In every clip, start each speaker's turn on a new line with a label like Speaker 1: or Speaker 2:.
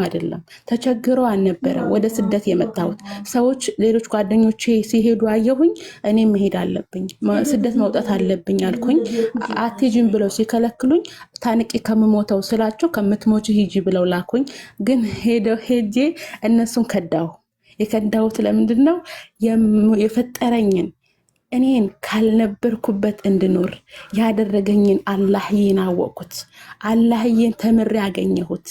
Speaker 1: አይደለም ተቸግረው አልነበረ ወደ ስደት የመጣሁት። ሰዎች ሌሎች ጓደኞቼ ሲሄዱ አየሁኝ፣ እኔም መሄድ አለብኝ ስደት መውጣት አለብኝ አልኩኝ። አትሄጂም ብለው ሲከለክሉኝ ታንቄ ከምሞተው ስላቸው ከምትሞች ሂጂ ብለው ላኩኝ። ግን ሄጄ እነሱን ከዳሁ። የከዳሁት ለምንድን ነው? የፈጠረኝን እኔን ካልነበርኩበት እንድኖር ያደረገኝን አላህዬን አወቅኩት። አላህዬን ተምሬ ያገኘሁት።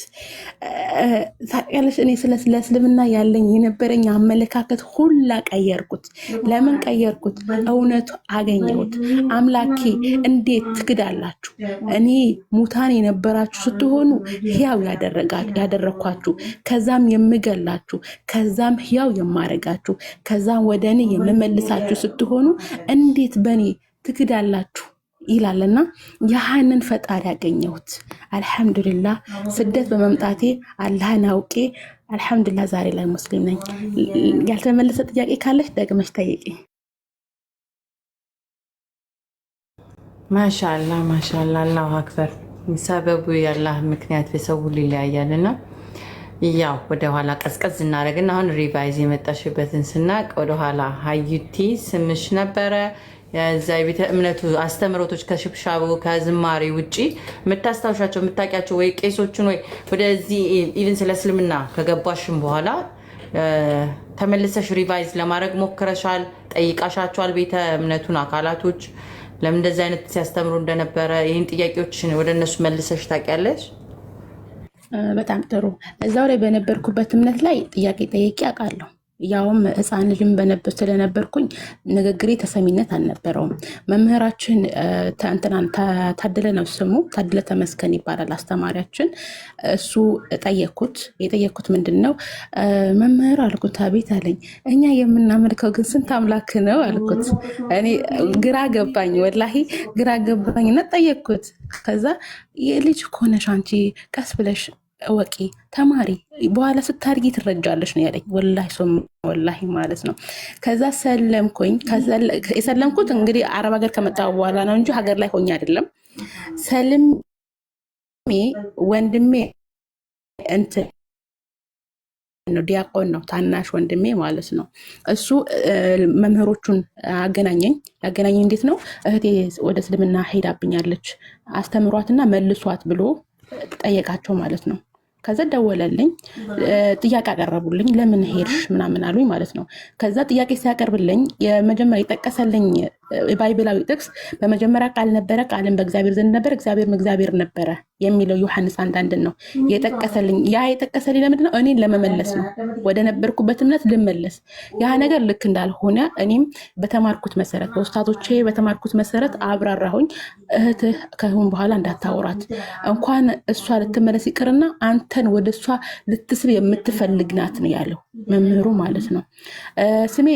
Speaker 1: ታውቂያለሽ፣ እኔ ስለ እስልምና ያለኝ የነበረኝ አመለካከት ሁላ ቀየርኩት። ለምን ቀየርኩት? እውነቱ አገኘሁት። አምላኬ እንዴት ትክዳላችሁ? እኔ ሙታን የነበራችሁ ስትሆኑ ሕያው ያደረኳችሁ፣ ከዛም የምገላችሁ፣ ከዛም ሕያው የማረጋችሁ፣ ከዛም ወደ እኔ የምመልሳችሁ ስትሆኑ እንዴት በእኔ ትክዳላችሁ ይላልና ያህንን ፈጣሪ ያገኘሁት። አልሐምዱሊላህ ስደት በመምጣቴ አላህን አውቄ አልሐምዱሊላህ ዛሬ ላይ ሙስሊም ነኝ። ያልተመለሰ ጥያቄ ካለሽ ደግመሽ ጠይቂ።
Speaker 2: ማሻአላህ ማሻአላህ፣ አላሁ አክበር። ሰበቡ የአላህ ምክንያት የሰው ሁሉ ይለያያልና ያው ወደኋላ ቀዝቀዝ እናደርግና አሁን ሪቫይዝ የመጣሽበትን ስናቅ ወደኋላ ሀዩቲ ስምሽ ነበረ። የዛ የቤተ እምነቱ አስተምሮቶች ከሽብሻቡ ከዝማሬ ውጪ የምታስታውሻቸው የምታውቂያቸው ወይ ቄሶችን ወይ ወደዚህ ኢቭን ስለ እስልምና ከገባሽም በኋላ ተመልሰሽ ሪቫይዝ ለማድረግ ሞክረሻል? ጠይቃሻቸዋል? ቤተ እምነቱን አካላቶች ለምን እንደዚህ አይነት ሲያስተምሩ እንደነበረ ይህን ጥያቄዎችን ወደ እነሱ መልሰሽ ታውቂያለሽ?
Speaker 1: በጣም ጥሩ። እዛው ላይ በነበርኩበት እምነት ላይ ጥያቄ ጠይቄ አውቃለሁ። ያውም ህፃን ልጅም ስለነበርኩኝ ንግግሬ ተሰሚነት አልነበረውም። መምህራችን ታደለ ነው ስሙ፣ ታደለ ተመስገን ይባላል አስተማሪያችን። እሱ የጠየኩት ምንድን ነው መምህር አልኩት። አቤት አለኝ። እኛ የምናመልከው ግን ስንት አምላክ ነው አልኩት። እኔ ግራ ገባኝ፣ ወላሂ ግራ ገባኝና ጠየኩት። ከዛ የልጅ ከሆነሽ አንቺ ቀስ ብለሽ እወቂ ተማሪ፣ በኋላ ስታድጊ ትረጃለሽ ነው ያለኝ። ወላሂ ማለት ነው። ከዛ ሰለምኩኝ። የሰለምኩት እንግዲህ አረብ ሀገር ከመጣሁ በኋላ ነው እንጂ ሀገር ላይ ሆኜ አይደለም። ሰልሜ ወንድሜ እንትን ነው ዲያቆን ነው፣ ታናሽ ወንድሜ ማለት ነው። እሱ መምህሮቹን ያገናኘኝ እንዴት ነው? እህቴ ወደ እስልምና ሄዳብኛለች አስተምሯትና መልሷት ብሎ ጠየቃቸው ማለት ነው። ከዛ ደወለልኝ፣ ጥያቄ አቀረቡልኝ። ለምን ሄድሽ ምናምን አሉኝ ማለት ነው። ከዛ ጥያቄ ሲያቀርብልኝ የመጀመሪያ የጠቀሰልኝ ባይብላዊ ጥቅስ በመጀመሪያ ቃል ነበረ፣ ቃልም በእግዚአብሔር ዘንድ ነበር፣ እግዚአብሔርም እግዚአብሔር ነበረ የሚለው ዮሐንስ 1:1 ነው የጠቀሰልኝ። ያ የጠቀሰልኝ ለምንድን ነው? እኔን ለመመለስ ነው፣ ወደ ነበርኩበት እምነት ልመለስ። ያ ነገር ልክ እንዳልሆነ እኔም በተማርኩት መሰረት፣ በውስታቶቼ በተማርኩት መሰረት አብራራሁኝ። እህትህ ከሁን በኋላ እንዳታወራት፣ እንኳን እሷ ልትመለስ ይቅርና አንተን ወደ እሷ ልትስብ የምትፈልግ ናት ነው ያለው መምህሩ ማለት ነው። ስሜ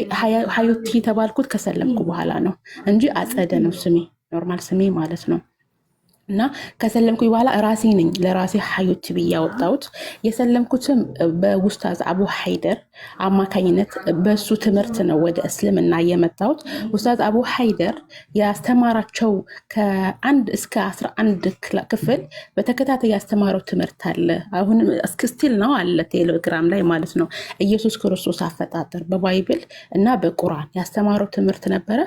Speaker 1: ሀዩቲ የተባልኩት ከሰለምኩ በኋላ ነው እንጂ አጸደ ነው ስሜ፣ ኖርማል ስሜ ማለት ነው። እና ከሰለምኩ በኋላ ራሴ ነኝ ለራሴ ሀዩቲ ብዬ ያወጣሁት። የሰለምኩትም በኡስታዝ አቡ ሀይደር አማካኝነት በሱ ትምህርት ነው ወደ እስልምና የመጣሁት። ኡስታዝ አቡ ሀይደር ያስተማራቸው ከ1 እስከ 11 ክፍል በተከታታይ ያስተማረው ትምህርት አለ። አሁን ስቲል ነው አለ ቴሌግራም ላይ ማለት ነው። ኢየሱስ ክርስቶስ አፈጣጠር በባይብል እና በቁርአን ያስተማረው ትምህርት ነበረ።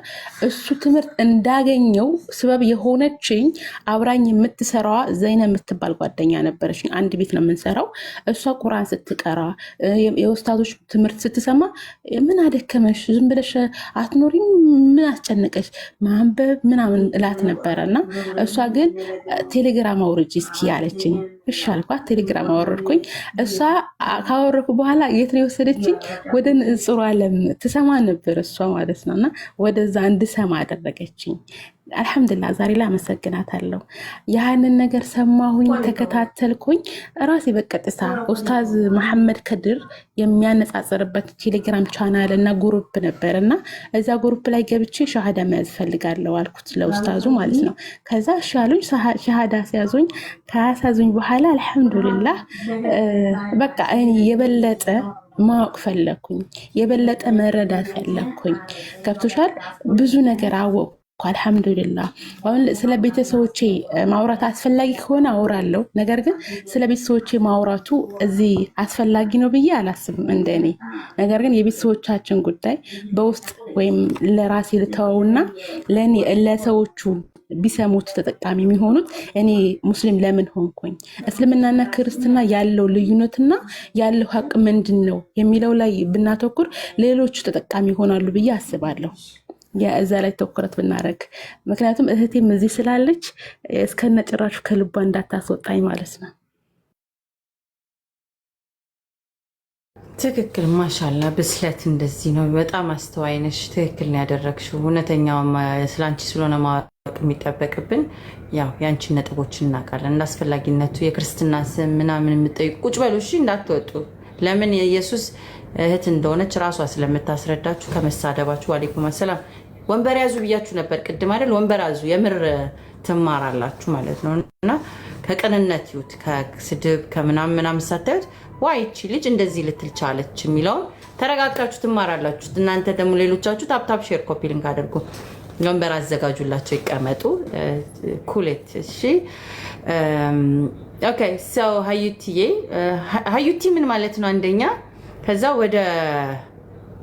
Speaker 1: እሱ ትምህርት እንዳገኘው ስበብ የሆነችኝ አብራኝ የምትሰራዋ ዘይነ የምትባል ጓደኛ ነበረች። አንድ ቤት ነው የምንሰራው። እሷ ቁርአን ስትቀራ የኡስታዞች ትምህርት ስትሰማ ምን አደከመሽ፣ ዝም ብለሽ አትኖሪም፣ ምን አስጨነቀሽ ማንበብ ምናምን እላት ነበረ። እና እሷ ግን ቴሌግራም አውርጂ እስኪ ያለችኝ። እሺ አልኳት። ቴሌግራም አወረድኩኝ። እሷ ካወረድኩ በኋላ የት ነው የወሰደችኝ? ወደ ንጽሩ ዓለም ትሰማ ነበር እሷ ማለት ነው። እና ወደዛ እንድሰማ አደረገችኝ። አልሐምዱሊላህ ዛሬ ላይ አመሰግናታለሁ። ያንን ነገር ሰማሁኝ፣ ተከታተልኩኝ። ራሴ በቀጥታ ኡስታዝ መሐመድ ከድር የሚያነጻጽርበት ቴሌግራም ቻናል እና ግሩፕ ነበር እና እዛ ግሩፕ ላይ ገብቼ ሻሃዳ መያዝ ፈልጋለሁ አልኩት ለኡስታዙ ማለት ነው። ከዛ ሻሉኝ ሻሃዳ ሲያዙኝ ከያሳዙኝ በኋላ አልሐምዱሊላህ በቃ እኔ የበለጠ ማወቅ ፈለኩኝ፣ የበለጠ መረዳት ፈለኩኝ። ገብቶሻል? ብዙ ነገር አወቁ። እኮ አልহামዱሊላህ። አሁን ስለ ቤተሰቦቼ ማውራት አስፈላጊ ከሆነ አወራለሁ። ነገር ግን ስለ ቤተሰቦቼ ማውራቱ እዚህ አስፈላጊ ነው ብዬ አላስብም እንደኔ። ነገር ግን የቤተሰቦቻችን ጉዳይ በውስጥ ወይም ለራሴ ልተወውና ለኔ ለሰዎቹ ቢሰሙት ተጠቃሚ የሚሆኑት እኔ ሙስሊም ለምን ሆንኩኝ፣ እስልምናና ክርስትና ያለው ልዩነትና ያለው ሀቅ ምንድነው የሚለው ላይ ብናተኩር ሌሎቹ ተጠቃሚ ይሆናሉ ብዬ አስባለሁ። እዛ ላይ ተኩረት ብናረግ። ምክንያቱም እህቴም እዚህ ስላለች እስከነጭራሹ ከልቧ እንዳታስወጣኝ ማለት ነው።
Speaker 2: ትክክል። ማሻላ ብስለት እንደዚህ ነው። በጣም አስተዋይ ነሽ። ትክክል ነው ያደረግሽው። እውነተኛው ስላንቺ ስለሆነ ማወቅ የሚጠበቅብን ያው ያንቺን ነጥቦች እናውቃለን። እንዳስፈላጊነቱ የክርስትና ስም ምናምን የምትጠይቁ ቁጭ በሉ እሺ፣ እንዳትወጡ። ለምን የኢየሱስ እህት እንደሆነች ራሷ ስለምታስረዳችሁ ከመሳደባችሁ። ዋሌኩም ሰላም። ወንበር ያዙ ብያችሁ ነበር ቅድም አይደል? ወንበር ያዙ። የምር ትማራላችሁ ማለት ነው። እና ከቅንነት ይሁት ከስድብ ከምናምን ሳታዩት ዋይቺ ልጅ እንደዚህ ልትል ቻለች የሚለውን ተረጋጋችሁ ትማራላችሁ። እናንተ ደግሞ ሌሎቻችሁ ታፕታፕ ሼር ኮፒ ሊንክ አድርጉ። ወንበር አዘጋጁላቸው ይቀመጡ። ኩሌት እሺ። ኦኬ ሰው ሀዩቲ ምን ማለት ነው? አንደኛ ከዛ ወደ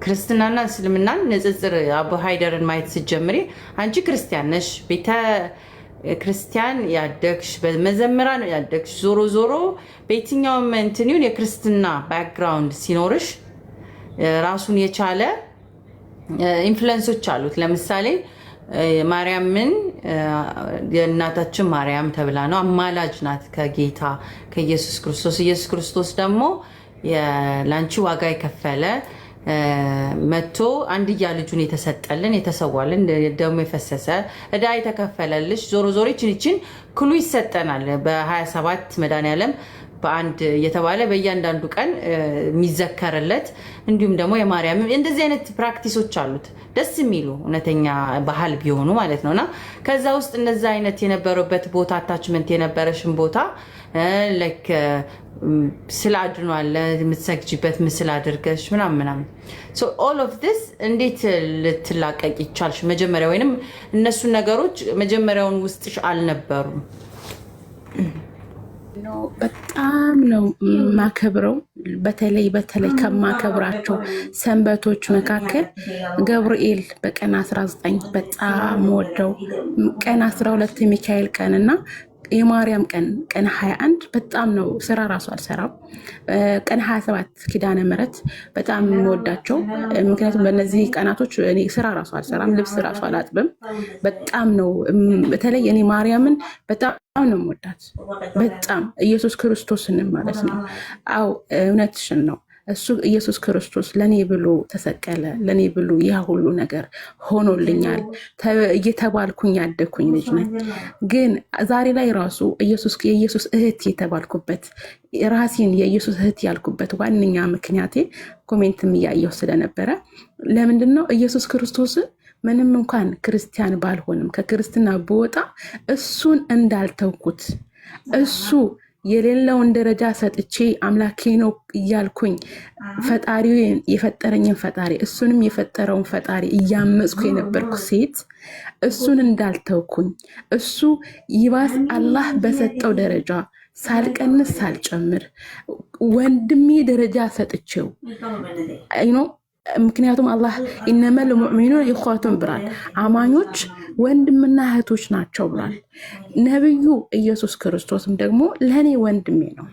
Speaker 2: ክርስትናና እስልምናን ንጽጽር አቡ ሃይደርን ማየት ስትጀምሪ አንቺ ክርስቲያን ነሽ፣ ቤተ ክርስቲያን ያደግሽ፣ በመዘምራን ያደግሽ። ዞሮ ዞሮ በየትኛውም እንትኒውን የክርስትና ባክግራውንድ ሲኖርሽ ራሱን የቻለ ኢንፍሉዌንሶች አሉት። ለምሳሌ ማርያምን የእናታችን ማርያም ተብላ ነው፣ አማላጅ ናት ከጌታ ከኢየሱስ ክርስቶስ። ኢየሱስ ክርስቶስ ደግሞ ለአንቺ ዋጋ የከፈለ መቶ አንድያ ልጁን የተሰጠልን የተሰዋልን ደሙ የፈሰሰ እዳ የተከፈለልሽ። ዞሮ ዞሮ ይችን ክሉ ይሰጠናል በ27 መድኃኒዓለም በአንድ የተባለ በእያንዳንዱ ቀን የሚዘከርለት። እንዲሁም ደግሞ የማርያም እንደዚህ አይነት ፕራክቲሶች አሉት ደስ የሚሉ እውነተኛ ባህል ቢሆኑ ማለት ነውና ከዛ ውስጥ እነዛ አይነት የነበረበት ቦታ አታችመንት የነበረሽን ቦታ ላይክ ስለ አድኖ አለ የምትሰግጂበት ምስል አድርገሽ ምናምን ሶ ኦል ኦፍ ዲስ እንዴት ልትላቀቅ ይቻልሽ? መጀመሪያ ወይንም እነሱ ነገሮች መጀመሪያውን ውስጥሽ አልነበሩም?
Speaker 1: በጣም ነው ማከብረው። በተለይ ከማከብራቸው ሰንበቶች መካከል ገብርኤል በቀን 19 በጣም ወደው፣ ቀን 12 ሚካኤል ቀንና የማርያም ቀን 21 በጣም ነው። ስራ ራሱ አልሰራም። ቀን 27 ኪዳነ ምሕረት በጣም የምወዳቸው። ምክንያቱም በእነዚህ ቀናቶች እኔ ስራ ራሱ አልሰራም፣ ልብስ ራሱ አላጥብም። በጣም ነው በተለይ እኔ ማርያምን በጣም ነው የምወዳት። በጣም ኢየሱስ ክርስቶስንም ማለት ነው። አው እውነትሽን ነው። እሱ ኢየሱስ ክርስቶስ ለኔ ብሎ ተሰቀለ። ለኔ ብሎ ያ ሁሉ ነገር ሆኖልኛል። እየተባልኩኝ ያደኩኝ ልጅ ነኝ። ግን ዛሬ ላይ ራሱ የኢየሱስ እህት የተባልኩበት ራሴን የኢየሱስ እህት ያልኩበት ዋነኛ ምክንያቴ ኮሜንትም እያየሁ ስለነበረ ለምንድን ነው ኢየሱስ ክርስቶስ ምንም እንኳን ክርስቲያን ባልሆንም ከክርስትና ብወጣ እሱን እንዳልተውኩት እሱ የሌለውን ደረጃ ሰጥቼ አምላኬ ነው እያልኩኝ ፈጣሪውን የፈጠረኝን ፈጣሪ እሱንም የፈጠረውን ፈጣሪ እያመጽኩ የነበርኩ ሴት እሱን እንዳልተውኩኝ እሱ ይባስ አላህ በሰጠው ደረጃ ሳልቀንስ ሳልጨምር ወንድሜ ደረጃ ሰጥቼው ምክንያቱም አላህ ኢነመል ሙእሚኑን ኢኽዋቱን ብሏል። አማኞች ወንድምና እህቶች ናቸው ብሏል። ነብዩ ኢየሱስ ክርስቶስም ደግሞ ለኔ ወንድሜ ነው።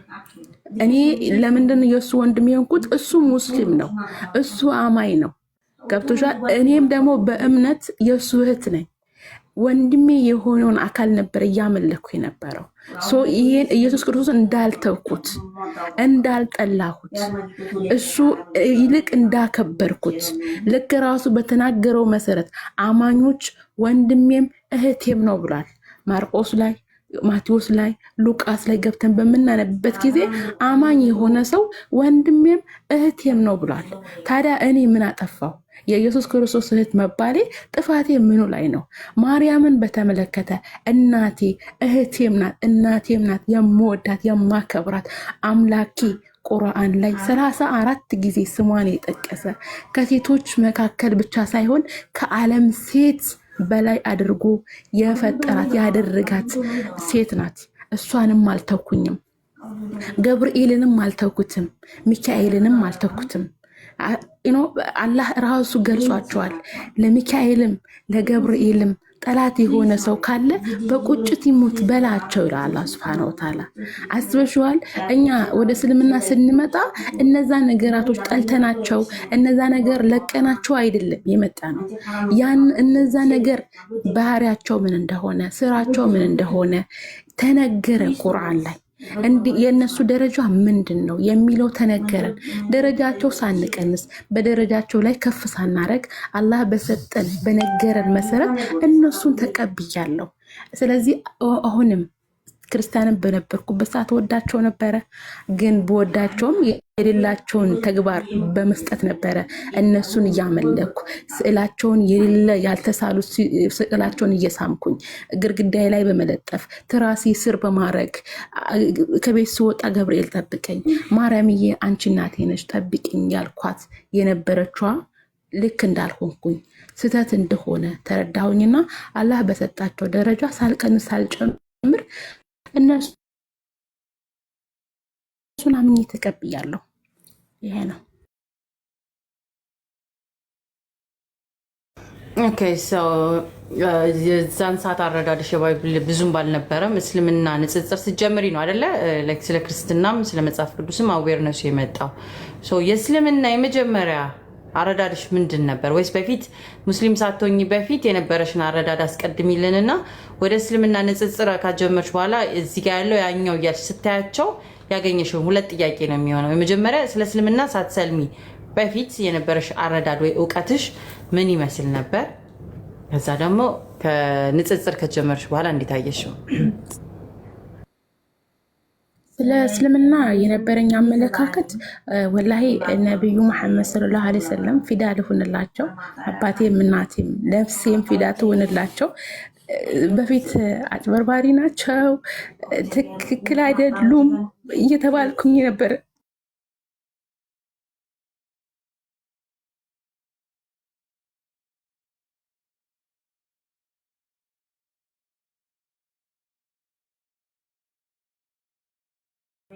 Speaker 1: እኔ ለምንድን ነው የሱ ወንድሜ ሆንኩት? እሱ ሙስሊም ነው፣ እሱ አማኝ ነው። ገብቶሻል? እኔም ደግሞ በእምነት የሱ እህት ነኝ። ወንድሜ የሆነውን አካል ነበር እያመለኩ የነበረው። ይሄን ኢየሱስ ክርስቶስ እንዳልተውኩት እንዳልጠላሁት እሱ ይልቅ እንዳከበርኩት ልክ ራሱ በተናገረው መሰረት አማኞች ወንድሜም እህቴም ነው ብሏል። ማርቆስ ላይ፣ ማቴዎስ ላይ፣ ሉቃስ ላይ ገብተን በምናነብበት ጊዜ አማኝ የሆነ ሰው ወንድሜም እህቴም ነው ብሏል። ታዲያ እኔ ምን አጠፋው? የኢየሱስ ክርስቶስ እህት መባሌ ጥፋቴ ምኑ ላይ ነው? ማርያምን በተመለከተ እናቴ እህቴም ናት፣ እናቴም ናት፣ የምወዳት የማከብራት አምላኬ ቁርአን ላይ 34 ጊዜ ስሟን የጠቀሰ ከሴቶች መካከል ብቻ ሳይሆን ከዓለም ሴት በላይ አድርጎ የፈጠራት ያደረጋት ሴት ናት። እሷንም አልተኩኝም፣ ገብርኤልንም አልተኩትም፣ ሚካኤልንም አልተኩትም። አላህ ራሱ ገልጿቸዋል። ለሚካኤልም ለገብርኤልም ጠላት የሆነ ሰው ካለ በቁጭት ይሙት በላቸው ይላል አላህ ሱብሓነሁ ወተዓላ። አስበሽዋል? እኛ ወደ እስልምና ስንመጣ እነዛ ነገራቶች ጠልተናቸው እነዛ ነገር ለቀናቸው አይደለም የመጣ ነው። ያን እነዛ ነገር ባህሪያቸው ምን እንደሆነ ስራቸው ምን እንደሆነ ተነገረ ቁርአን ላይ። የእነሱ ደረጃ ምንድን ነው የሚለው ተነገረን። ደረጃቸው ሳንቀንስ በደረጃቸው ላይ ከፍ ሳናረግ አላህ በሰጠን በነገረን መሰረት እነሱን ተቀብያለሁ። ስለዚህ አሁንም ክርስቲያንን በነበርኩበት ሰዓት ወዳቸው ነበረ፣ ግን በወዳቸውም የሌላቸውን ተግባር በመስጠት ነበረ እነሱን እያመለኩ ስዕላቸውን የሌለ ያልተሳሉ ስዕላቸውን እየሳምኩኝ ግርግዳይ ላይ በመለጠፍ ትራሲ ስር በማድረግ ከቤት ስወጣ ገብርኤል ጠብቀኝ፣ ማርያምዬ አንቺ እናቴ ነሽ ጠብቅኝ ያልኳት የነበረችዋ ልክ እንዳልሆንኩኝ ስህተት እንደሆነ ተረዳሁኝና አላህ በሰጣቸው ደረጃ ሳልቀንስ ሳልጨምር እነሱን አምኜ ተቀብያለሁ። ይሄ ነው።
Speaker 2: ኦኬ የዛን ሰዓት አረዳድሽ የባይብል ብዙም ባልነበረም እስልምና ንጽጽር ስትጀምሪ ነው አይደለ? ስለ ክርስትናም ስለ መጽሐፍ ቅዱስም አዌርነሱ የመጣው የእስልምና የመጀመሪያ አረዳድሽ ምንድን ነበር? ወይስ በፊት ሙስሊም ሳትሆኚ በፊት የነበረሽን አረዳድ አስቀድሚልንና ወደ እስልምና ንጽጽር ካጀመርሽ በኋላ እዚህ ጋር ያለው ያኛው እያልሽ ስታያቸው ያገኘሽው ሁለት ጥያቄ ነው የሚሆነው። የመጀመሪያ ስለ እስልምና ሳትሰልሚ በፊት የነበረሽ አረዳድ ወይ እውቀትሽ ምን ይመስል ነበር? ከዛ ደግሞ ከንጽጽር ከጀመርሽ በኋላ እንዴት አየሽው?
Speaker 1: ስለ እስልምና የነበረኝ አመለካከት ወላሂ ነብዩ መሐመድ ሰለላሁ ዐለይሂ ወሰለም ፊዳ ልሁንላቸው፣ አባቴም እናቴም ነፍሴም ፊዳ ትሁንላቸው። በፊት አጭበርባሪ ናቸው፣ ትክክል አይደሉም እየተባልኩኝ ነበር።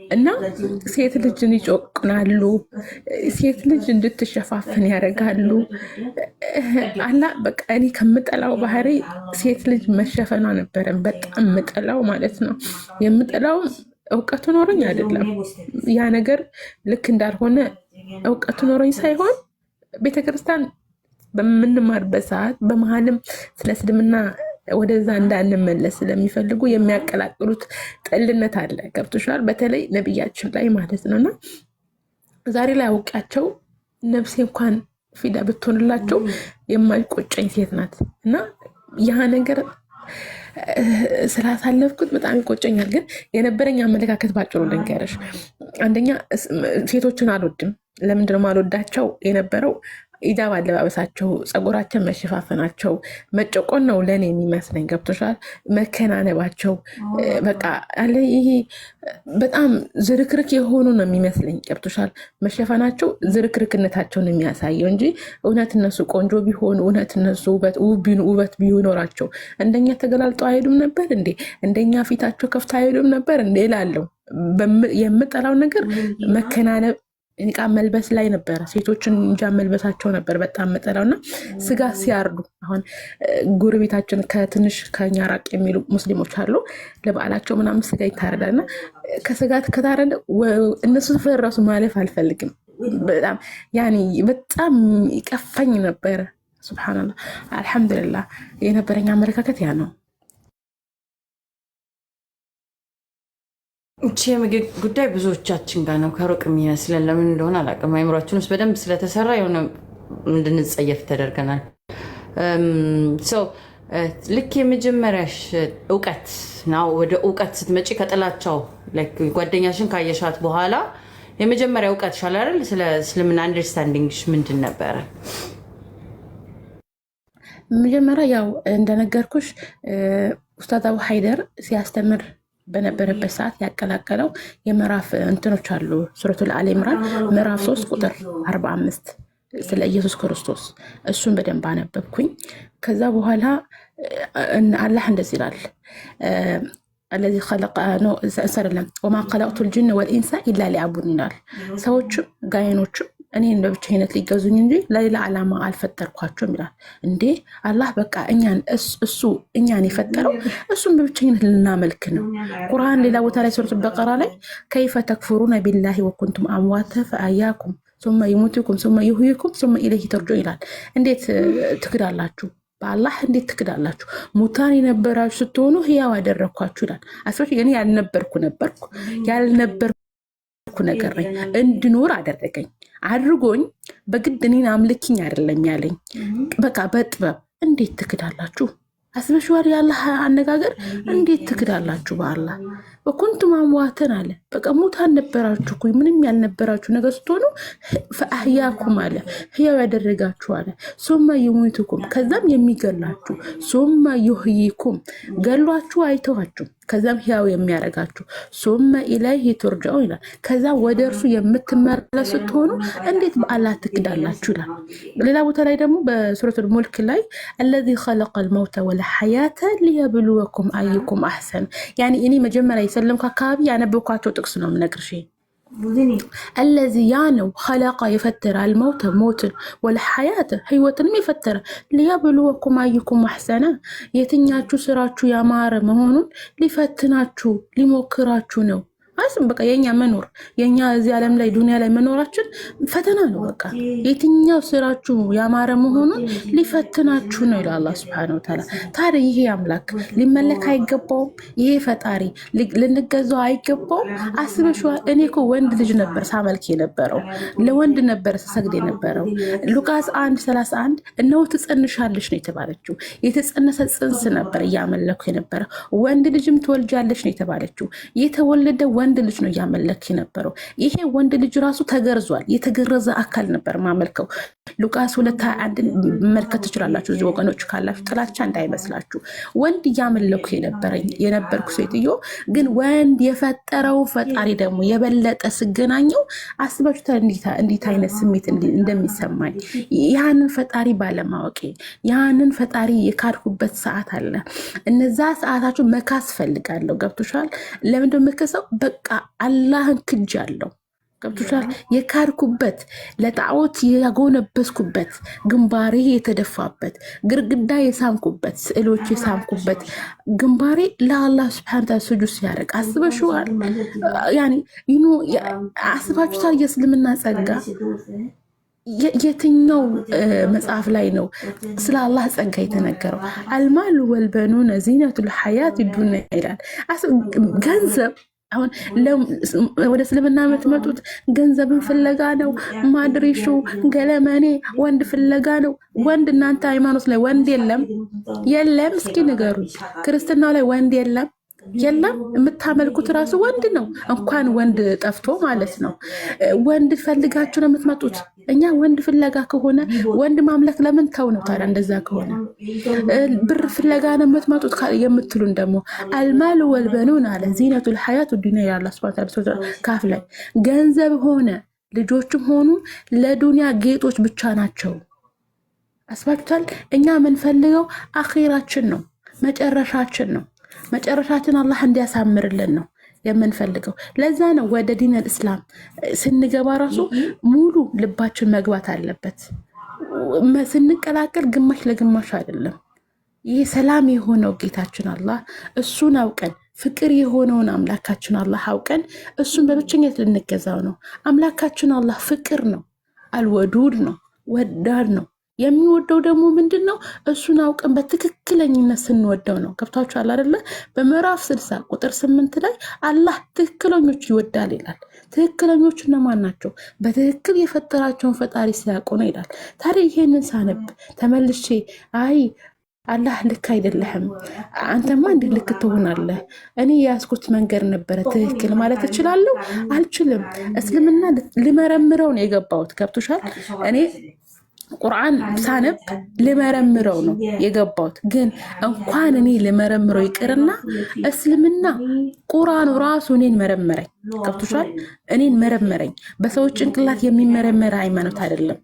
Speaker 1: እና ሴት ልጅን ይጮቅናሉ፣ ሴት ልጅ እንድትሸፋፈን ያደርጋሉ። አላ በቃ እኔ ከምጠላው ባህሪ ሴት ልጅ መሸፈኗ ነበረን በጣም ምጠላው ማለት ነው። የምጠላው እውቀቱ ኖሮኝ አይደለም፣ ያ ነገር ልክ እንዳልሆነ እውቀቱ ኖሮኝ ሳይሆን ቤተክርስቲያን በምንማርበት ሰዓት በመሀልም ስለ እስልምና ወደዛ እንዳንመለስ ስለሚፈልጉ የሚያቀላቅሉት ጥልነት አለ። ገብቶሻል? በተለይ ነብያችን ላይ ማለት ነውና ዛሬ ላይ አውቃቸው ነፍሴ እንኳን ፊዳ ብትሆንላቸው የማይቆጨኝ ሴት ናት። እና ያ ነገር ስላሳለፍኩት በጣም ይቆጨኛል። ግን የነበረኝ አመለካከት ባጭሩ ልንገርሽ። አንደኛ ሴቶችን አልወድም። ለምንድነው አልወዳቸው የነበረው? ኢጃብ አለባበሳቸው፣ ፀጉራቸው መሸፋፈናቸው መጨቆን ነው ለእኔ የሚመስለኝ። ገብቶሻል? መከናነባቸው በቃ አለ ይሄ በጣም ዝርክርክ የሆኑ ነው የሚመስለኝ። ገብቶሻል? መሸፈናቸው ዝርክርክነታቸውን የሚያሳየው እንጂ እውነት እነሱ ቆንጆ ቢሆኑ እውነት እነሱ ውበት ቢኖራቸው እንደኛ ተገላልጠው አይሄዱም ነበር እንዴ? እንደኛ ፊታቸው ከፍታ አይሄዱም ነበር እንዴ? ላለው የምጠላው ነገር መከናነብ ኒቃብ መልበስ ላይ ነበረ። ሴቶችን እንጃ መልበሳቸው ነበር በጣም መጠላው። እና ስጋ ሲያርዱ አሁን ጎረቤታችን ከትንሽ ከኛ ራቅ የሚሉ ሙስሊሞች አሉ። ለበዓላቸው ምናምን ስጋ ይታረዳል እና ከስጋ ከታረደ እነሱ ሰፈር ራሱ ማለፍ አልፈልግም። በጣም ያኔ በጣም ይቀፈኝ ነበረ። ሱብሃንአላህ። አልሐምዱሊላህ የነበረኝ አመለካከት ያ ነው።
Speaker 2: እቺ የምግብ ጉዳይ ብዙዎቻችን ጋር ነው ከሩቅ የሚመስለን። ለምን እንደሆነ አላውቅም። አይምሯችን ውስጥ በደንብ ስለተሰራ የሆነ እንድንጸየፍ ተደርገናል። ልክ የመጀመሪያሽ እውቀት ነው። ወደ እውቀት ስትመጪ ከጥላቻው ጓደኛሽን ካየሻት በኋላ የመጀመሪያ እውቀት ሻላል ስለ እስልምና አንደርስታንዲንግሽ ምንድን ነበረ?
Speaker 1: መጀመሪያ ያው እንደነገርኩሽ ኡስታዝ አቡ ሀይደር ሲያስተምር በነበረበት ሰዓት ያቀላቀለው የምዕራፍ እንትኖች አሉ። ሱረቱል አሊ ኢምራን ምዕራፍ 3 ቁጥር 45 ስለ ኢየሱስ ክርስቶስ እሱን በደንብ አነበብኩኝ። ከዛ በኋላ አላህ እንደዚህ ይላል الذي خلق سلم وما خلقت الجن والإنس إلا ليعبدون ይላል። ሰዎችም ጋይኖችም እኔን በብቸኝነት ሊገዙኝ እንጂ ለሌላ ዓላማ አልፈጠርኳቸውም ይላል። እንዴ አላህ በቃ እኛን የፈጠረው እሱን በብቸኝነት ልናመልክ ነው። ቁርአን ሌላ ቦታ ላይ ሱረቱ በቀራ ላይ كيف تكفرون بالله وكنتم أمواتا فأحياكم ثم يميتكم ثم يحييكم ثم إليه ترجعون ይላል። እንዴት ትክዳላችሁ? በአላህ እንዴት ትክዳላችሁ? ሙታን የነበራችሁ ስትሆኑ ህያው አደረኳችሁ ይላል። አስፈሽ እኔ ያልነበርኩ ነገር እንድኖር አደረገኝ አድርጎኝ በግድ እኔን አምልኪኝ አይደለም ያለኝ። በቃ በጥበብ እንዴት ትክዳላችሁ? አስበሽዋል? የአላህ አነጋገር እንዴት ትክዳላችሁ በአላህ ወኩንቱም አምዋተን አለ። በቃ ሙታን ነበራችሁ እኮ ምንም ያልነበራችሁ ነገር ስትሆኑ ፈአህያኩም አለ ህያው ያደረጋችሁ አለ። ሱመ ይሙቱኩም ከዛም የሚገላችሁ ሱመ ዩህይኩም ገሏችሁ አይተዋችሁ ከዛም ህያው የሚያረጋችሁ ሱመ ኢለይሂ ቱርጃኡ ይላል። ከዛም ወደ እርሱ የምትመለሱ ስትሆኑ እንዴት በአላህ ትክዳላችሁ ይላል። ሌላ ቦታ ላይ ደግሞ በሱረቱል ሙልክ ላይ الذي خلق الموت والحياة ليبلوكم أيكم أحسن يعني እኔ መጀመሪያ የሰለምኩ አካባቢ ያነበብኳቸው ጥቅስ ነው የምነግርሽ። الذي ያነው خلق يفتر الموت موت والحياة ህይወትንም የፈጠረ ليبلوكم أيكم أحسن የትኛችሁ ስራችሁ ያማረ መሆኑን ሊፈትናችሁ ሊሞክራችሁ ነው። አስም በቃ የኛ መኖር የኛ እዚህ ዓለም ላይ ዱንያ ላይ መኖራችን ፈተና ነው። በቃ የትኛው ስራችሁ ያማረ መሆኑን ሊፈትናችሁ ነው ይላል አላህ Subhanahu Wa Ta'ala። ታዲያ ይሄ አምላክ ሊመለክ አይገባውም? ይሄ ፈጣሪ ልንገዛው አይገባውም? አስበሽዋል? እኔ እኮ ወንድ ልጅ ነበር ሳመልክ የነበረው፣ ለወንድ ነበር ሰግድ የነበረው። ሉቃስ 1:31 እነሆ ትጸንሻለሽ ነው የተባለችው። የተጸነሰ ጽንስ ነበር እያመለኩ የነበረው። ወንድ ልጅም ትወልጃለሽ ነው የተባለችው። የተወለደ ወንድ ልጅ ነው እያመለክ የነበረው። ይሄ ወንድ ልጅ ራሱ ተገርዟል። የተገረዘ አካል ነበር ማመልከው። ሉቃስ 2:21 መመልከት ትችላላችሁ። እዚህ ወገኖች ካላችሁ ጥላቻ እንዳይመስላችሁ። ወንድ እያመለኩ የነበርኩ ሴትዮ ግን ወንድ የፈጠረው ፈጣሪ ደግሞ የበለጠ ስገናኘው አስባችሁታል እንዴት አይነት ስሜት እንደሚሰማኝ። ያንን ፈጣሪ ባለማወቄ ያንን ፈጣሪ የካድኩበት ሰዓት አለ። እነዛ ሰዓታችሁ መካስ ፈልጋለሁ። ገብቶሻል? ለምንድነው መከሰው? በቃ አላህን ክጃለሁ። ገብቶሻል? የካድኩበት ለጣዖት ያጎነበስኩበት ግንባሬ የተደፋበት ግርግዳ የሳምኩበት ስዕሎች የሳምኩበት ግንባሬ ለአላህ Subhanahu Wa Ta'ala ስጁድ ሲያደርግ አስበሽዋል? ያኒ አስባችሁታል? የእስልምና ጸጋ የትኛው መጽሐፍ ላይ ነው ስለ አላህ ጸጋ የተነገረው? አልማሉ ወልበኑነ ዚነቱል ሐያት ዱንያ ይላል። ገንዘብ አሁን ወደ እስልምና የምትመጡት ገንዘብን ፍለጋ ነው። ማድሪሹ ገለመኔ ወንድ ፍለጋ ነው። ወንድ እናንተ ሃይማኖት ላይ ወንድ የለም። እስኪ ንገሩ። ክርስትናው ላይ ወንድ የለም። የምታመልኩት ራሱ ወንድ ነው። እንኳን ወንድ ጠፍቶ ማለት ነው። ወንድ ፈልጋችሁ ነው የምትመጡት። እኛ ወንድ ፍለጋ ከሆነ ወንድ ማምለክ ለምን ተው ነው ታዲያ? እንደዛ ከሆነ ብር ፍለጋ ነው የምትመጡት የምትሉን ደግሞ አልማሉ ወልበኑን አለ ዚነቱል ሐያቱ ዱንያ ያላ Subhanahu ካፍ ላይ ገንዘብ ሆነ ልጆችም ሆኑ ለዱንያ ጌጦች ብቻ ናቸው። አስባችኋል? እኛ የምንፈልገው አኺራችን ነው፣ መጨረሻችን ነው። መጨረሻችን አላህ እንዲያሳምርልን ነው የምንፈልገው። ለዛ ነው ወደ ዲን አልእስላም ስንገባ ራሱ ሙሉ ልባችን መግባት አለበት። ስንቀላቀል ግማሽ ለግማሽ አይደለም። ይህ ሰላም የሆነው ጌታችን አላህ እሱን አውቀን ፍቅር የሆነውን አምላካችን አላህ አውቀን እሱን በብቸኝነት ልንገዛው ነው። አምላካችን አላህ ፍቅር ነው፣ አልወዱድ ነው፣ ወዳድ ነው። የሚወደው ደግሞ ምንድን ነው? እሱን አውቀን በትክክለኝነት ስንወደው ነው። ገብታችኋል አይደለ? በምዕራፍ 60 ቁጥር 8 ላይ አላህ ትክክለኞች ይወዳል ይላል። ትክክለኞች እነማን ናቸው? በትክክል የፈጠራቸውን ፈጣሪ ሲያውቁ ነው ይላል። ታዲያ ይሄንን ሳነብ ተመልሼ አይ አላህ ልክ አይደለህም፣ አንተማ እንዴት ልክ ትሆናለህ? እኔ የያዝኩት መንገድ ነበረ ትክክል ማለት እችላለሁ? አልችልም። እስልምና ልመረምረው ነው የገባሁት። ገብቶሻል? እኔ ቁርአን ሳነብ ልመረምረው ነው የገባሁት። ግን እንኳን እኔ ልመረምረው ይቅርና እስልምና ቁርአኑ ራሱ እኔን መረመረኝ። ገብቶሻል? እኔን መረመረኝ። በሰዎች ጭንቅላት የሚመረመር ሃይማኖት አይደለም።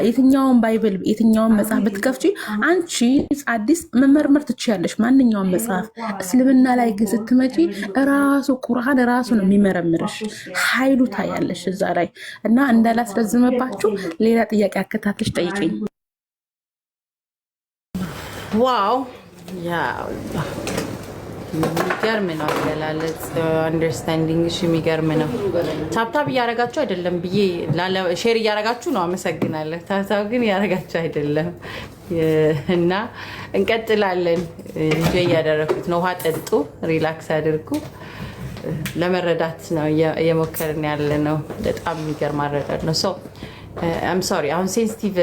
Speaker 1: የትኛውን ባይብል የትኛውን መጽሐፍ ብትከፍቺ አንቺ አዲስ መመርመር ትችያለሽ። ማንኛውም መጽሐፍ እስልምና ላይ ግን ስትመጪ ራሱ ቁርአን ራሱ ነው የሚመረምርሽ። ኃይሉ ታያለሽ እዛ ላይ እና እንዳላስረዝመባችሁ ሌላ ጥያቄ አከታትለሽ ጠይቀኝ።
Speaker 2: ዋው ያ የሚገርም ነው አገላለጽ አንደርስታንዲንግ የሚገርም ነው። ታብታብ እያረጋችሁ አይደለም ብዬ ሼር እያረጋችሁ ነው። አመሰግናለሁ። ታብታብ ግን እያረጋችሁ አይደለም እና እንቀጥላለን። እንጂ እያደረኩት ነው። ውሃ ጠጡ፣ ሪላክስ አድርጉ። ለመረዳት ነው እየሞከርን ያለ ነው። በጣም የሚገርም አረዳድ ነው። ሶ አም ሶሪ አሁን ሴንሲቲቭ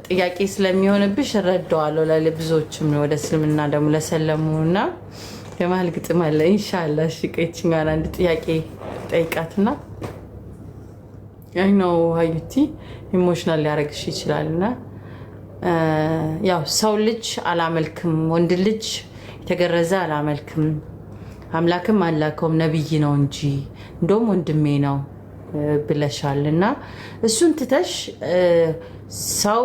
Speaker 2: ጥያቄ ስለሚሆንብሽ እረዳዋለሁ። ለብዙዎችም ወደ እስልምና ደግሞ ለሰለሙና የማል ግጥም አለ ኢንሻአላህ። እሺ ቆይችኛል አንድ ጥያቄ ጠይቃትና አይ ነው ሀዩቲ ኢሞሽናል ሊያረግሽ ይችላልና ያው ሰው ልጅ አላመልክም፣ ወንድ ልጅ የተገረዘ አላመልክም፣ አምላክም አላከውም ነብይ ነው እንጂ እንደውም ወንድሜ ነው ብለሻልና እሱን ትተሽ ሰው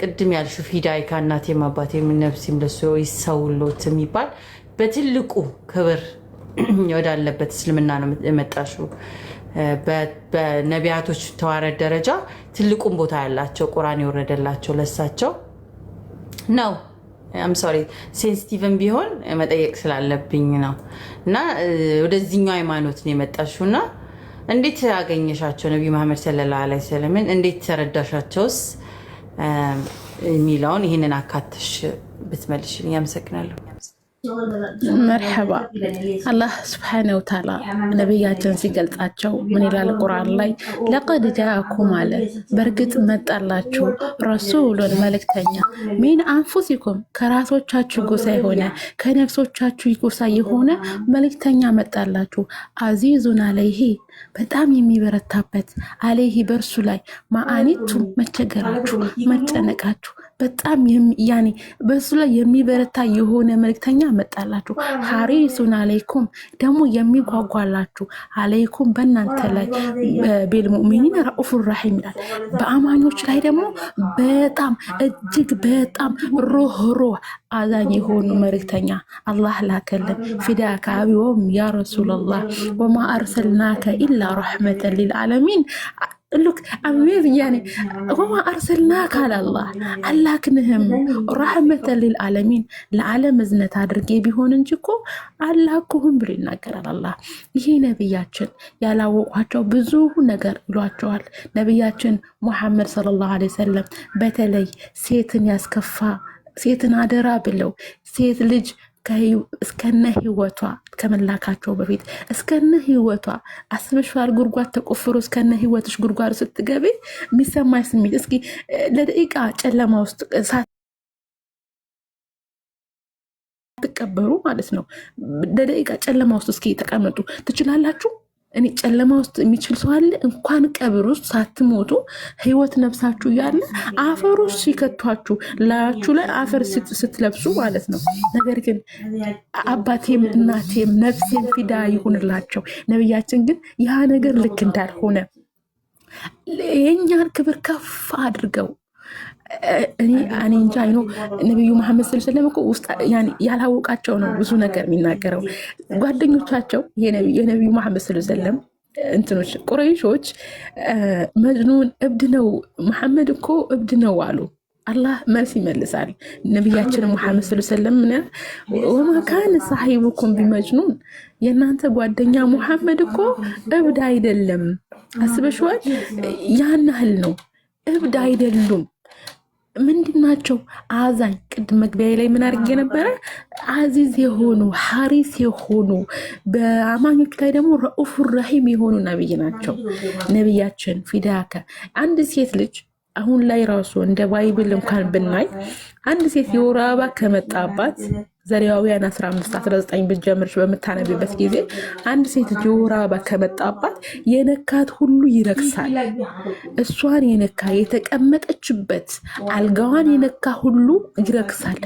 Speaker 2: ቅድም ያልሽው ፊዳይ ከእናቴም አባቴም ነፍሴም ለሱ ይሰውሎት የሚባል በትልቁ ክብር ወዳለበት እስልምና ነው የመጣሽው። በነቢያቶች ተዋረድ ደረጃ ትልቁን ቦታ ያላቸው ቁርአን የወረደላቸው ለሳቸው ነው። አም ሶሪ ሴንሲቲቭም ቢሆን መጠየቅ ስላለብኝ ነው እና ወደዚህኛው ሃይማኖት ነው የመጣሽውና እንዴት አገኘሻቸው? ነብዩ መሐመድ ሰለላሁ ዐለይሂ ወሰለም እንዴት ተረዳሻቸውስ የሚለውን ይሄንን አካተሽ ብትመልሽልኝ አመሰግናለሁ።
Speaker 1: መርሐባ። አላህ ስብሓነሁ ወተዓላ ነቢያችን ሲገልጻቸው ምን ይላል ቁርአን ላይ? ለቀድ ጃአኩም አለ በእርግጥ መጣላችሁ ረሱሉን መልእክተኛ ሚን አንፉሲኩም ከራሶቻችሁ ጎሳ የሆነ ከነፍሶቻችሁ ጎሳ የሆነ መልእክተኛ መጣላችሁ። አዚዙን አለይሂ በጣም የሚበረታበት አለይሂ በእርሱ ላይ ማአኒቱ መቸገራችሁ መጨነቃችሁ በጣም ያኔ በሱ ላይ የሚበረታ የሆነ መልእክተኛ መጣላችሁ። ሐሪሱን አለይኩም ደግሞ የሚጓጓላችሁ አለይኩም በእናንተ ላይ ቢልሙእሚኒን ረኡፉር ረሒም ይላል። በአማኞች ላይ ደግሞ በጣም እጅግ በጣም ሩህሩህ አዛኝ የሆኑ መልእክተኛ አላህ ላከልን። ፊዳከ አቢወም ያ ረሱላላህ ወማ አርሰልናከ ኢላ ረሕመተን ሊልዓለሚን ሉክ አሜዝ ያኔ ወማ አርሰልናከ አላህ አላክንህም ረሕመተን ሊልዓለሚን ለዓለም እዝነት አድርጌ ቢሆን እንጂ እኮ አላኩህም ብሎ ይናገራል አላህ። ይሄ ነቢያችን ያላወቋቸው ብዙ ነገር ይሏቸዋል። ነቢያችን ሙሐመድ ሰለላሁ ዐለይሂ ወሰለም በተለይ ሴትን ያስከፋ ሴትን አደራ ብለው ሴት ልጅ እስከነ ህይወቷ ከመላካቸው በፊት እስከነ ህይወቷ አስበሽዋል? ጉድጓድ ተቆፍሮ እስከነ ህይወትሽ ጉድጓድ ስትገቢ የሚሰማሽ ስሜት እስኪ ለደቂቃ ጨለማ ውስጥ ሳትቀበሩ ማለት ነው። ለደቂቃ ጨለማ ውስጥ እስኪ ተቀመጡ። ትችላላችሁ? እኔ ጨለማ ውስጥ የሚችል ሰው አለ? እንኳን ቀብር ውስጥ ሳትሞቱ ህይወት ነፍሳችሁ ያለ አፈር ውስጥ ሲከቷችሁ ላያችሁ ላይ አፈር ስትለብሱ ማለት ነው። ነገር ግን አባቴም እናቴም ነፍሴም ፊዳ ይሁንላቸው ነቢያችን ግን ያ ነገር ልክ እንዳልሆነ የእኛን ክብር ከፍ አድርገው እኔ እንጃ አይኖ ነብዩ መሐመድ ሰለላሁ ዐለይሂ ወሰለም እኮ ውስጥ ያላወቃቸው ነው ብዙ ነገር የሚናገረው። ጓደኞቻቸው የነብዩ መሐመድ ሰለላሁ ዐለይሂ ወሰለም እንትኖች ቁረይሾች መጅኑን እብድ ነው መሐመድ እኮ እብድ ነው አሉ። አላህ መልስ ይመልሳል። ነብያችን መሐመድ ሰለላሁ ዐለይሂ ወሰለም ወማ ካነ ሳሂቡኩም ቢመጅኑን የእናንተ ጓደኛ መሐመድ እኮ እብድ አይደለም። አስበሽዋል? ያን ያህል ነው። እብድ አይደሉም። ምንድናቸው? አዛኝ ቅድም መግቢያ ላይ ምን አድርጌ ነበረ? አዚዝ የሆኑ ሐሪስ የሆኑ በአማኞች ላይ ደግሞ ረኡፉር ረሂም የሆኑ ነብይ ናቸው። ነብያችን ፊዳከ አንድ ሴት ልጅ አሁን ላይ ራሱ እንደ ባይብል እንኳን ብናይ አንድ ሴት የወር አበባ ከመጣባት ዘሌዋውያን 15-19 ብትጀምርሽ በምታነቢበት ጊዜ አንድ ሴት የወር አበባ ከመጣባት የነካት ሁሉ ይረክሳል። እሷን የነካ የተቀመጠችበት አልጋዋን የነካ ሁሉ ይረክሳል።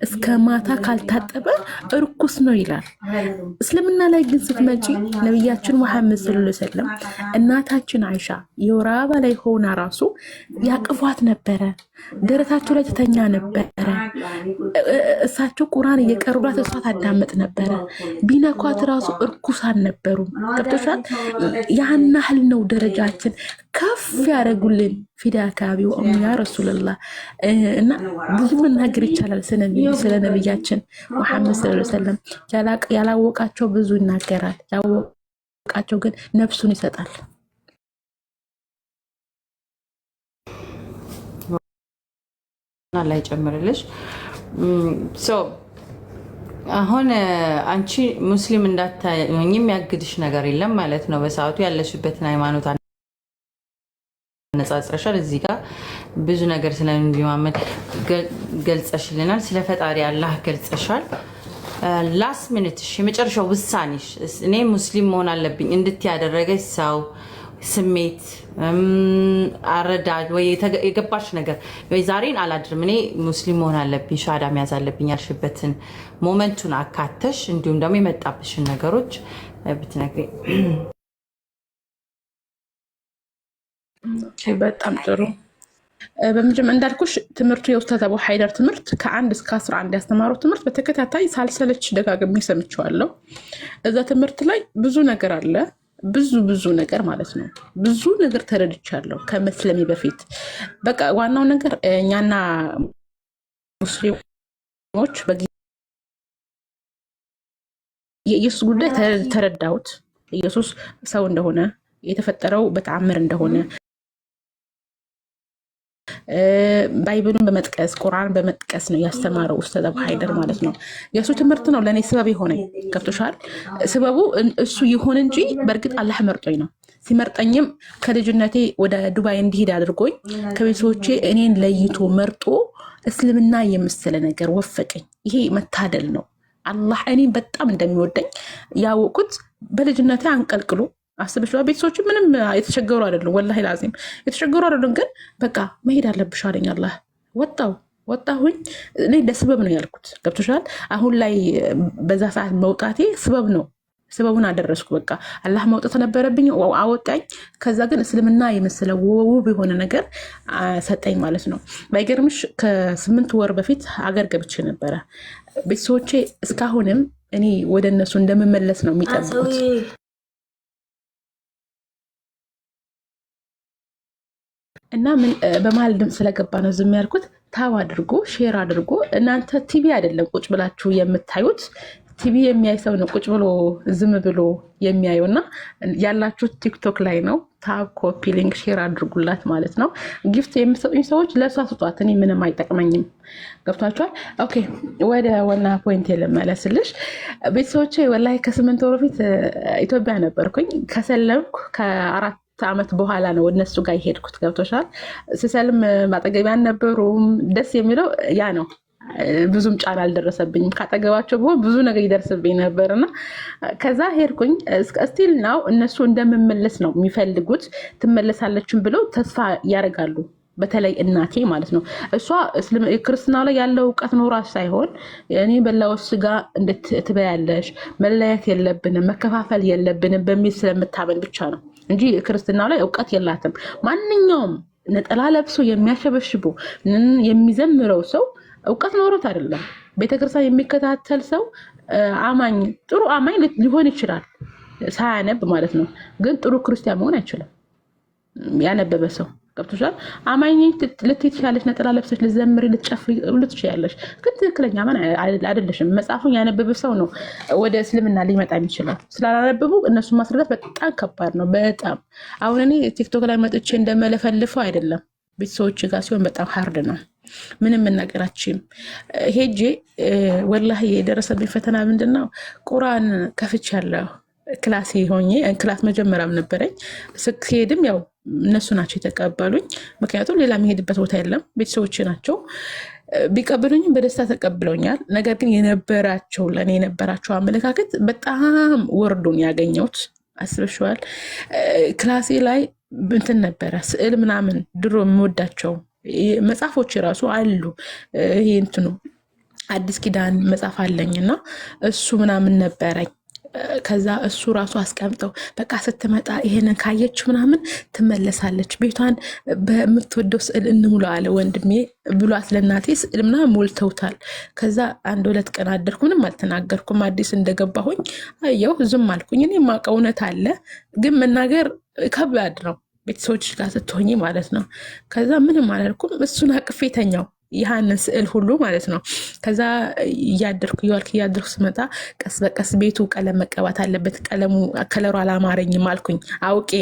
Speaker 1: እስከ ማታ ካልታጠበ እርኩስ ነው ይላል። እስልምና ላይ ግን ስትመጪ ነቢያችን መሐመድ ሰለላሁ ዐለይሂ ወሰለም እናታችን አይሻ የወር አበባ ላይ ሆና ራሱ ያቅፏት ነበረ፣ ደረታቸው ላይ ትተኛ ነበረ። እሳቸው ቁርአን እየቀሩላት እሷ ታዳምጥ ነበረ። ቢነኳት ራሱ እርኩሳን ነበሩ። ገብቶሻል? ያን ያህል ነው ደረጃችን ከፍ ያደረጉልን። ፊዳ አካባቢ ያ ረሱልላህ እና ብዙ መናገር ይቻላል ስለ ነቢያችን መሐመድ ሰለላሁ ዐለይሂ ወሰለም። ያላወቃቸው ብዙ ይናገራል፣ ያወቃቸው ግን ነፍሱን ይሰጣል።
Speaker 2: ላይ ጨምርልሽ አሁን አንቺ ሙስሊም እንዳትሆኚ የሚያግድሽ ነገር የለም ማለት ነው። በሰዓቱ ያለሽበትን ሃይማኖት አነጻጽረሻል። እዚህ ጋር ብዙ ነገር ስለ ነብዩ መሐመድ ገልጸሽልናል። ስለ ፈጣሪ አላህ ገልጸሻል። ላስት ሚኒትሽ የመጨረሻው ውሳኔሽ እኔ ሙስሊም መሆን አለብኝ እንድትይ ያደረገሽ ሰው ስሜት አረዳድ ወይ የገባሽ ነገር ወይ ዛሬን አላድርም እኔ ሙስሊም መሆን አለብኝ ሻዳ መያዝ አለብኝ ያልሽበትን ሞመንቱን አካተሽ እንዲሁም ደግሞ የመጣብሽን ነገሮች ብትነግሪ።
Speaker 1: በጣም ጥሩ። በመጀመሪያ እንዳልኩሽ ትምህርቱ የኡስታዝ አቡ ሀይደር ትምህርት ከ1 እስከ 11 ያስተማረው ትምህርት በተከታታይ ሳልሰለች ደጋግሜ ሰምቼዋለሁ። እዛ ትምህርት ላይ ብዙ ነገር አለ፣ ብዙ ነገር ማለት ነው። ብዙ ነገር ተረድቻለሁ ከመስለሜ በፊት። በቃ ዋናው ነገር እኛና ሙስሊሞች የኢየሱስ ጉዳይ ተረዳሁት። ኢየሱስ ሰው እንደሆነ የተፈጠረው በተአምር እንደሆነ ባይብሉን በመጥቀስ ቁርአን በመጥቀስ ነው ያስተማረው ኡስታዝ አቡ ሀይደር ማለት ነው። የእሱ ትምህርት ነው ለእኔ ስበብ የሆነኝ። ገብቶሻል? ስበቡ እሱ ይሁን እንጂ በእርግጥ አላህ መርጦኝ ነው። ሲመርጠኝም ከልጅነቴ ወደ ዱባይ እንዲሄድ አድርጎኝ ከቤተሰቦቼ እኔን ለይቶ መርጦ እስልምና የመሰለ ነገር ወፈቀኝ። ይሄ መታደል ነው። አላህ እኔን በጣም እንደሚወደኝ ያወቁት በልጅነቴ አንቀልቅሎ አስበሽ። ቤተሰቦች ምንም የተቸገሩ አይደሉም፣ ወላሂ ላዚም የተቸገሩ አይደሉም። ግን በቃ መሄድ አለብሽ አለኝ አላህ። ወጣሁኝ። እኔ ለስበብ ነው ያልኩት። ገብቶሻል? አሁን ላይ በዛ ሰዓት መውጣቴ ስበብ ነው። ስበቡን አደረስኩ። በቃ አላህ ማውጣት ነበረብኝ፣ አወጣኝ። ከዛ ግን እስልምና የመሰለ ውብ የሆነ ነገር ሰጠኝ ማለት ነው። ባይገርምሽ ከ8 ወር በፊት ሀገር ገብቼ ነበረ። ቤተሰቦቼ እስካሁንም እኔ ወደ እነሱ እንደምመለስ ነው የሚጠብቁት። እና ምን በመሀል ድምፅ ስለገባ ነው ዝም ያልኩት። ታብ አድርጎ ሼር አድርጎ። እናንተ ቲቪ አይደለም ቁጭ ብላችሁ የምታዩት፣ ቲቪ የሚያይ ሰው ነው ቁጭ ብሎ ዝም ብሎ የሚያየው። እና ያላችሁት ቲክቶክ ላይ ነው። ታብ ኮፒ ሊንክ ሼር አድርጉላት ማለት ነው። ጊፍት የምትሰጡኝ ሰዎች ለእሷ ስጧት፣ እኔ ምንም አይጠቅመኝም። ገብቷችኋል? ኦኬ፣ ወደ ዋና ፖይንት ልመለስልሽ። ቤተሰቦቼ ወላሂ ከ8 ወር በፊት ኢትዮጵያ ነበርኩኝ። ከሰለምኩ ከ4 ዓመት በኋላ ነው እነሱ ጋር የሄድኩት። ገብቶሻል? ስሰልም ማጠገቢያ አልነበሩም። ደስ የሚለው ያ ነው። ብዙም ጫና አልደረሰብኝም። ካጠገባቸው ቢሆን ብዙ ነገር ይደርስብኝ ነበር። እና ከዛ ሄድኩኝ። ስቲል ናው እነሱ እንደምመለስ ነው የሚፈልጉት። ትመለሳለችን ብለው ተስፋ ያደርጋሉ። በተለይ እናቴ ማለት ነው። እሷ ክርስትና ላይ ያለው እውቀት ኖሯት ሳይሆን እኔ በላዎች ስጋ እንዴት ትበያለሽ፣ መለያየት የለብንም መከፋፈል የለብንም በሚል ስለምታመን ብቻ ነው እንጂ ክርስትና ላይ እውቀት የላትም። ማንኛውም ነጠላ ለብሶ የሚያሸበሽቡ የሚዘምረው ሰው እውቀት ኖሮት አይደለም። ቤተክርስቲያን የሚከታተል ሰው አማኝ፣ ጥሩ አማኝ ሊሆን ይችላል ሳያነብ ማለት ነው። ግን ጥሩ ክርስቲያን መሆን አይችልም ያነበበ ሰው። ገብቶሻል? አማኝ ልትይ ትችያለሽ፣ ነጠላ ለብሰሽ ልትዘምሪ ልትጨፍሪ ልትችያለሽ። ግን ትክክለኛ አማኝ አይደለሽም። መጽሐፉን ያነበበ ሰው ነው ወደ እስልምና ሊመጣ የሚችለው። ስላላነበቡ እነሱ ማስረዳት በጣም ከባድ ነው። በጣም አሁን እኔ ቲክቶክ ላይ መጥቼ እንደመለፈልፈው አይደለም፣ ቤተሰቦች ጋር ሲሆን በጣም ሀርድ ነው። ምንም መናገራችም ሄጄ ወላሂ የደረሰብኝ ፈተና ምንድን ነው? ቁርአን ከፍቻለሁ ክላስ ሆኜ ክላስ መጀመሪያም ነበረኝ። ስሄድም ያው እነሱ ናቸው የተቀበሉኝ። ምክንያቱም ሌላ የሚሄድበት ቦታ የለም። ቤተሰቦች ናቸው ቢቀበሉኝም በደስታ ተቀብለውኛል። ነገር ግን የነበራቸው ለእኔ የነበራቸው አመለካከት በጣም ወርዶን ያገኘሁት አስበሽዋል። ክላሴ ላይ እንትን ነበረ ስዕል ምናምን ድሮ የምወዳቸው መጽሐፎች ራሱ አሉ። ይሄ እንትኑ አዲስ ኪዳን መጽሐፍ አለኝና እሱ ምናምን ነበረኝ። ከዛ እሱ ራሱ አስቀምጠው በቃ ስትመጣ ይሄንን ካየች ምናምን ትመለሳለች፣ ቤቷን በምትወደው ስዕል እንሙላ አለ ወንድሜ ብሏት ለእናቴ ስዕል ምናምን ሞልተውታል። ከዛ 1-2 ቀን አደርኩ፣ ምንም አልተናገርኩም። አዲስ እንደገባሁኝ አየው፣ ዝም አልኩኝ። እኔ የማውቀው እውነት አለ ግን መናገር ከባድ ነው፣ ቤተሰቦች ጋር ስትሆኝ ማለት ነው። ከዛ ምንም አላልኩም። እሱን አቅፌ ተኛው፣ ያንን ስዕል ሁሉ ማለት ነው። ከዛ እያደርኩ ስመጣ ቀስ በቀስ ቤቱ ቀለም መቀባት አለበት፣ ከለሩ አላማረኝም አልኩኝ አውቄ።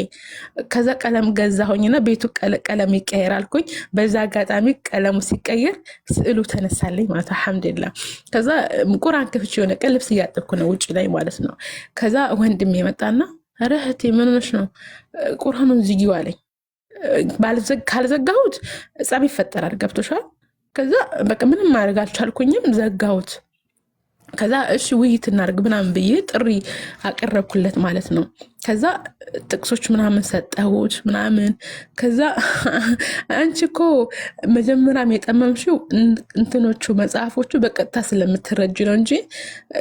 Speaker 1: ከዛ ቀለም ገዛሁኝና ቤቱ ቀለም ይቀየር አልኩኝ። በዛ አጋጣሚ ቀለሙ ሲቀየር ስዕሉ ተነሳለኝ ማለት አልሐምዱሊላህ። ከዛ ቁርአን ከፍቼ የሆነ ቀን ልብስ እያጠብኩ ነው ውጭ ላይ ማለት ነው። ከዛ ወንድሜ የመጣና ኧረ እህቴ ምን ሆነሽ ነው? ቁርአኑን ዝጊው አለኝ። ካልዘጋሁት ጸብ ይፈጠራል። ገብቶሻል? ከዛ በቃ ምንም ማድረግ አልቻልኩኝም፣ ዘጋሁት። ከዛ እሺ ውይይት እናድርግ ምናምን ብዬ ጥሪ አቀረብኩለት ማለት ነው። ከዛ ጥቅሶች ምናምን ሰጠሁት ምናምን። ከዛ አንቺ እኮ መጀመሪያም የጠመምሽው እንትኖቹ መጽሐፎቹ በቀጥታ ስለምትረጅ ነው እንጂ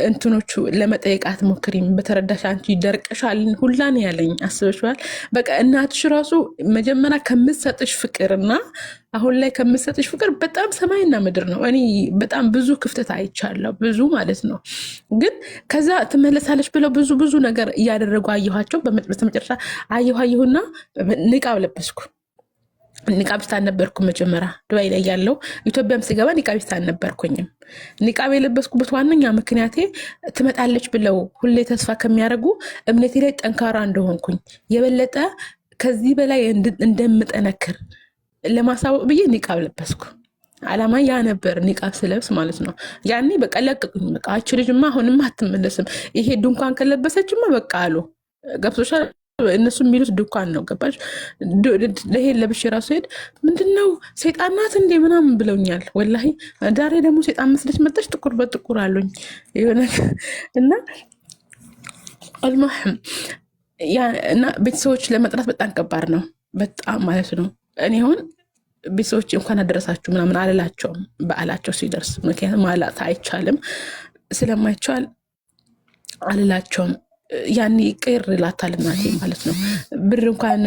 Speaker 1: እንትኖቹ ለመጠየቅ አትሞክሪም፣ በተረዳሽ አንቺ ደርቀሻል ሁላን ያለኝ አስበሽዋል። በቃ እናትሽ ራሱ መጀመሪያ ከምትሰጥሽ ፍቅርና አሁን ላይ ከምትሰጥሽ ፍቅር በጣም ሰማይና ምድር ነው። እኔ በጣም ብዙ ክፍተት አይቻለሁ፣ ብዙ ማለት ነው። ግን ከዛ ትመለሳለች ብለው ብዙ ነገር እያደረጉ አየኋቸው። በመጨረሻ አየሁና ንቃብ ለበስኩ። ኒቃቢስት አልነበርኩም መጀመሪያ ዱባይ ላይ ያለው። ኢትዮጵያም ስገባ ኒቃቢስት አልነበርኩኝም። ኒቃብ የለበስኩበት ዋነኛ ምክንያቴ ትመጣለች ብለው ሁሌ ተስፋ ከሚያደርጉ እምነቴ ላይ ጠንካራ እንደሆንኩኝ የበለጠ ከዚህ በላይ እንደምጠነክር ለማሳወቅ ብዬ ኒቃብ ለበስኩ። አላማ ያ ነበር፣ ኒቃብ ስለብስ ማለት ነው። ያኔ በቃ ለቀቁኝ። በቃ አች ልጅማ አሁንማ አትመለስም፣ ይሄ ድንኳን ከለበሰችማ በቃ አሉ። ገብቶሻል? እነሱ የሚሉት ድንኳን ነው። ገባሽ? ለሄድ ለብሽ ራሱ ሄድ ምንድነው ሰይጣን ናት እንዴ ምናምን ብለውኛል። ወላሂ ዳሬ ደግሞ ሰይጣን መስለች መጣች፣ ጥቁር በጥቁር አሉኝ እና አልማህም እና ቤተሰቦች ለመጥራት በጣም ከባድ ነው፣ በጣም ማለት ነው። እኔ አሁን ቤተሰቦች እንኳን አደረሳችሁ ምናምን አልላቸውም በዓላቸው ሲደርስ፣ ምክንያቱም ማላት አይቻልም፣ ስለማይቻል አልላቸውም። ያኔ ቅር ላታል እናቴ ማለት ነው። ብር እንኳን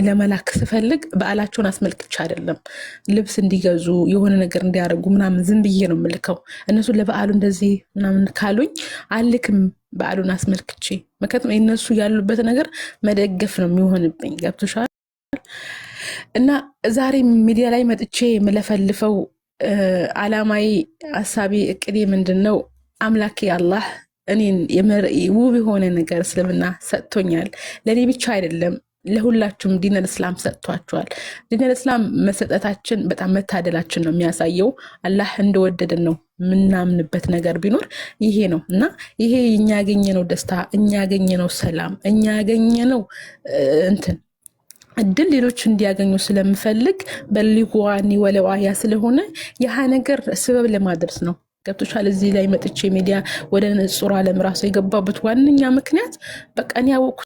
Speaker 1: ለመላክ ስፈልግ በዓላቸውን አስመልክቻ አይደለም፣ ልብስ እንዲገዙ የሆነ ነገር እንዲያደርጉ ምናምን ዝም ብዬ ነው የምልከው። እነሱ ለበዓሉ እንደዚህ ምናምን ካሉኝ አልክም በዓሉን አስመልክቼ፣ ምክንያቱም የነሱ ያሉበት ነገር መደገፍ ነው የሚሆንብኝ። ገብቶሻል? እና ዛሬ ሚዲያ ላይ መጥቼ የምለፈልፈው አላማዊ ሀሳቤ እቅዴ ምንድን ነው? አምላኬ አላህ እኔን ውብ የሆነ ነገር እስልምና ሰጥቶኛል። ለእኔ ብቻ አይደለም ለሁላችሁም ዲነል እስላም ሰጥቷቸዋል። ዲነል እስላም መሰጠታችን በጣም መታደላችን ነው የሚያሳየው። አላህ እንደወደደን ነው የምናምንበት ነገር ቢኖር ይሄ ነው። እና ይሄ እኛ ያገኘነው ደስታ፣ እኛ ያገኘነው ሰላም፣ እኛ ያገኘነው እንትን እድል ሌሎች እንዲያገኙ ስለምፈልግ በሊጓኒ ወለዋያ ስለሆነ ያህ ነገር ስበብ ለማድረስ ነው። ገብቶሻል? እዚህ ላይ መጥቼ ሚዲያ ወደ ንጹር ዓለም ራሱ የገባበት ዋነኛ ምክንያት በቃ እኔ ያወቅኩት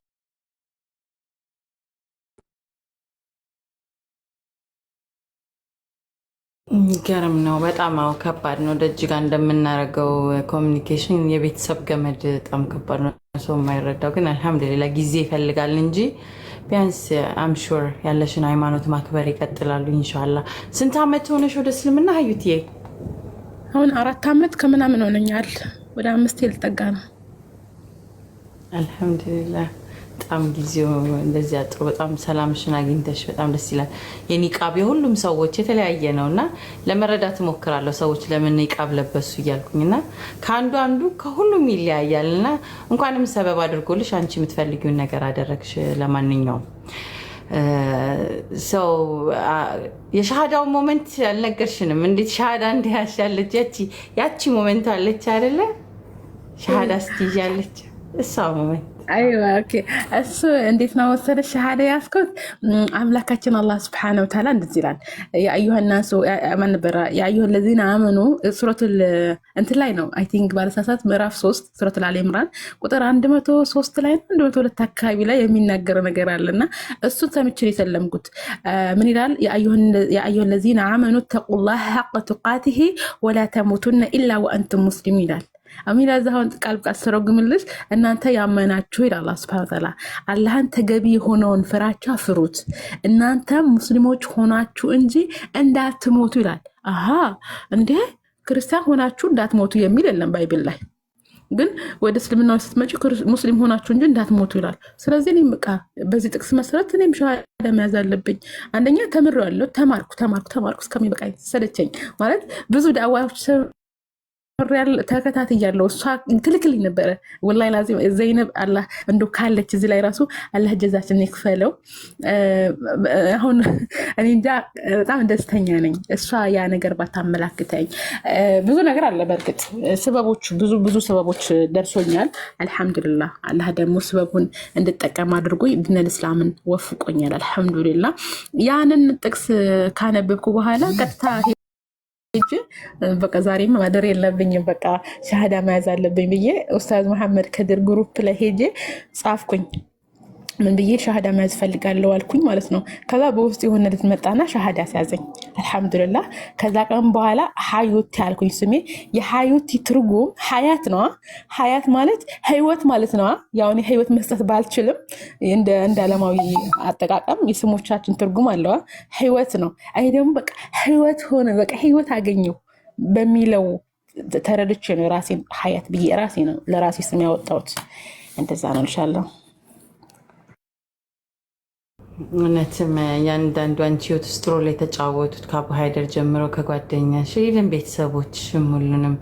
Speaker 2: ገርም ነው በጣም። አዎ ከባድ ነው። ደጅ ጋር እንደምናደርገው ኮሚኒኬሽን የቤተሰብ ገመድ በጣም ከባድ ነው። ሰው የማይረዳው ግን አልሐምዱሊላህ ጊዜ ይፈልጋል እንጂ ቢያንስ አምሹር ያለሽን ሃይማኖት ማክበር ይቀጥላሉ ኢንሻአላህ። ስንት ዓመት ሆነሽ ወደ እስልምና ሀዩትዬ?
Speaker 1: አሁን 4 ዓመት ከምናምን ሆነኛል፣ ወደ 5 ልጠጋ ነው።
Speaker 2: አልሐምዱሊላህ በጣም ጊዜው እንደዚህ አጥሮ በጣም ሰላምሽን አግኝተሽ በጣም ደስ ይላል። የኒቃብ የሁሉም ሰዎች የተለያየ ነው እና ለመረዳት እሞክራለሁ ሰዎች ለምን ኒቃብ ለበሱ እያልኩኝና ከአንዱ አንዱ ከሁሉም ይለያያል እና እንኳንም ሰበብ አድርጎልሽ አንቺ የምትፈልጊውን ነገር አደረግሽ። ለማንኛውም ሰው የሻሃዳው ሞመንት አልነገርሽንም። እንዴት ሻሃዳ እንዲያሻለች ያቺ ሞመንት አለች አይደለ? ሻሃዳ ስትይዣለች እሷ ሞመንት
Speaker 1: ايوه اوكي እሱ እንዴት ነው መሰለሽ ሸሃዳ ያስኩት አምላካችን አላህ Subhanahu Wa Ta'ala እንደዚህ ይላል ያ አዩሃ الناس ማን ነበር ያ አዩሃ الذين آمنوا ሱረቱል እንትን ላይ ነው አይ ቲንክ ባለሳሳት ምዕራፍ 3 ሱረቱል አሊ ኢምራን ቁጥር 103 ላይ 102 አካባቢ ላይ የሚናገር ነገር አለና እሱን ሰምቼ የተለምኩት ምን ይላል ያ አዩሃ الذين آمنوا اتقوا الله حق تقاته ولا تموتن إلا وأنتم مسلمون ይላል አሚና ዛውን ቃል አስተረጉምልሽ እናንተ ያመናችሁ ይላል አላህ Subhanahu Wa Ta'ala አላህን ተገቢ የሆነውን ፍራቻ ፍሩት እናንተ ሙስሊሞች ሆናችሁ እንጂ እንዳትሞቱ ይላል አሃ እንዴ ክርስቲያን ሆናችሁ እንዳትሞቱ የሚል የለም ባይብል ላይ ግን ወደ እስልምና ስትመጪ ሙስሊም ሆናችሁ እንጂ እንዳትሞቱ ይላል ስለዚህ እኔም በቃ በዚህ ጥቅስ መሰረት እኔም ሸሃዳ መያዝ አለብኝ አንደኛ ተምሬያለሁ ተማርኩ እስከሚበቃኝ ሰለቸኝ ማለት ብዙ ዳዋዎች ሪያል ተከታትያለሁ እሷ ትልክልኝ ነበረ ወላሂ ላዚም ዘይነብ አላህ እንዶ ካለች እዚህ ላይ ራሱ አላህ ጀዛችን ይክፈለው አሁን እኔ እንጃ በጣም ደስተኛ ነኝ እሷ ያ ነገር ባታመላክተኝ ብዙ ነገር አለ በርግጥ ሰበቦች ብዙ ሰበቦች ደርሶኛል አልহামዱሊላህ አላህ ደግሞ ሰበቡን እንድጠቀም አድርጎ ዲነል እስላምን ወፍቆኛል አልহামዱሊላህ ያንን ጥቅስ ካነበብኩ በኋላ ቀጥታ በቃ ዛሬም ማደር የለብኝም በቃ ሸሃዳ መያዝ አለብኝ ብዬ ኡስታዝ መሐመድ ከድር ግሩፕ ላይ ሄጄ ጻፍኩኝ ምን ብዬ ሸሃዳ መያዝ ፈልጋለሁ አልኩኝ ማለት ነው ከዛ በውስጥ የሆነ ልጅ መጣና ሸሃዳ ሲያዘኝ አልহামዱሊላህ ከዛ ቀን በኋላ ሀዩት ያልኩኝ ስሜ የሀዩት ትርጉም ሀያት ነው ሀያት ማለት ህይወት ማለት ነው ያው እኔ ህይወት መስጠት ባልችልም እንደ ዓለማዊ አጠቃቀም የስሞቻችን ትርጉም አለው ህይወት ነው አይ ደግሞ በቃ ህይወት ሆነ በቃ ህይወት አገኘው በሚለው ተረድቼ ነው ራሴን ሀያት ብዬ ራሴ ነው ለራሴ ስም ያወጣሁት እንደዛ ነው ኢንሻአላህ
Speaker 2: እውነትም ያንዳንዱ አንቺ ህይወት ውስጥ ሮል የተጫወቱት ከአቡሃይደር ጀምሮ ከጓደኛሽ ኢቨን ቤተሰቦችሽም ሁሉንም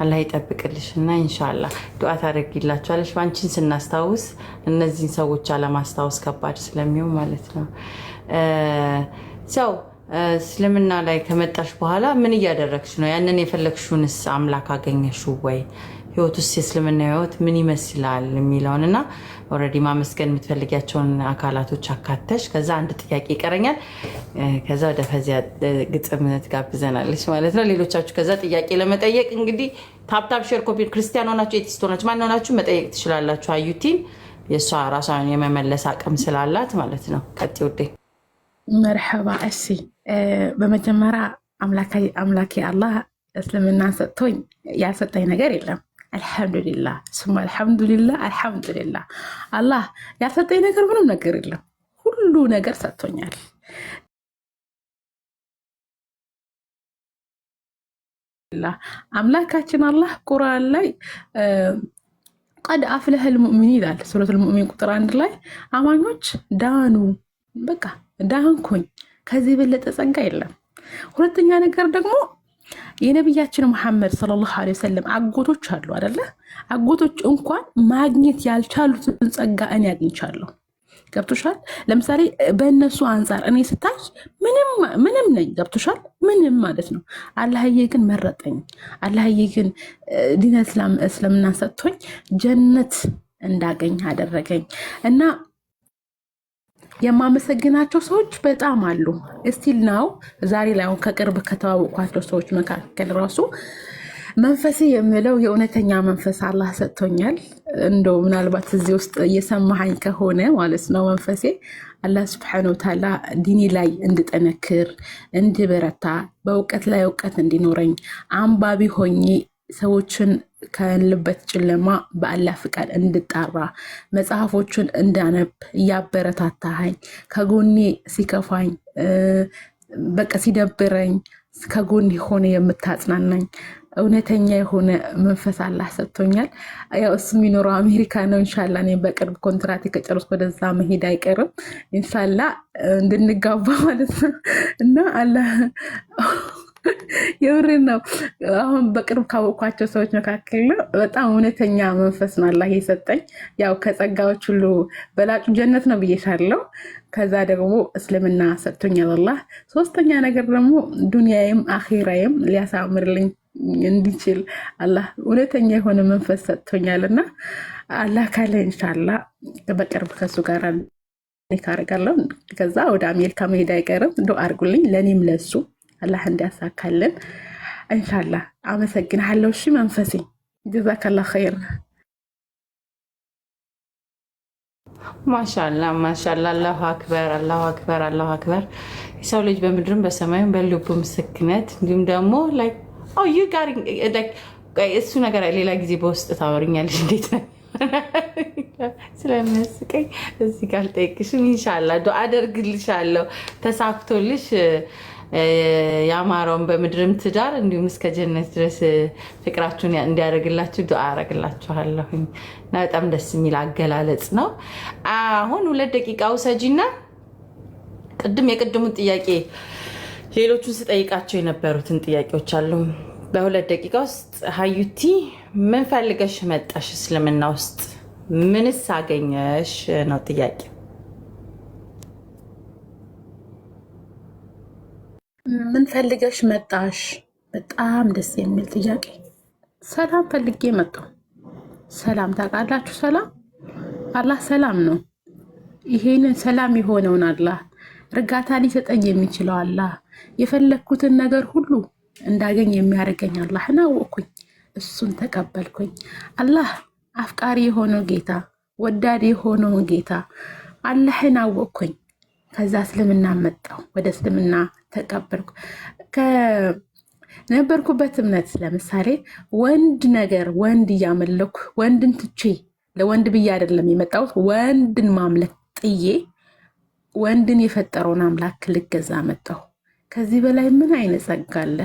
Speaker 2: አላህ ይጠብቅልሽና ኢንሻአላህ ዱዓ ታደርጊላቸዋለሽ ባንቺን ስናስታውስ እነዚህን ሰዎች አለማስታወስ ከባድ ስለሚሆን ማለት ነው ሰው እስልምና ላይ ከመጣሽ በኋላ ምን እያደረግሽ ነው ያንን የፈለግሽውንስ አምላክ አገኘሽው ወይ ህይወት ውስጥ የእስልምና ህይወት ምን ይመስላል የሚለውንና ኦሬዲ ማመስገን የምትፈልጊያቸውን አካላቶች አካተሽ ከዛ አንድ ጥያቄ ይቀረኛል ከዛ ወደ ፈዚያ ግጥም ትጋብዘናለች ማለት ነው ሌሎቻችሁ ከዛ ጥያቄ ለመጠየቅ እንግዲህ ታፕታፕ ሼር ኮፒ ክርስቲያን ሆናችሁ ኤቲስት ሆናችሁ ማን ሆናችሁ መጠየቅ ትችላላችሁ አዩቲን የሷ ራሷን የመመለስ አቅም ስላላት ማለት ነው ቀጥይ ወዴ
Speaker 1: መርሐባ እሺ በመጀመሪያ አምላኬ አላህ እስልምና ሰጥቶኝ ያልሰጠኝ ነገር የለም አልহামዱሊላህ ثم አልহামዱሊላህ አላህ ያልሰጠኝ ነገር ምንም ነገር የለም ሁሉ ነገር ሰጥቶኛል አምላካችን አላህ ቁርአን ላይ قد أفلح المؤمنين ይላል ሱረቱል ሙእሚን ቁጥር 1 ላይ አማኞች ዳኑ በቃ ዳንኩኝ ከዚህ በለጠ ጸጋ የለም ሁለተኛ ነገር ደግሞ የነብያችን መሐመድ ሰለላሁ ዐለይሂ ወሰለም አጎቶች አሉ አይደለ አጎቶች እንኳን ማግኘት ያልቻሉትን ጸጋ እኔ አግኝቻለሁ ገብቶሻል ለምሳሌ በእነሱ አንፃር እኔ ስታይ ምንም ነኝ ገብቶሻል ምንም ማለት ነው አላህዬ ግን መረጠኝ አላህዬ ግን ዲን እስልምና ሰጥቶኝ ጀነት እንዳገኝ አደረገኝ እና የማመሰግናቸው ሰዎች በጣም አሉ እስቲል ናው ዛሬ ላይ አሁን ከቅርብ ከተዋወቅኳቸው ሰዎች መካከል ራሱ መንፈሴ የሚለው የእውነተኛ መንፈስ አላህ ሰጥቶኛል እንደው ምናልባት እዚህ ውስጥ እየሰማኸኝ ከሆነ ማለት ነው መንፈሴ አላህ Subhanahu Wa Ta'ala ዲኒ ላይ እንድጠነክር እንድበረታ በእውቀት ላይ እውቀት እንዲኖረኝ አንባቢ ሆኜ ሰዎችን ከልበት ጨለማ በአላህ ፍቃድ እንድጣራ መጽሐፎችን እንዳነብ ያበረታታኝ ከጎኔ ሲከፋኝ በቃ ሲደብረኝ ከጎኔ ሆነ የምታጽናናኝ እውነተኛ የሆነ መንፈስ አላህ ሰጥቶኛል ያው እሱ የሚኖረው አሜሪካ ነው ኢንሻአላህ እኔ በቅርብ ኮንትራት ከጨረስኩ ወደዛ መሄድ አይቀርም ኢንሻአላህ እንድንጋባ ማለት ነው እና አላህ የምሬን ነው አሁን በቅርብ ካወቅኳቸው ሰዎች መካከል በጣም እውነተኛ መንፈስ ነው አላህ የሰጠኝ ያው ከጸጋዎች ሁሉ በላጩ ጀነት ነው ብዬሻለሁ ከዛ ደግሞ እስልምና ሰጥቶኛል አላህ ሶስተኛ ነገር ደግሞ ዱንያዬም አኺራዬም ሊያሳምርልኝ እንዲችል አላህ እውነተኛ የሆነ መንፈስ ሰጥቶኛልና አላህ ካለ ኢንሻአላህ በቅርብ ከሱ ጋር ካረጋለሁ። ከዛ ወደ አሜሪካ መሄድ አይቀርም። እንደው አርጉልኝ ለኔም ለሱ አላህ እንዲያሳካልን ኢንሻአላህ። አመሰግናለሁ። እሺ መንፈሴ ጀዛከላህ ኸይር።
Speaker 2: ማሻላ ማሻላ። አላሁ አክበር አላሁ አክበር አላሁ አክበር። የሰው ልጅ በምድርም በሰማይም በልቡ ምስክነት እንዲሁም ደግሞ እሱ ነገር ሌላ ጊዜ በውስጥ ታወሪኛለሽ። እንዴት ነው ስለሚያስቀኝ እዚህ ጋር አልጠይቅሽም። ኢንሻላህ ዱዓ አደርግልሻለሁ ተሳክቶልሽ ያማረውን በምድርም ትዳር እንዲሁም እስከ ጀነት ድረስ ፍቅራችሁን እንዲያደርግላችሁ ዱዓ አደርግላችኋለሁ። እና በጣም ደስ የሚል አገላለጽ ነው። አሁን 2 ደቂቃ ውሰጂና የቅድሙን ጥያቄ ሌሎቹን ስጠይቃቸው የነበሩትን ጥያቄዎች አሉ። በ2 ደቂቃ ውስጥ ሀዩቲ ምን ፈልገሽ መጣሽ? እስልምና ውስጥ ምንስ አገኘሽ ነው ጥያቄ።
Speaker 1: ምን ፈልገሽ መጣሽ? በጣም ደስ የሚል ጥያቄ። ሰላም ፈልጌ መጣሁ። ሰላም ታውቃላችሁ፣ ሰላም አላህ ሰላም ነው። ይሄንን ሰላም የሆነውን አላህ እርጋታ ሊሰጠኝ የሚችለው አላህ የፈለግኩትን ነገር ሁሉ እንዳገኝ የሚያደርገኝ አላህን አወቅኩኝ። እሱን ተቀበልኩኝ። አላህ አፍቃሪ የሆነው ጌታ፣ ወዳድ የሆነው ጌታ አላህን አወቅኩኝ። ከዛ እስልምና መጣሁ። ወደ እስልምና ተቀበልኩ። ከነበርኩበት እምነት ለምሳሌ ወንድ እያመለኩ ወንድን ትቼ ለወንድ ብዬ አይደለም የመጣሁት። ወንድን ማምለክ ጥዬ ወንድን የፈጠረውን አምላክ ልገዛ መጣሁ። ከዚህ በላይ ምን አይነት ጸጋ አለ?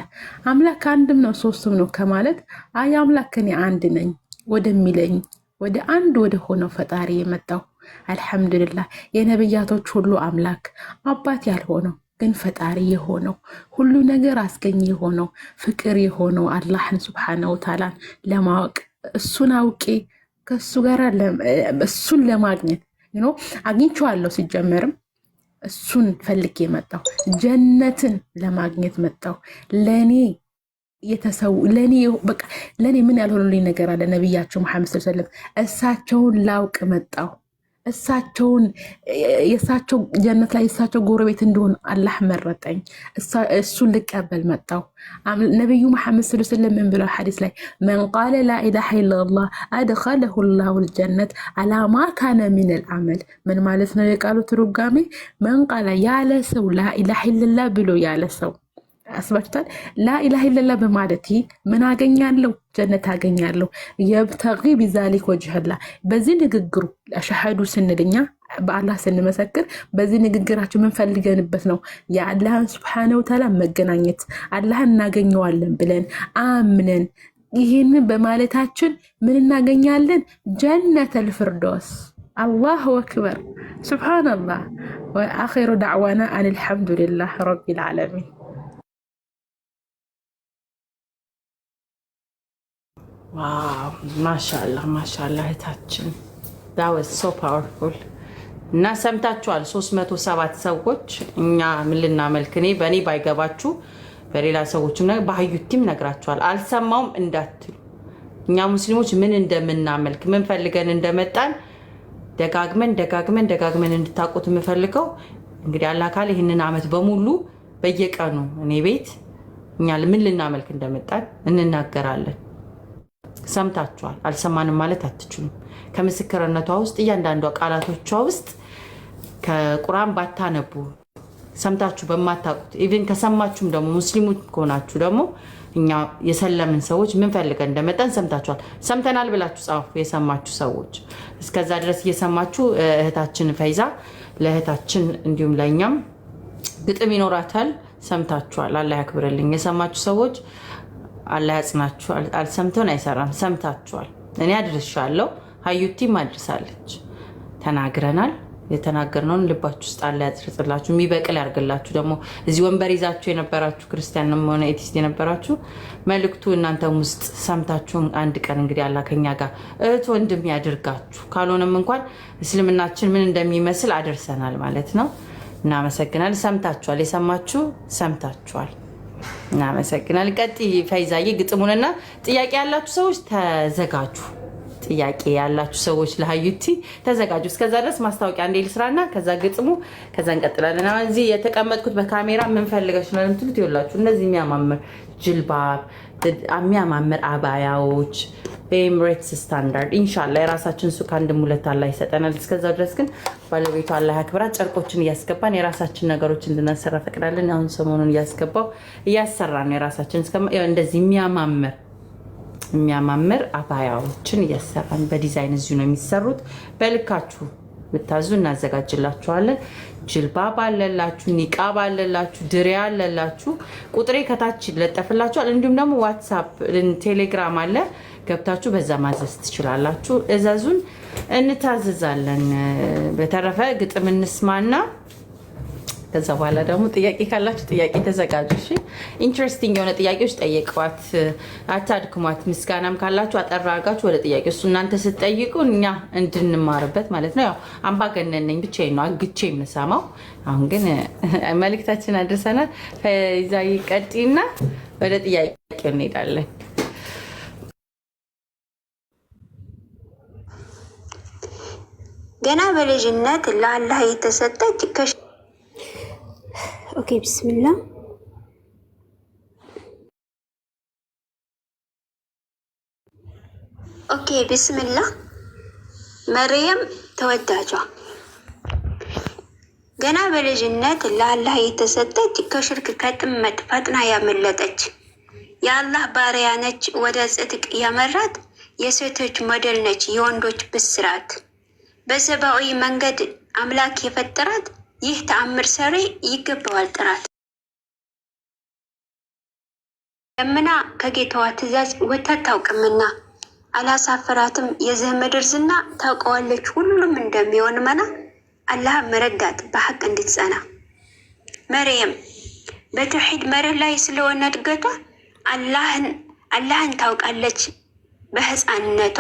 Speaker 1: አምላክ አንድም ነው ሶስትም ነው ከማለት አይ አምላክ እኔ አንድ ነኝ ወደሚለኝ ወደ አንድ ወደ ሆነው ፈጣሪ የመጣሁ አልሐምዱሊላህ። የነብያቶች ሁሉ አምላክ አባት ያልሆነው ግን ፈጣሪ የሆነው ሁሉ ነገር አስገኝ የሆነው ፍቅር የሆነው አላህን ሱብሓነሁ ወተዓላን ለማወቅ እሱን አውቄ ከሱ ጋር እሱን ለማግኘት አግኝቼዋለሁ። ሲጀመርም እሱን ፈልጌ መጣሁ። ጀነትን ለማግኘት መጣሁ። ለኔ ምን ያልሆነልኝ ነገር አለ? ነቢያቸው መሐመድ ሰለላሁ ዐለይሂ ወሰለም እሳቸውን ላውቅ መጣሁ። የእሳቸው ጀነት ላይ የእሳቸው ጎረቤት እንደሆን አላህ መረጠኝ። እሱን ልቀበል መጣሁ። ነቢዩ መሐመድ ሰለላሁ ዐለይሂ ወሰለም ምን ብለው ሐዲስ ላይ መን ቃለ ላኢላሃ ኢለላህ አድኸለሁ ላሁ ልጀነት አላ ማ ካነ ሚነል አመል። ምን ማለት ነው የቃሉ ትርጓሜ? መን ቃለ ያለ ሰው ላኢላሃ ኢለላህ ብሎ ያለ ሰው አስባችታል። ላኢላሃ ኢለላህ በማለቴ ምን አገኛለሁ? ጀነት አገኛለሁ። የብተጊ ቢዛሊክ ወጅህላ። በዚህ ንግግሩ አሽሃዱ ስንልኛ በአላህ ስንመሰክር በዚህ ንግግራችን ምን ፈልገንበት ነው? የአላህን ሱብሓነሁ ወተዓላ መገናኘት አላህን እናገኘዋለን ብለን አምነን ይህንን በማለታችን ምን እናገኛለን? ጀነተል ፊርደውስ። አላሁ አክበር ሱብሓነላህ። ወአኺሩ ዳዕዋና አን አልሐምዱሊላህ ረቢል ዓለሚን።
Speaker 2: ማሻላ ማሻላ እህታችን ዳወስ ሶ ፓወርፉል። እና ሰምታችኋል 307 ሰዎች እኛ ምን ልናመልክ በእኔ ባይገባችሁ በሌላ ሰዎችም በሀዩቲም ነግራችኋል። አልሰማውም እንዳትሉ። እኛ ሙስሊሞች ምን እንደምናመልክ ምን ፈልገን እንደመጣን ደጋግመን እንድታውቁት የምፈልገው እንግዲህ አላህ ካለ ይህንን ዓመት በሙሉ በየቀኑ እኔ ቤት እኛ ምን ልናመልክ እንደመጣን እንናገራለን። ሰምታችኋል። አልሰማንም ማለት አትችሉም። ከምስክርነቷ ውስጥ እያንዳንዷ ቃላቶቿ ውስጥ ከቁርአን ባታነቡ ሰምታችሁ በማታውቁት ኢቭን ከሰማችሁም ደግሞ ሙስሊሞች ከሆናችሁ ደግሞ እኛ የሰለምን ሰዎች ምን ፈልገን እንደመጣን ሰምታችኋል። ሰምተናል ብላችሁ ጻፉ የሰማችሁ ሰዎች። እስከዛ ድረስ እየሰማችሁ እህታችን ፈይዛ ለእህታችን እንዲሁም ለእኛም ግጥም ይኖራታል። ሰምታችኋል። አላህ ያክብርልኝ። የሰማችሁ ሰዎች አላህ ያጽናችሁ። አልሰምተውን አይሰራም። ሰምታችኋል። እኔ አድርሻለሁ፣ ሀዩቲም አድርሳለች። ተናግረናል። የተናገርነውን ልባችሁ ውስጥ አላህ ያጽርጽላችሁ፣ የሚበቅል ያርግላችሁ። ደግሞ እዚህ ወንበር ይዛችሁ የነበራችሁ ክርስቲያንም ሆነ ኤቲስት የነበራችሁ መልእክቱ እናንተም ውስጥ ሰምታችሁን አንድ ቀን እንግዲህ አላህ ከኛ ጋር እህት ወንድም ያድርጋችሁ። ካልሆነም እንኳን እስልምናችን ምን እንደሚመስል አድርሰናል ማለት ነው። እናመሰግናል። ሰምታችኋል። የሰማችሁ ሰምታችኋል። እናመሰግናለን። ቀጥይ ፈይዛዬ። ግጥሙንና ጥያቄ ያላችሁ ሰዎች ተዘጋጁ። ጥያቄ ያላችሁ ሰዎች ለሀዩቲ ተዘጋጁ። እስከዛ ድረስ ማስታወቂያ አንዴ ልስራና ከዛ ግጥሙ ከዛ እንቀጥላለን። አሁን እዚህ የተቀመጥኩት በካሜራ ምን ፈልገሽ ነው የምትሉት? ይኸውላችሁ እነዚህ የሚያማምር ጅልባብ፣ የሚያማምር አባያዎች በኤምሬትስ ስታንዳርድ ኢንሻአላህ የራሳችን ሱቅ አንድም ሁለት አላህ ይሰጠናል። እስከዛ ድረስ ግን ባለቤቱ አላህ ያክብራት። ጨርቆችን እያስገባን የራሳችን ነገሮች እንድናሰራ ፈቅዳለን። አሁን ሰሞኑን እያሰራን ነው የራሳችን እንደዚህ የሚያማምር አባያዎችን እያሰራን በዲዛይን እዚሁ ነው የሚሰሩት። በልካችሁ ብታዙ እናዘጋጅላችኋለን። ጅልባብ አለላችሁ፣ ኒቃብ አለላችሁ፣ ድሪያ አለላችሁ። ቁጥሬ ከታች ይለጠፍላችኋል። እንዲሁም ደግሞ ዋትሳፕ፣ ቴሌግራም አለ። ገብታችሁ በዛ ማዘዝ ትችላላችሁ። እዘዙን፣ እንታዘዛለን። በተረፈ ግጥም እንስማና ከዛ በኋላ ደግሞ ጥያቄ ካላችሁ ጥያቄ ተዘጋጁ። እሺ ኢንትረስቲንግ የሆነ ጥያቄዎች ጠይቋት፣ አታድክሟት። ምስጋናም ካላችሁ አጠራ አድርጋችሁ ወደ ጥያቄ እሱ እናንተ ስትጠይቁ እኛ እንድንማርበት ማለት ነው። ያው አምባገነን ነኝ ብቻዬን ነው አግቼ የምሰማው። አሁን ግን መልእክታችን አድርሰናል። ፈይዛ ቀጥይና ወደ ጥያቄው እንሄዳለን።
Speaker 3: ገና በልጅነት ለአላህ የተሰጠች ኦኬ ቢስሚላ መርየም ተወዳጇ ገና በልጅነት ለአላህ የተሰጠች ከሽርክ ከጥመት ፈጥና ያመለጠች የአላህ ባሪያ ነች ወደ ጽድቅ ያመራት የሴቶች ሞዴል ነች የወንዶች ብስራት በሰብአዊ መንገድ አምላክ የፈጠራት ይህ ተአምር ሰሪ ይገባዋል ጥራት። ለምና ከጌታዋ ትእዛዝ ወጥታ አታውቅምና አላሳፈራትም የዚህ ምድር ዝና ታውቀዋለች ሁሉም እንደሚሆን መና አላህ መረዳት በሐቅ እንድትጸና። መርየም በተውሂድ መርህ ላይ ስለሆነ እድገቷ አላህን ታውቃለች በህፃንነቷ።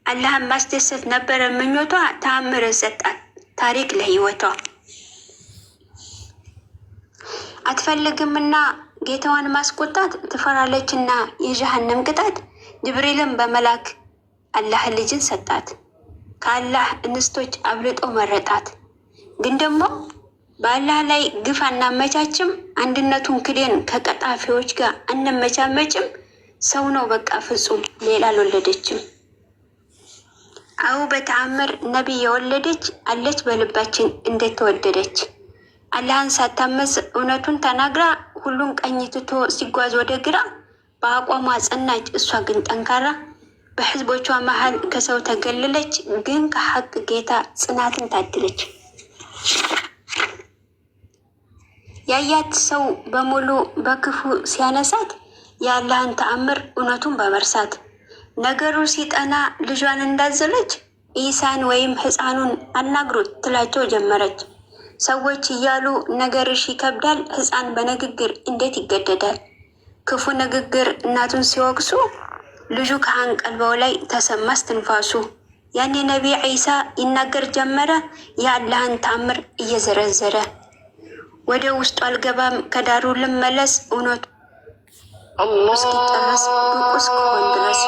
Speaker 3: አላህን ማስደሰት ነበረ ምኞቷ ተአምርን ሰጣት ታሪክ ለህይወቷ። አትፈልግምና ጌታዋን ማስቆጣት ትፈራለችና የጀሃነም ቅጣት ጅብሪልን በመላክ አላህ ልጅን ሰጣት። ከአላህ እንስቶች አብልጦ መረጣት። ግን ደግሞ በአላህ ላይ ግፍ አናመቻችም አንድነቱን ክደን ከቀጣፊዎች ጋር አንመቻመጭም። ሰው ነው በቃ ፍጹም ሌላ አልወለደችም። አው በተአምር ነቢይ የወለደች አለች በልባችን እንዴት ተወደደች። አላህን ሳታመጽ እውነቱን ተናግራ ሁሉን ቀኝ ትቶ ሲጓዝ ወደ ግራ በአቋሟ ጸናች እሷ ግን ጠንካራ። በህዝቦቿ መሃል ከሰው ተገልለች ግን ከሐቅ ጌታ ጽናትን ታድለች። ያያት ሰው በሙሉ በክፉ ሲያነሳት የአላህን ተአምር እውነቱን በመርሳት ነገሩ ሲጠና ልጇን እንዳዘለች ኢሳን ወይም ህፃኑን አናግሩት ትላቸው ጀመረች። ሰዎች እያሉ ነገርሽ ይከብዳል ህፃን በንግግር እንዴት ይገደዳል። ክፉ ንግግር እናቱን ሲወቅሱ ልጁ ከአንቀልባው ላይ ተሰማ እስትንፋሱ። ያኔ ነቢይ ዒሳ ይናገር ጀመረ የአላህን ተአምር እየዘረዘረ። ወደ ውስጡ አልገባም ከዳሩ ልመለስ እውነቱ እስኪጨረስ ብቁ እስክሆን ድረስ።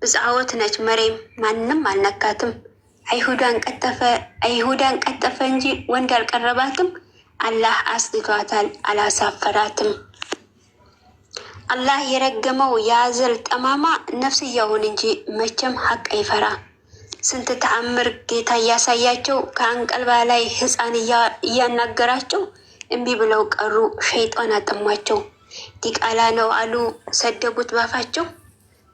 Speaker 3: ብፅዓወት ነች መሬም ማንም አልነካትም። አይሁዳን ቀጠፈ እንጂ ወንድ አልቀረባትም። አላህ አስጥቷታል አላሳፈራትም። አላህ የረገመው የአዘል ጠማማ ነፍስያውን እንጂ መቼም ሐቅ አይፈራ። ስንት ተአምር ጌታ እያሳያቸው ከአንቀልባ ላይ ህፃን እያናገራቸው እምቢ ብለው ቀሩ ሸይጣን አጠሟቸው። ዲቃላ ነው አሉ ሰደቡት ባፋቸው።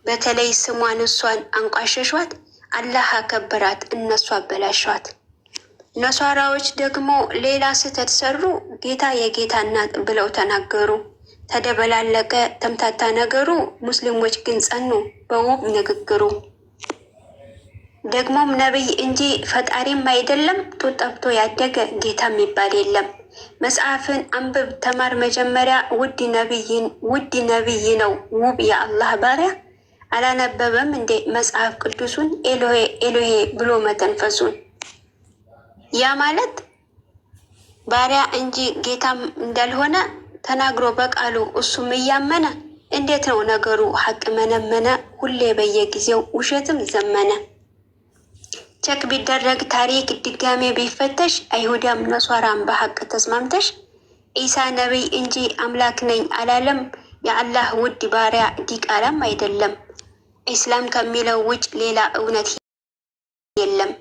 Speaker 3: በተለይ ስሟን እሷን አንቋሸሿት አላህ አከበራት እነሱ አበላሿት። ነሷራዎች ደግሞ ሌላ ስህተት ሰሩ ጌታ የጌታ እናት ብለው ተናገሩ። ተደበላለቀ ተምታታ ነገሩ ሙስሊሞች ግን ጸኑ በውብ ንግግሩ። ደግሞም ነብይ እንጂ ፈጣሪም አይደለም ጡት ጠብቶ ያደገ ጌታ የሚባል የለም። መጽሐፍን አንብብ ተማር መጀመሪያ ውድ ነብይ ነው ውብ የአላህ ባሪያ። አላነበበም እንዴ መጽሐፍ ቅዱሱን ኤሎሄ ኤሎሄ ብሎ መተንፈሱን። ያ ማለት ባሪያ እንጂ ጌታም እንዳልሆነ ተናግሮ በቃሉ እሱም እያመነ እንዴት ነው ነገሩ? ሐቅ መነመነ ሁሌ በየጊዜው ውሸትም ዘመነ። ቸክ ቢደረግ ታሪክ ድጋሜ ቢፈተሽ አይሁዳም ነሷራም በሐቅ ተስማምተሽ ኢሳ ነቢይ እንጂ አምላክ ነኝ አላለም። የአላህ ውድ ባሪያ ዲቃላም አይደለም። ኢስላም ከሚለው ውጭ ሌላ እውነት የለም።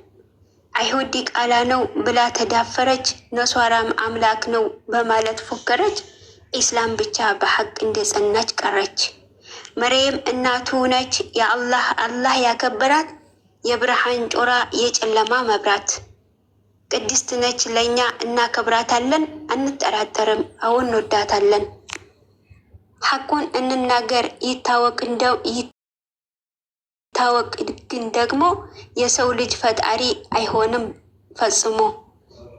Speaker 3: አይሁድ ዲቃላ ነው ብላ ተዳፈረች፣ ነሷራም አምላክ ነው በማለት ፎከረች። ኢስላም ብቻ በሐቅ እንደጸናች ቀረች። መርየም እናቱ ነች አላህ ያከበራት፣ የብርሃን ጮራ የጨለማ መብራት። ቅድስት ነች ለእኛ እናከብራታለን፣ አንጠራጠርም አሁን እንወዳታለን። ሐቁን እንናገር ይታወቅ ግን ደግሞ የሰው ልጅ ፈጣሪ አይሆንም ፈጽሞ።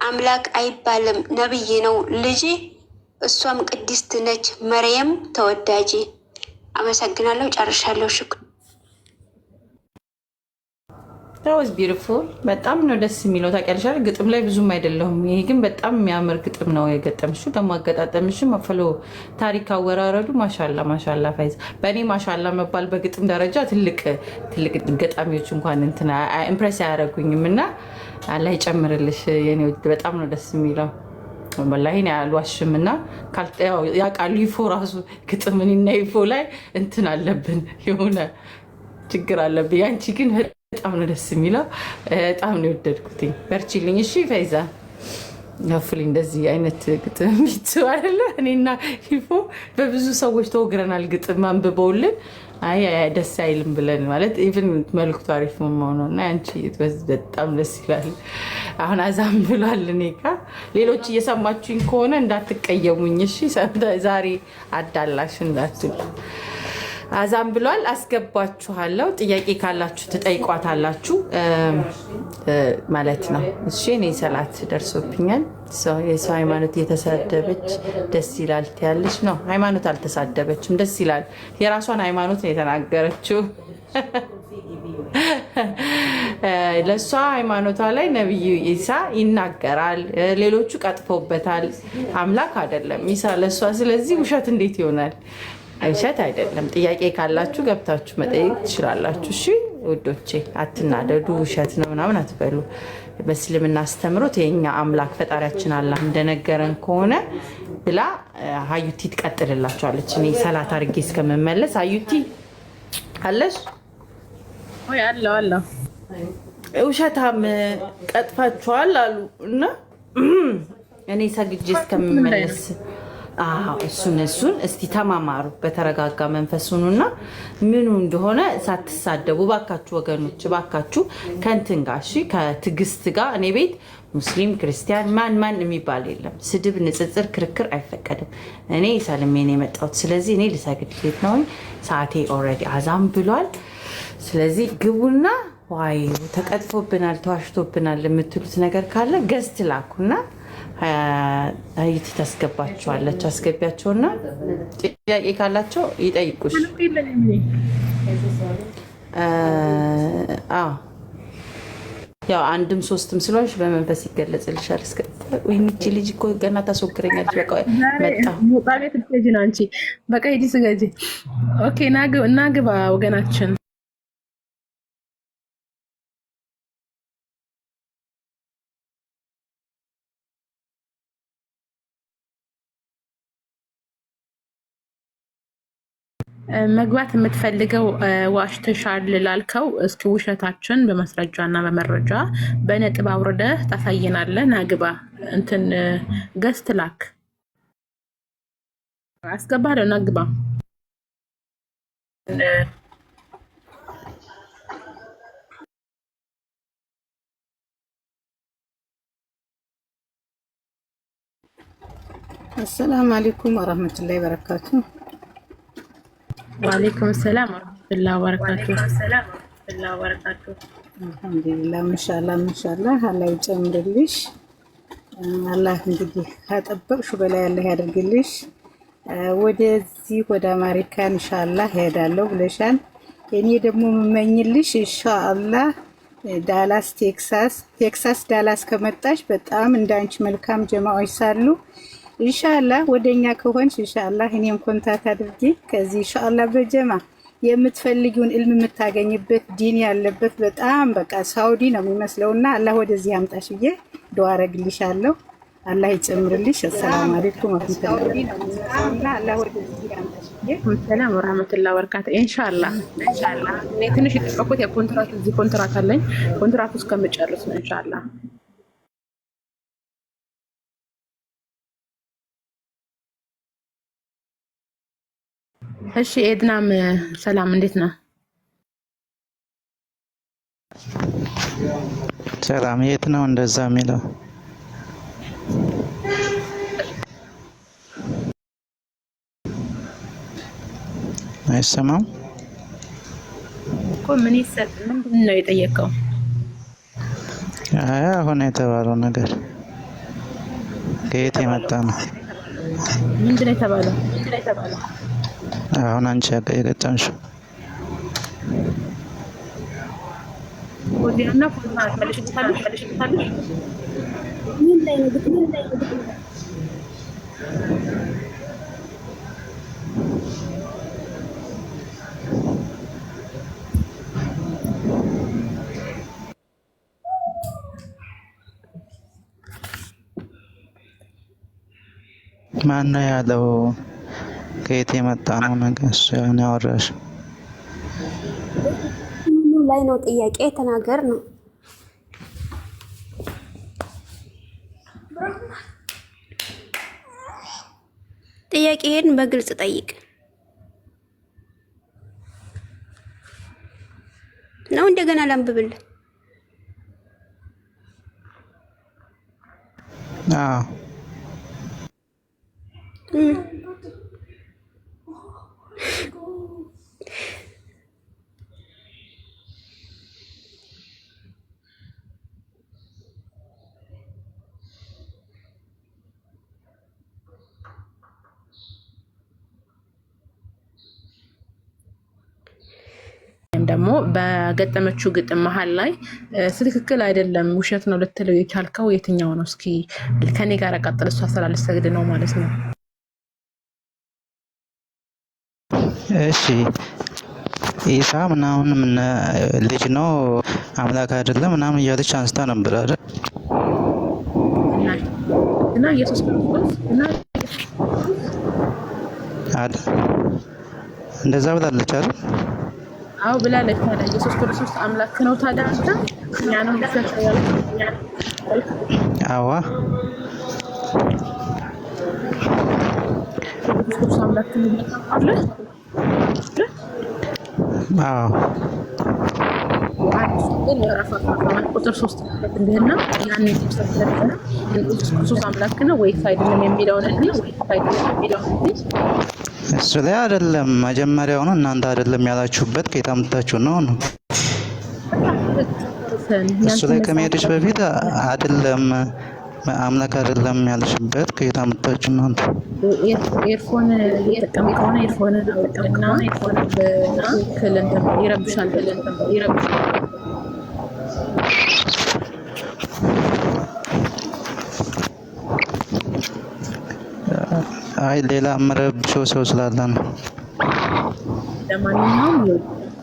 Speaker 3: አምላክ አይባልም ነብይ ነው ልጅ፣ እሷም ቅድስት ነች መርየም ተወዳጅ። አመሰግናለሁ። ጨርሻለሁ። ሽኩር
Speaker 2: ታውስ ቢዩቲፉል በጣም ነው ደስ የሚለው። ታውቂያለሽ ግጥም ላይ ብዙም አይደለሁም። ይሄ ግን በጣም የሚያምር ግጥም ነው የገጠምሽው። ደግሞ አገጣጠምሽም አፈሎ ታሪክ አወራረዱ ማሻላ ፋይዝ። በእኔ ማሻላ መባል በግጥም ደረጃ ትልቅ ገጣሚዎች እንኳን እንትና ኢምፕሬስ አያደርጉኝም። እና አላህ ይጨምርልሽ የኔ ውድ። በጣም ነው ደስ የሚለው ወላሂ ነው ያልዋሽም። እና ያውቃሉ ይፎ ራሱ ግጥምን እና ይፎ ላይ እንትን አለብን የሆነ ችግር አለብን። ያንቺ ግን በጣም ነው ደስ የሚለው። በጣም ነው የወደድኩት። በርቺልኝ እሺ ፈይዛ። ያፍል እንደዚህ አይነት ግጥም ይችላል። እኔና ይፎ በብዙ ሰዎች ተወግረናል። ግጥም አንብበውልን አይ ደስ አይልም ብለን ማለት ኢቭን መልክቱ አሪፍ መሆኑ እና አንቺ በጣም ደስ ይላል። አሁን አዛም ብሏል። እኔ ሌሎች እየሰማችሁኝ ከሆነ እንዳትቀየሙኝ እሺ። ዛሬ አዳላሽ እንዳትሉ። አዛም ብሏል። አስገባችኋለሁ። ጥያቄ ካላችሁ ትጠይቋታላችሁ ማለት ነው። እሺ እኔ ሰላት ደርሶብኛል። የሰው ሃይማኖት እየተሳደበች ደስ ይላል ትያለች ነው። ሃይማኖት አልተሳደበችም፣ ደስ ይላል። የራሷን ሃይማኖት ነው የተናገረችው። ለእሷ ሃይማኖቷ ላይ ነቢዩ ኢሳ ይናገራል፣ ሌሎቹ ቀጥፎበታል። አምላክ አይደለም ኢሳ ለእሷ። ስለዚህ ውሸት እንዴት ይሆናል? ውሸት አይደለም። ጥያቄ ካላችሁ ገብታችሁ መጠየቅ ትችላላችሁ። እሺ ውዶቼ አትናደዱ። ውሸት ነው ምናምን አትበሉ። በእስልምና አስተምሮት የኛ አምላክ ፈጣሪያችን አላህ እንደነገረን ከሆነ ብላ ሀዩቲ ትቀጥልላችኋለች። እኔ ሰላት አድርጌ እስከምመለስ ሀዩቲ አለሽ
Speaker 1: ወይ? አለው
Speaker 2: ውሸታም ቀጥፋችኋል አሉ እና እኔ ሰግጄ እስከምመለስ እሱን እስቲ ተማማሩ በተረጋጋ መንፈሱንና ምኑ እንደሆነ ሳትሳደቡ ባካችሁ ወገኖች፣ ባካችሁ ከእንትን ጋር እሺ፣ ከትዕግስት ጋር። እኔ ቤት ሙስሊም ክርስቲያን ማን የሚባል የለም። ስድብ፣ ንጽጽር፣ ክርክር አይፈቀድም። እኔ ሰልሜን የመጣሁት ስለዚህ እኔ ልሰግድ ቤት ነው። ሰዓቴ ኦልሬዲ አዛም ብሏል። ስለዚህ ግቡና ዋይ ተቀጥፎብናል፣ ተዋሽቶብናል የምትሉት ነገር ካለ ገዝት ላኩና አይቲ ታስገባችኋለች። አስገቢያቸውና ጥያቄ ካላቸው ይጠይቁሽ። ያው አንድም ሶስትም ስለሆንሽ በመንፈስ ይገለጽልሻል። ወይኔ ልጅ እኮ ገና ታስወግረኛለች። በቃ መጣ ሞጣ ቤት ልትሄጂ ነው አንቺ። በቃ ሂጂ ስገጂ። ኦኬ ናግባ ወገናችን። መግባት የምትፈልገው ዋሽተሻል ላልከው እስኪ ውሸታችን በመስረጃ እና በመረጃ በነጥብ አውርደህ ታሳየናለህ። ናግባ እንትን ገስት ላክ አስገባለሁ። ናግባ
Speaker 4: አሰላሙ አለይኩም ወራህመቱላሂ ወበረካቱ።
Speaker 1: ወአለይኩም ሰላም ወራህመቱላሂ ወበረካቱ።
Speaker 4: አልሐምዱሊላህ ማሻአላህ አላህ ይጨምርልሽ። አላህ እንግዲህ ካጠበቅሽ በላይ አላህ ያደርግልሽ። ወደዚህ ወደ አሜሪካ ኢንሻአላህ ሄዳለሁ ብለሻል። እኔ ደግሞ የምመኝልሽ ኢንሻአላህ ዳላስ ቴክሳስ ዳላስ ከመጣሽ በጣም እንዳንቺ መልካም ጀማዎች ሳሉ ኢንሻአላህ ወደኛ ከሆንሽ ኢንሻአላህ እኔም ኮንታክት አድርጊ። ከዚህ ኢንሻአላህ በጀማ የምትፈልጊውን ኢልም የምታገኝበት ዲን ያለበት በጣም በቃ ሳውዲ ነው የሚመስለውና አላህ ወደዚህ ያምጣሽ ብዬ ዱዓ አረግልሻለሁ። አላህ ይጨምርልሽ። ሰላም አለይኩም ወራህመቱላሂ
Speaker 1: ወበረካቱ። ኢንሻአላህ እኔ ትንሽ የጠበቁት የኮንትራት እዚህ ኮንትራት አለኝ። ኮንትራቱ እስከምጨርስ ነው ኢንሻአላህ። እሺ ኤድናም ሰላም፣ እንዴት ነህ?
Speaker 5: ሰላም። የት ነው እንደዛ የሚለው? አይሰማም
Speaker 1: እኮ ምን ይሰጥ? ምንድን ነው የጠየቀው?
Speaker 5: አይ አሁን የተባለው ነገር ከየት የመጣ ነው?
Speaker 1: ምንድን ነው የተባለው?
Speaker 5: አሁን አንቺ የገጠምሽው
Speaker 1: ወዲያና ፎርማት መልሽታለሽ።
Speaker 3: ምን ላይ ነው?
Speaker 5: ማን ነው ያለው? ከየት የመጣ ነው ነገር? ያን ያወራሽ
Speaker 3: ምን ላይ ነው? ጥያቄ ተናገር ነው። ጥያቄህን በግልጽ ጠይቅ ነው። እንደገና ላንብብልህ።
Speaker 5: አዎ
Speaker 1: ደግሞ በገጠመችው ግጥም መሀል ላይ ትክክል አይደለም ውሸት ነው ልትለው የቻልከው የትኛው ነው? እስኪ ከኔ ጋር ቀጥል። እሷ ስላልሰግድ ነው ማለት ነው።
Speaker 5: እሺ ኢሳ ምናምን ልጅ ነው አምላክ አይደለም ምናምን እያለች አንስታ ነበር አይደል?
Speaker 1: እና ኢየሱስ ክርስቶስ እና
Speaker 5: እንደዛ ብላለች አይደል?
Speaker 1: አው ብላለች። ታዲያ ኢየሱስ ክርስቶስ አምላክ ነው። ታዲያ አንተ እኛ ነው ተሰጠያል።
Speaker 5: አዋ
Speaker 1: ክርስቶስ አምላክ ነው አለ።
Speaker 5: አዎ
Speaker 1: ግን ቁጥር 3 እንደና ያን ተሰጠና ኢየሱስ ክርስቶስ አምላክ ነው ወይስ አይደለም የሚለውን
Speaker 5: እሱ ላይ አይደለም። መጀመሪያውኑ እናንተ አይደለም ያላችሁበት ከየት አምጥታችሁ ነው? እሱ ላይ ከመሄድሽ በፊት አይደለም አምላክ አይደለም ያልሽበት ከየት አምጥታችሁ ነው?
Speaker 1: ኤርፎን እየተጠቀም ከሆነ ኤርፎን እና ኤርፎን በክልን ይረብሻል።
Speaker 5: አይ ሌላ መረብሾ ሰው ስላለ ነው።
Speaker 1: ለማንኛውም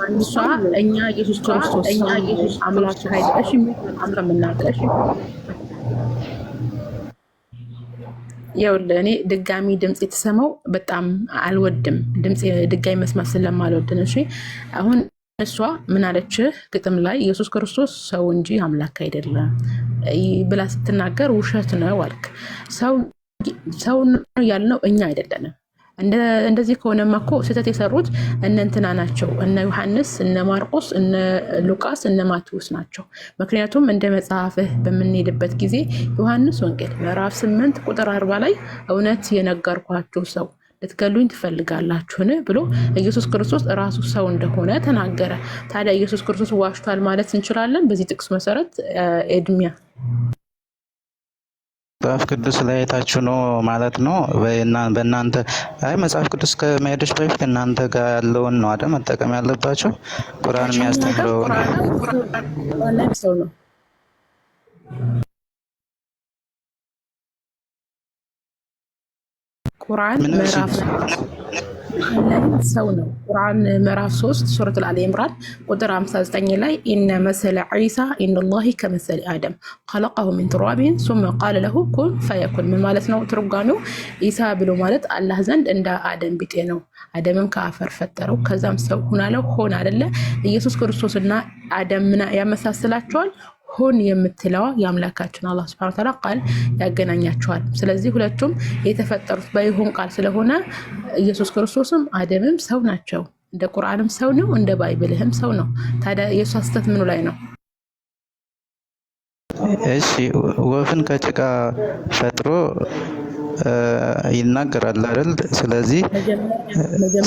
Speaker 1: አንሷ እኛ ኢየሱስ ክርስቶስ አምላክ አይደለም። እሺ አምረምናለሽ። ይኸውልህ እኔ ድጋሚ ድምጽ የተሰማው በጣም አልወድም። ድምጽ ድጋሚ መስማት ስለማልወድ ነው። እሺ አሁን እሷ ምን አለች? ግጥም ላይ ኢየሱስ ክርስቶስ ሰው እንጂ አምላክ አይደለም ብላ ስትናገር ውሸት ነው አልክ። ሰው ነው ያልነው እኛ አይደለንም። እንደዚህ ከሆነማ እኮ ስህተት የሰሩት እነ እንትና ናቸው፣ እነ ዮሐንስ፣ እነ ማርቆስ፣ እነ ሉቃስ፣ እነ ማቴዎስ ናቸው። ምክንያቱም እንደ መጽሐፍህ በምንሄድበት ጊዜ ዮሐንስ ወንጌል ምዕራፍ 8 ቁጥር 40 ላይ እውነት የነገርኳችሁ ሰው ልትገሉኝ ትፈልጋላችሁን ብሎ ኢየሱስ ክርስቶስ ራሱ ሰው እንደሆነ ተናገረ። ታዲያ ኢየሱስ ክርስቶስ ዋሽቷል ማለት እንችላለን በዚህ ጥቅስ መሰረት? ኤድሚያ
Speaker 5: መጽሐፍ ቅዱስ ላይ አይታችሁ ነው ማለት ነው። በእናንተ አይ መጽሐፍ ቅዱስ ከመሄድሽ በፊት እናንተ ጋር ያለውን ነው አይደል መጠቀም ያለባቸው። ቁርአን የሚያስተምረው
Speaker 1: ነው። ቁርአን
Speaker 5: ምን
Speaker 1: ምዕራፍ ላይ ሰው ነው። ቁርአን ምዕራፍ 3 ሱረት አል ኢምራን ቁጥር 59 ላይ ኢነ መሰለ ዒሳ ኢነላሂ ከመሰለ አደም ኸለቀሁ ሚን ቱራቢን ሱመ ቃለ ለሁ ኩን ፈየኩን። ምን ማለት ነው ትርጓሜው? ኢሳ ብሎ ማለት አላህ ዘንድ እንደ አደም ቢጤ ነው። አደምም ከአፈር ፈጠረው ከዛም ሰው ሁን አለው። ሆን አይደለ? ኢየሱስ ክርስቶስና አደም ምን ያመሳስላቸዋል? ሁን የምትለዋ የአምላካችን አላህ ሱብሓነሁ ወተዓላ ቃል ያገናኛቸዋል። ስለዚህ ሁለቱም የተፈጠሩት በይሁን ቃል ስለሆነ ኢየሱስ ክርስቶስም አደምም ሰው ናቸው። እንደ ቁርአንም ሰው ነው፣ እንደ ባይብልህም ሰው ነው። ታዲያ የእሱ ስተት ምኑ ላይ ነው?
Speaker 5: እሺ ወፍን ከጭቃ ፈጥሮ ይናገራል አይደል? ስለዚህ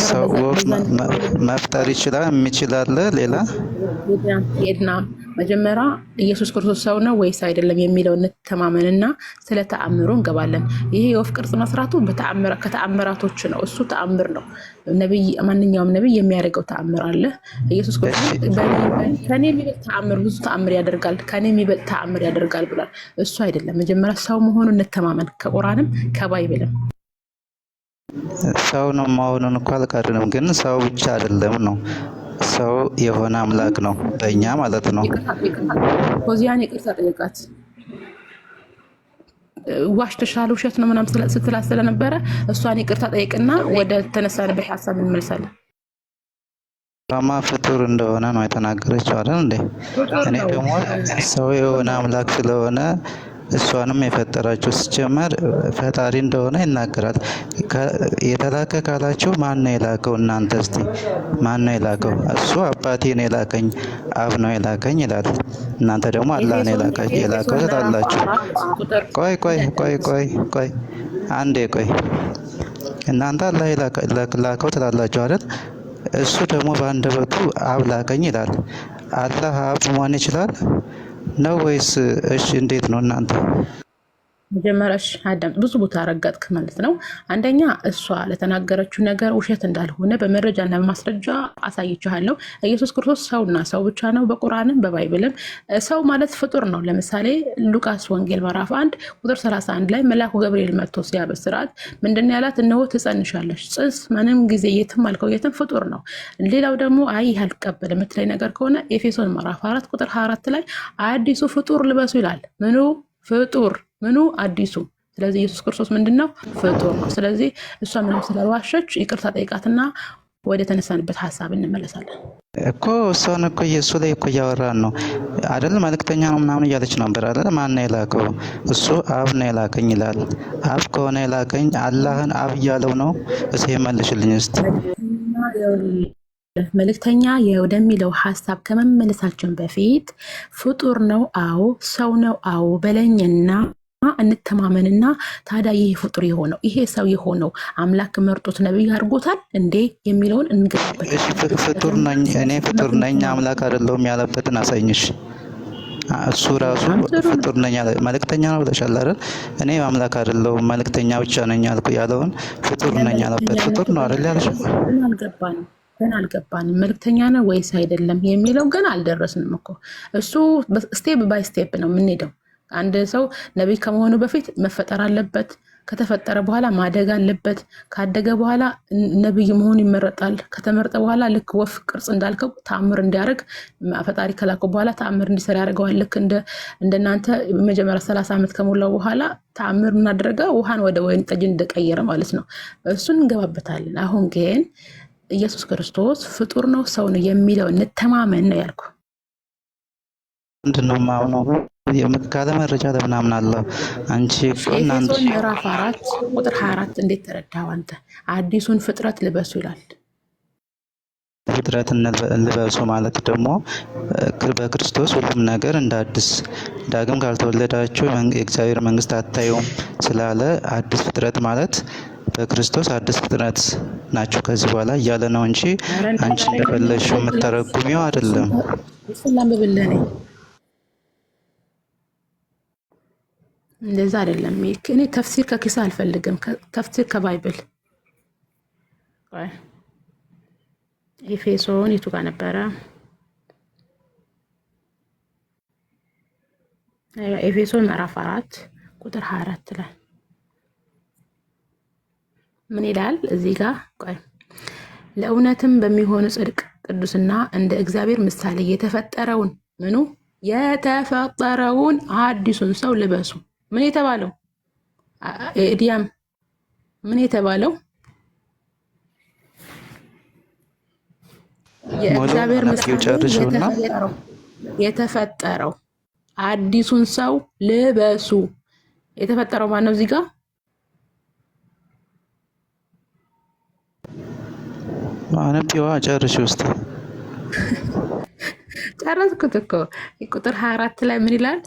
Speaker 5: ሰው ወፍ መፍጠር ይችላል የሚችላል ሌላ
Speaker 1: ሄድና መጀመሪያ ኢየሱስ ክርስቶስ ሰው ነው ወይስ አይደለም የሚለው እንተማመንና ስለ ተአምሩ እንገባለን። ይሄ የወፍ ቅርጽ መስራቱ ከተአምራቶች ነው። እሱ ተአምር ነው። ነብይ ማንኛውም ነብይ የሚያደርገው ተአምር አለ። ኢየሱስ ክርስቶስ ከኔ የሚበልጥ ተአምር ብዙ ተአምር ያደርጋል፣ ከኔ የሚበልጥ ተአምር ያደርጋል ብሏል። እሱ አይደለም። መጀመሪያ ሰው መሆኑን እንተማመን ከቁርአንም ከባይብልም።
Speaker 5: ሰው ነው መሆኑን እኮ አልቀርንም፣ ግን ሰው ብቻ አይደለም ነው ሰው የሆነ አምላክ ነው በእኛ ማለት ነው።
Speaker 1: ሆዚያን ይቅርታ ጠይቃት። ዋሽተሻል ውሸት ነው ምናምን ስትላት ስለነበረ እሷን ይቅርታ ጠይቅና ወደ ተነሳንበት ሀሳብ እንመልሳለን።
Speaker 5: ራማ ፍጡር እንደሆነ ነው የተናገረችው አይደል እንዴ? እኔ ደግሞ ሰው የሆነ አምላክ ስለሆነ እሷንም የፈጠራችሁ ሲጀመር ፈጣሪ እንደሆነ ይናገራል። የተላከ ካላችሁ ማን ነው የላከው? እናንተ እስቲ ማን ነው የላከው? እሱ አባቴ ነው የላከኝ፣ አብ ነው የላከኝ ይላል። እናንተ ደግሞ አላህ ነው የላከው ትላላችሁ። ቆይ አንዴ ቆይ። እናንተ አላህ ላከው ትላላችሁ አይደል? እሱ ደግሞ በአንደበቱ አብ ላከኝ ይላል። አላህ አብ መሆን ይችላል ነው ወይስ? እሺ እንዴት ነው እናንተ?
Speaker 1: መጀመሪያሽ አዳም ብዙ ቦታ ረጋጥክ ማለት ነው። አንደኛ እሷ ለተናገረችው ነገር ውሸት እንዳልሆነ በመረጃና በማስረጃ አሳይቻለሁ። ኢየሱስ ክርስቶስ ሰውና ሰው ብቻ ነው። በቁርአንም በባይብልም ሰው ማለት ፍጡር ነው። ለምሳሌ ሉቃስ ወንጌል ምዕራፍ 1 ቁጥር 31 ላይ መልአኩ ገብርኤል መጥቶ ሲያበስራት ምንድን ያላት? እነሆ ትጸንሻለሽ፣ ጽንስ ምንም ጊዜ የትም አልከው የትም ፍጡር ነው። ሌላው ደግሞ አይ አልቀበል የምትለኝ ነገር ከሆነ ኤፌሶን ምዕራፍ 4 ቁጥር 24 ላይ አዲሱ ፍጡር ልበሱ ይላል። ምኑ ፍጡር? ምኑ አዲሱ? ስለዚህ ኢየሱስ ክርስቶስ ምንድነው? ፍጡር ነው። ስለዚህ እሷ ምንም ስላልዋሸች ይቅርታ ጠይቃትና ወደ ተነሳንበት ሀሳብ እንመለሳለን
Speaker 5: እኮ። እሷን እኮ ኢየሱስ ላይ እኮ እያወራን ነው አይደል? መልእክተኛ ነው ምናምን እያለች ነበር አይደል? ማን ነው የላከው? እሱ አብ ነው የላከኝ ይላል። አብ ከሆነ የላከኝ አላህን አብ እያለው ነው። እስኪ መልሽልኝ እስቲ።
Speaker 1: መልእክተኛ ወደሚለው ሀሳብ ከመመለሳችን በፊት ፍጡር ነው አዎ፣ ሰው ነው አዎ በለኝና እንተማመንና ታዲያ ይሄ ፍጡር የሆነው ይሄ ሰው የሆነው አምላክ መርጦት ነብይ አድርጎታል እንዴ የሚለውን እንገባበት።
Speaker 5: ፍጡር ነኝ እኔ ፍጡር ነኝ አምላክ አይደለሁም ያለበትን አሳይኝሽ። እሱ ራሱ ፍጡር ነኝ መልእክተኛ ነው ብለሻል አይደል? እኔ አምላክ አይደለሁም መልእክተኛ ብቻ ነኝ ያለውን ፍጡር ነኝ ያለበት ፍጡር ነው አይደል ያልሽ?
Speaker 1: ገና አልገባንም። መልእክተኛ ነው ወይስ አይደለም የሚለው ገና አልደረስንም እኮ። እሱ ስቴፕ ባይ ስቴፕ ነው የምንሄደው። አንድ ሰው ነቢይ ከመሆኑ በፊት መፈጠር አለበት። ከተፈጠረ በኋላ ማደግ አለበት። ካደገ በኋላ ነቢይ መሆኑ ይመረጣል። ከተመረጠ በኋላ ልክ ወፍ ቅርጽ እንዳልከው ተአምር እንዲያደርግ ፈጣሪ ከላከው በኋላ ተአምር እንዲሰራ ያደርገዋል። ልክ እንደናንተ መጀመሪያ 30 ዓመት ከሞላው በኋላ ተአምር እናደረገ ውሃን ወደ ወይን ጠጅ እንደቀየረ ማለት ነው። እሱን እንገባበታለን። አሁን ግን ኢየሱስ ክርስቶስ ፍጡር ነው ሰው ነው የሚለው እንተማመን ነው ያልኩ።
Speaker 5: ምንድነው ማውነው ካለ መረጃ ለምናምን አለ አንቺ እናንተ
Speaker 1: ምዕራፍ 4 ቁጥር 24 እንዴት ተረዳው አንተ? አዲሱን ፍጥረት ልበሱ ይላል።
Speaker 5: ፍጥረት ልበሱ ማለት ደግሞ በክርስቶስ ሁሉም ነገር እንደ አዲስ ዳግም ካልተወለዳችሁ የእግዚአብሔር መንግስት አታዩም ስላለ አዲስ ፍጥረት ማለት በክርስቶስ አዲስ ፍጥረት ናቸው ከዚህ በኋላ እያለ ነው እንጂ አንቺ እንደፈለግሽው የምተረጉሚው አይደለም።
Speaker 1: ሰላም በብለኔ እንደዛ አይደለም። እኔ ተፍሲር ከኪሳ አልፈልግም። ተፍሲር ከባይብል ኤፌሶን የቱ ጋር ነበረ? ኤፌሶን ምዕራፍ 4 ቁጥር 24 ላይ ምን ይላል እዚህ ጋር? ቆይ ለእውነትም በሚሆን ጽድቅ ቅዱስና እንደ እግዚአብሔር ምሳሌ የተፈጠረውን የተፈጠረውን አዲሱን ሰው ልበሱ። ምን የተባለው ኤዲያም? ምን የተባለው? የእግዚአብሔር ምሳሌ የተፈጠረው አዲሱን ሰው ልበሱ። የተፈጠረው ማን ነው እዚህ ጋር?
Speaker 5: አነቢዋ ጨርሽ ውስጥ
Speaker 1: ጨረስኩት እኮ። ቁጥር 24 ላይ ምን ይላል?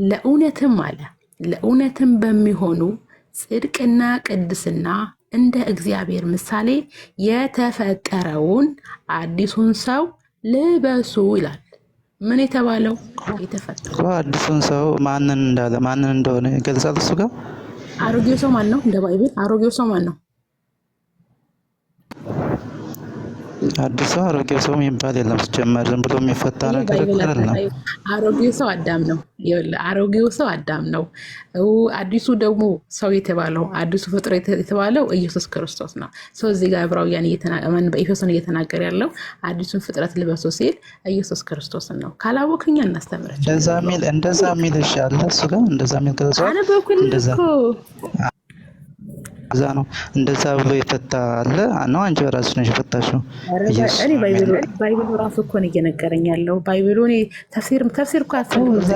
Speaker 1: ለእውነትም አለ ለእውነትም በሚሆኑ ጽድቅና ቅድስና እንደ እግዚአብሔር ምሳሌ የተፈጠረውን አዲሱን ሰው ልበሱ ይላል። ምን የተባለው? የተፈጠረው
Speaker 5: አዲሱን ሰው ማንን እንደሆነ ይገልጻል። እሱ ጋር
Speaker 1: አሮጌው ሰው ማን ነው? እንደ ባይብል አሮጌው ሰው ማን ነው?
Speaker 5: አዲስ ሰው አሮጌው ሰው የሚባል የለም። ሲጀመር ዝም ብሎ የሚፈታ ነገር አይደለም።
Speaker 1: አሮጌው ሰው አዳም ነው። አሮጌው ሰው አዳም ነው። አዲሱ ደግሞ ሰው የተባለው አዲሱ ፍጥረት የተባለው ኢየሱስ ክርስቶስ ነው። ሰው እዚህ ጋር ዕብራውያን በኤፌሶን እየተናገረ ያለው አዲሱን ፍጥረት ልበሱ ሲል ኢየሱስ ክርስቶስን ነው። ካላወቅኛ እናስተምረች
Speaker 5: እንደዛ ሚል ይሻላል። እሱ ጋር እንደዛ ሚል ገልጿል። እንደዛ እዛ ነው እንደዛ ብሎ የፈታ አለ ነው። አንቺ ራስሽ ነሽ የፈታሽው።
Speaker 1: እኔ ባይብሉ ራሱ እኮ ነው እየነገረኝ ያለው። ባይብሉ እኔ ተፍሲር እኮ አሰብኩት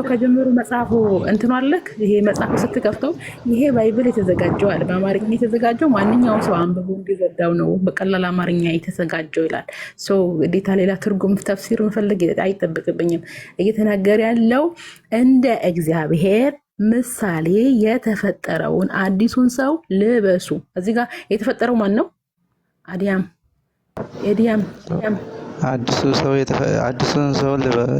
Speaker 1: ከጀመሩ መጽሐፉ እንትኑ አለክ። ይሄ መጽሐፉ ስትከፍተው ይሄ ባይብል የተዘጋጀው አለ በአማርኛ የተዘጋጀው ማንኛውም ሰው አንብቦ እንዲረዳው ነው በቀላል አማርኛ የተዘጋጀው ይላል። ሶ ግዴታ ሌላ ትርጉም ተፍሲር መፈለግ አይጠብቅብኝም። እየተናገረ ያለው እንደ እግዚአብሔር ምሳሌ የተፈጠረውን አዲሱን ሰው ልበሱ። እዚህ ጋር የተፈጠረው ማን ነው? ኤዲያም
Speaker 5: አዲሱን ሰው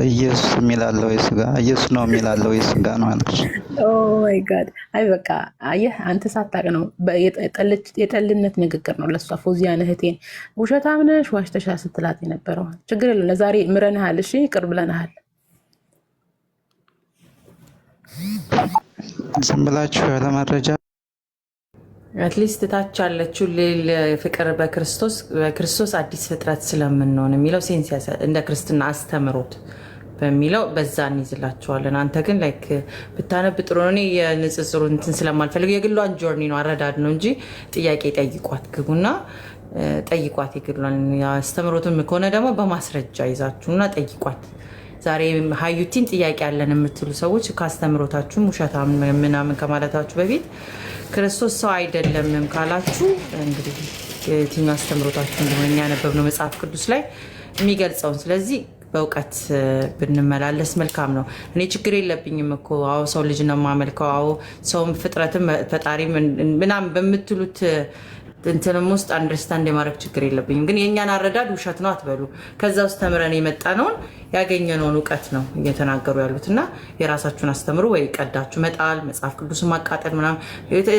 Speaker 5: ኢየሱስ የሚላለው ወይስ ጋር ኢየሱስ ነው የሚላለው ወይስ ጋር ነው አልኩሽ።
Speaker 1: ኦ ማይ ጋድ። አይ በቃ አየህ አንተ ሳታቅ ነው የጠልነት ንግግር ነው። ለሷ ፎዚያን እህቴን ውሸታም ነሽ ዋሽተሻ ስትላት የነበረው ችግር የለም። ለዛሬ ምረንሃል። እሺ ይቅር ብለንሃል።
Speaker 5: ዝም ብላችሁ ያለ መረጃ
Speaker 2: አትሊስት ታች ያለችው ሌል ፍቅር በክርስቶስ አዲስ ፍጥረት ስለምንሆን የሚለው ሴንስ እንደ ክርስትና አስተምሮት በሚለው በዛ እንይዝላችኋለን። አንተ ግን ላይክ ብታነብ ጥሩ ነው። እኔ የንጽጽሩ እንትን ስለማልፈልግ የግሏን ጆርኒ ነው አረዳድ ነው እንጂ ጥያቄ ጠይቋት ግቡና ጠይቋት። የግሏን አስተምሮትም ከሆነ ደግሞ በማስረጃ ይዛችሁና ጠይቋት። ዛሬ ሀዩቲን ጥያቄ ያለን የምትሉ ሰዎች ካስተምሮታችሁም ውሸታም ምናምን ከማለታችሁ በፊት ክርስቶስ ሰው አይደለምም ካላችሁ እንግዲህ የትኛው አስተምሮታችሁ እንደሆነ ያነበብነው መጽሐፍ ቅዱስ ላይ የሚገልጸውን። ስለዚህ በእውቀት ብንመላለስ መልካም ነው። እኔ ችግር የለብኝም እኮ አዎ ሰው ልጅ ነው የማመልከው፣ አዎ ሰውም ፍጥረትም ፈጣሪም ምናምን በምትሉት እንትንም ውስጥ አንደርስታንድ የማድረግ ችግር የለብኝም። ግን የእኛን አረዳድ ውሸት ነው አትበሉ። ከዛ ውስጥ ተምረን የመጣነውን ያገኘነውን እውቀት ነው እየተናገሩ ያሉት እና የራሳችሁን አስተምሩ ወይ ቀዳችሁ መጣል፣ መጽሐፍ ቅዱስን ማቃጠል ምናምን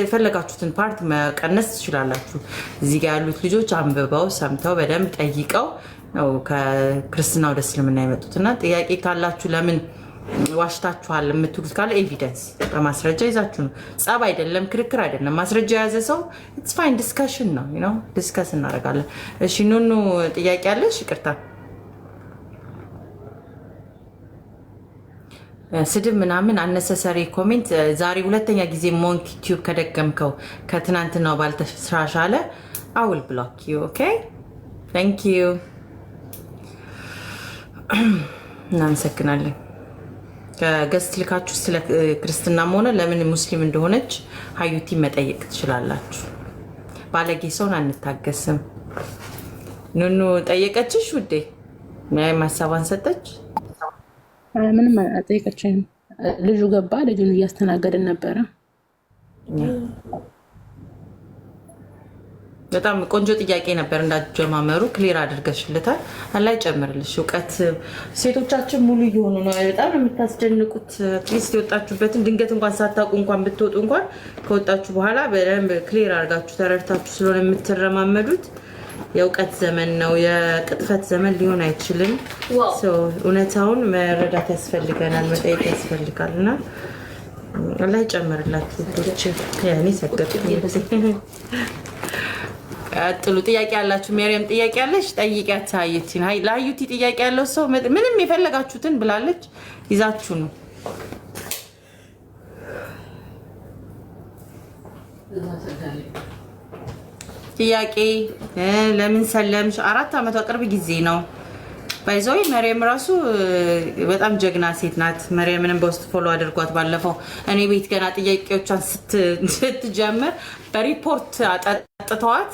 Speaker 2: የፈለጋችሁትን ፓርት መቀነስ ትችላላችሁ። እዚህ ጋር ያሉት ልጆች አንብበው ሰምተው በደንብ ጠይቀው ነው ከክርስትና ወደ እስልምና የመጡት እና ጥያቄ ካላችሁ ለምን ዋሽታችኋል የምትሉት ካለ ኤቪደንስ በማስረጃ ይዛችሁ ነው። ጸብ አይደለም፣ ክርክር አይደለም። ማስረጃ የያዘ ሰው ኢትስ ፋይን ዲስከሽን ነው። ዲስከስ እናደርጋለን። እሺ ኑኑ ጥያቄ አለሽ? ይቅርታ ስድብ ምናምን አነሰሰሪ ኮሜንት ዛሬ ሁለተኛ ጊዜ ሞንክ ቲዩብ ከደገምከው ከትናንትናው ባልተሻሻለ አውል ብሎክ ዩ ኦኬ። ታንክ ዩ እናመሰግናለን። ከገስት ልካችሁ ስለ ክርስትናም ሆነ ለምን ሙስሊም እንደሆነች ሀዩቲ መጠየቅ ትችላላችሁ። ባለጌ ሰውን አንታገስም። ኑኑ ጠየቀችሽ ውዴ? ምንም ሀሳቧን ሰጠች?
Speaker 1: ምንም አልጠየቀችኝም። ልጁ ገባ፣ ልጁን እያስተናገድን ነበረ።
Speaker 2: በጣም ቆንጆ ጥያቄ ነበር። እንዳጀማመሩ ክሊር አድርገሽልታል። አላህ ይጨምርልሽ እውቀት። ሴቶቻችን ሙሉ እየሆኑ ነው። በጣም የምታስደንቁት። አትሊስት የወጣችሁበትን ድንገት እንኳን ሳታውቁ እንኳን ብትወጡ እንኳን ከወጣችሁ በኋላ በደንብ ክሊር አድርጋችሁ ተረድታችሁ ስለሆነ የምትረማመዱት የእውቀት ዘመን ነው። የቅጥፈት ዘመን ሊሆን አይችልም። እውነታውን መረዳት ያስፈልገናል፣ መጠየቅ ያስፈልጋል እና አላህ ይጨምርላችሁ ቶች ያኔ ሰገድኩኝ ቀጥሉ ጥያቄ ያላችሁ መሪያም ጥያቄ ያለሽ ጠይቂያት ሀዩቲን ለሀዩቲ ጥያቄ ያለው ሰው ምንም የፈለጋችሁትን ብላለች ይዛችሁ ነው ጥያቄ ለምን ሰለምሽ 4 አመት ቅርብ ጊዜ ነው ባይዘው መሪያም ራሱ በጣም ጀግና ሴት ናት መሪያምንም በውስጥ ፎሎ አድርጓት ባለፈው እኔ ቤት ገና ጥያቄዎቿን ስትጀምር በሪፖርት አጣጥተዋት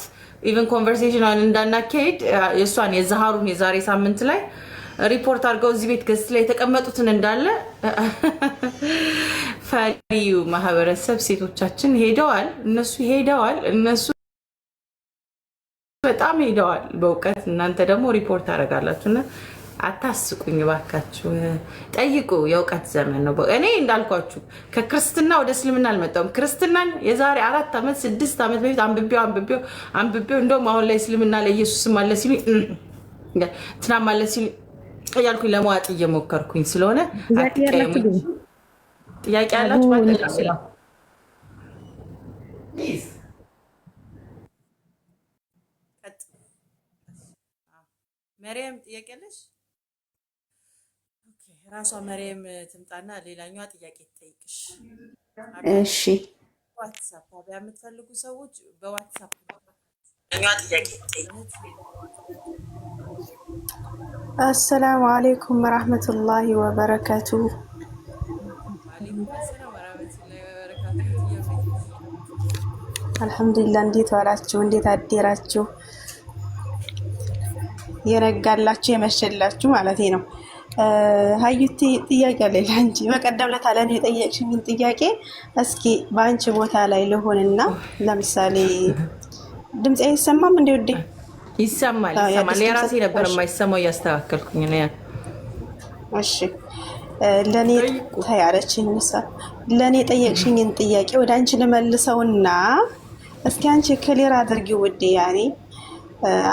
Speaker 2: ኢቭን ኮንቨርሴሽናል እንዳናካሄድ የሷን የዛሃሩን የዛሬ ሳምንት ላይ ሪፖርት አድርገው እዚህ ቤት ገስት ላይ የተቀመጡትን እንዳለ ፈሪው ማህበረሰብ ሴቶቻችን ሄደዋል እነሱ በጣም ሄደዋል በእውቀት እናንተ ደግሞ ሪፖርት አደርጋላችሁና አታስቁኝ ባካችሁ ጠይቁ የእውቀት ዘመን ነው እኔ እንዳልኳችሁ ከክርስትና ወደ እስልምና አልመጣሁም ክርስትናን የዛሬ 4 አመት 6 አመት በፊት አንብቤው እንደውም አሁን ላይ እስልምና ላይ ኢየሱስም አለ ሲሉ ትናም አለ ሲሉ ያልኩኝ ለማዋጥ እየሞከርኩኝ ስለሆነ አትቀየሙ ጥያቄ ያላችሁ ባትጠይቁ መሪያም ጥያቄ አለሽ ኦኬ ራሷ መሪያም ትምጣና ሌላኛዋ ጥያቄ ትጠይቅሽ
Speaker 1: እሺ
Speaker 2: ዋትስአፕ አብያ የምትፈልጉ ሰዎች በዋትስአፕ ሌላኛዋ ጥያቄ ትጠይቅሽ
Speaker 6: السلام عليكم ورحمة الله وبركاته.
Speaker 2: وعليكم السلام ورحمة الله وبركاته.
Speaker 6: الحمد لله እንዴት ዋላችሁ እንዴት አደራችሁ የነጋላችሁ የመሸላችሁ ማለት ነው ሀዩቲ ጥያቄ አለኝ አንቺ በቀደም ለታ ለኔ የጠየቅሽኝ ጥያቄ እስኪ በአንቺ ቦታ ላይ ልሆንና ለምሳሌ ድምጽ አይሰማም እንዴ ወዴ
Speaker 2: ይሰማል የራሴ ነበር የማይሰማው ያስተካከልኩኝ ነው ያ
Speaker 6: እሺ ለኔ ታያለችኝ ለኔ ጠየቅሽኝን ጥያቄ ወደ አንቺ ልመልሰውና እስኪ አንቺ ክሊር አድርጊው ውዴ ያኔ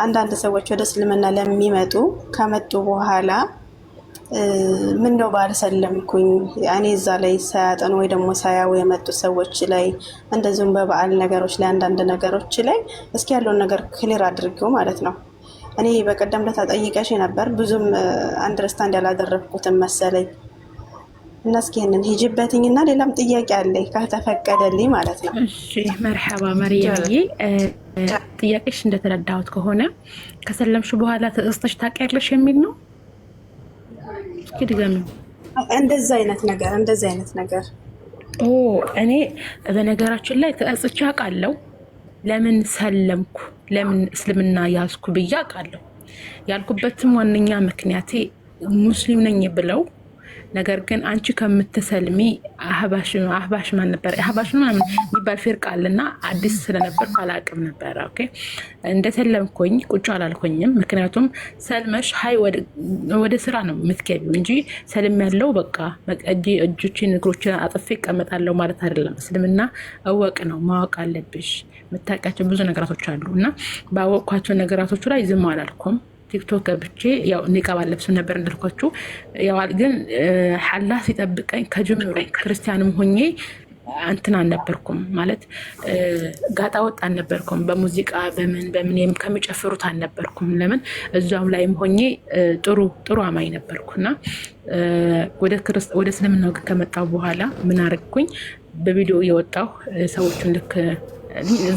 Speaker 6: አንዳንድ ሰዎች ወደ እስልምና ለሚመጡ ከመጡ በኋላ ምን ነው ባልሰለምኩኝ ያኔ እዛ ላይ ሳያጠኑ ወይ ደግሞ ሳያው የመጡ ሰዎች ላይ እንደዚሁም በበዓል ነገሮች ላይ አንዳንድ ነገሮች ላይ እስኪ ያለውን ነገር ክሊር አድርጊው ማለት ነው እኔ በቀደም ለታጠይቀሽ ነበር ብዙም አንደርስታንድ ያላደረኩትን መሰለኝ እና እስኪ እነን ሂጅበትኝና ሌላም ጥያቄ አለኝ ከተፈቀደልኝ ማለት ነው
Speaker 1: እሺ መርሐባ መርያምዬ ጥያቄሽ እንደተረዳሁት ከሆነ ከሰለምሽ በኋላ ተጽስተሽ ታውቂያለሽ የሚል ነው ከድጋሚ
Speaker 6: እንደዛ አይነት ነገር
Speaker 1: እኔ በነገራችን ላይ ተጽቼ አውቃለሁ ለምን ሰለምኩ ለምን እስልምና ያዝኩ ብዬ አውቃለሁ ያልኩበትም ዋነኛ ምክንያቴ ሙስሊም ነኝ ብለው ነገር ግን አንቺ ከምትሰልሚ አህባሽ ማን ነበር አህባሽ ምናምን የሚባል ፊርቃ አለና አዲስ ስለነበርኩ አላውቅም ነበር ኦኬ እንደሰለምኩኝ ቁጭ አላልኩኝም ምክንያቱም ሰልመሽ ሃይ ወደ ስራ ነው የምትገቢው እንጂ ሰልም ያለው በቃ እጆችን እግሮችን አጥፌ እቀመጣለሁ ማለት አይደለም እስልምና እወቅ ነው ማወቅ አለብሽ የምታውቂያቸው ብዙ ነገራቶች አሉና ባወቅኳቸው ነገራቶች ላይ ዝም አላልኩም ቲክቶክ ገብቼ ያው ኒቃብ አለብስም ነበር እንደልኳችሁ ያው ግን አላህ ሲጠብቀኝ ከጅምሩ ክርስቲያንም ሆኜ አንተና ነበርኩም ማለት ጋጣ ወጣ ነበርኩም በሙዚቃ በምን ከመጨፈሩት አልነበርኩም ለምን እዛው ላይም ሆኜ ጥሩ አማኝ ነበርኩና ወደ እስልምናው ከመጣው በኋላ ምን አረግኩኝ በቪዲዮ የወጣው ሰዎችን ልክ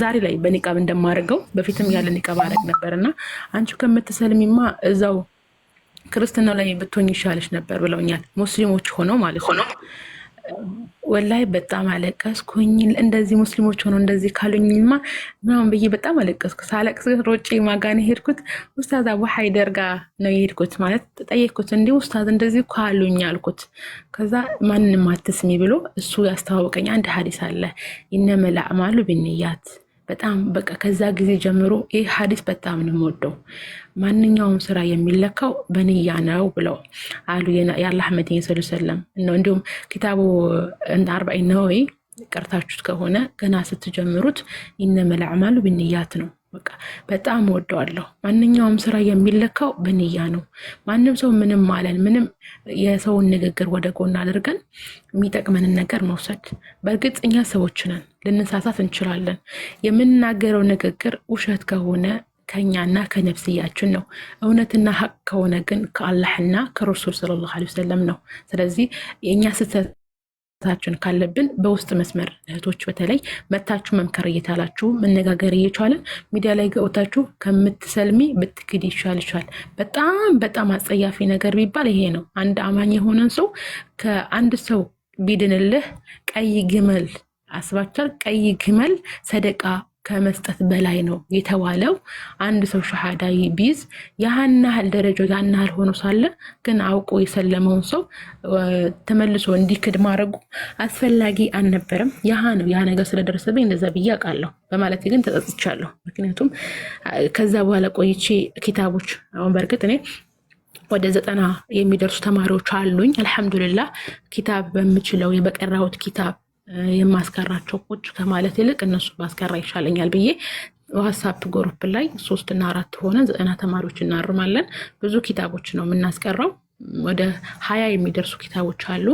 Speaker 1: ዛሬ ላይ በኒቃብ እንደማደርገው በፊትም ያለ ኒቃብ አደረግ ነበርና አንቺ ከምትሰልሚማ እዛው ክርስቲያናው ላይ ብትሆኝ ይሻልሽ ነበር ብለውኛል ሙስሊሞች ሆነው ማለት ነው ወላይ በጣም አለቀስኩኝ እንደዚህ ሙስሊሞች ሆነው እንደዚህ ካሉኝማ ምናምን ብዬ በጣም አለቀስኩ ሳለቅስ ሮጬ ማጋኔ ሄድኩት ኡስታዝ አቡ ሀይደር ጋር ነው የሄድኩት ማለት ጠየቅኩት እንዴ ኡስታዝ እንደዚህ ካሉኝ አልኩት ከዛ ማንንም አትስሚ ብሎ እሱ ያስተዋወቀኝ አንድ ሐዲስ አለ ኢነመል አዕማሉ ቢንኒያት በጣም በቃ ከዛ ጊዜ ጀምሮ ይሄ ሐዲስ በጣም ነው የምወደው ማንኛውም ስራ የሚለካው በንያ ነው ብለው አሉ የአላህ መዲና ሰለላሁ ዐለይሂ ወሰለም ነው እንዲሁም ኪታቡ እንደ 40 ነው ቀርታችሁት ከሆነ ገና ስትጀምሩት ኢነመል አዕማሉ ቢንኒያት ነው በቃ በጣም ወደዋለሁ። ማንኛውም ስራ የሚለካው በንያ ነው። ማንም ሰው ምንም ማለን ምንም የሰውን ንግግር ወደ ጎን አድርገን የሚጠቅመንን ነገር መውሰድ። በእርግጥ እኛ ሰዎች ነን፣ ልንሳሳት እንችላለን። የምንናገረው ንግግር ውሸት ከሆነ ከኛና ከነፍስያችን ነው። እውነትና ሀቅ ከሆነ ግን ከአላህና ከረሱል ሰለላሁ ዐለይሂ ወሰለም ነው። ስለዚህ የእኛ ስህተታችን ካለብን በውስጥ መስመር እህቶች በተለይ መታችሁ መምከር እየቻላችሁ መነጋገር እየቻለን ሚዲያ ላይ ገብታችሁ ከምትሰልሚ ብትክድ ይሻልሻል። በጣም አጸያፊ ነገር ቢባል ይሄ ነው። አንድ አማኝ የሆነን ሰው ከአንድ ሰው ቢድንልህ ቀይ ግመል አስባቻል፣ ቀይ ግመል ሰደቃ ከመስጠት በላይ ነው የተባለው። አንድ ሰው ሸሃዳ ቢይዝ ያን ያህል ደረጃው ያን ያህል ሆኖ ሳለ ግን አውቆ የሰለመውን ሰው ተመልሶ እንዲክድ ማድረጉ አስፈላጊ አልነበረም። ያ ነገር ስለደረሰብኝ እንደዛ ብዬ አውቃለሁ በማለት ግን ተጸጽቻለሁ። ምክንያቱም ከዛ በኋላ ቆይቼ ኪታቦች አሁን በእርግጥ እኔ ወደ 90 የሚደርሱ ተማሪዎች አሉኝ። አልሐምዱሊላህ ኪታብ በምችለው የበቀራሁት ኪታብ የማስቀራቸው ቁጭ ከማለት ይልቅ እነሱ ባስቀራ ይሻለኛል ብዬ ዋትስአፕ ግሩፕ ላይ 3 እና 4 ሆነን 90 ተማሪዎች እናርማለን። ብዙ ኪታቦች ነው የምናስቀራው። ወደ 20 የሚደርሱ ኪታቦች አሉ።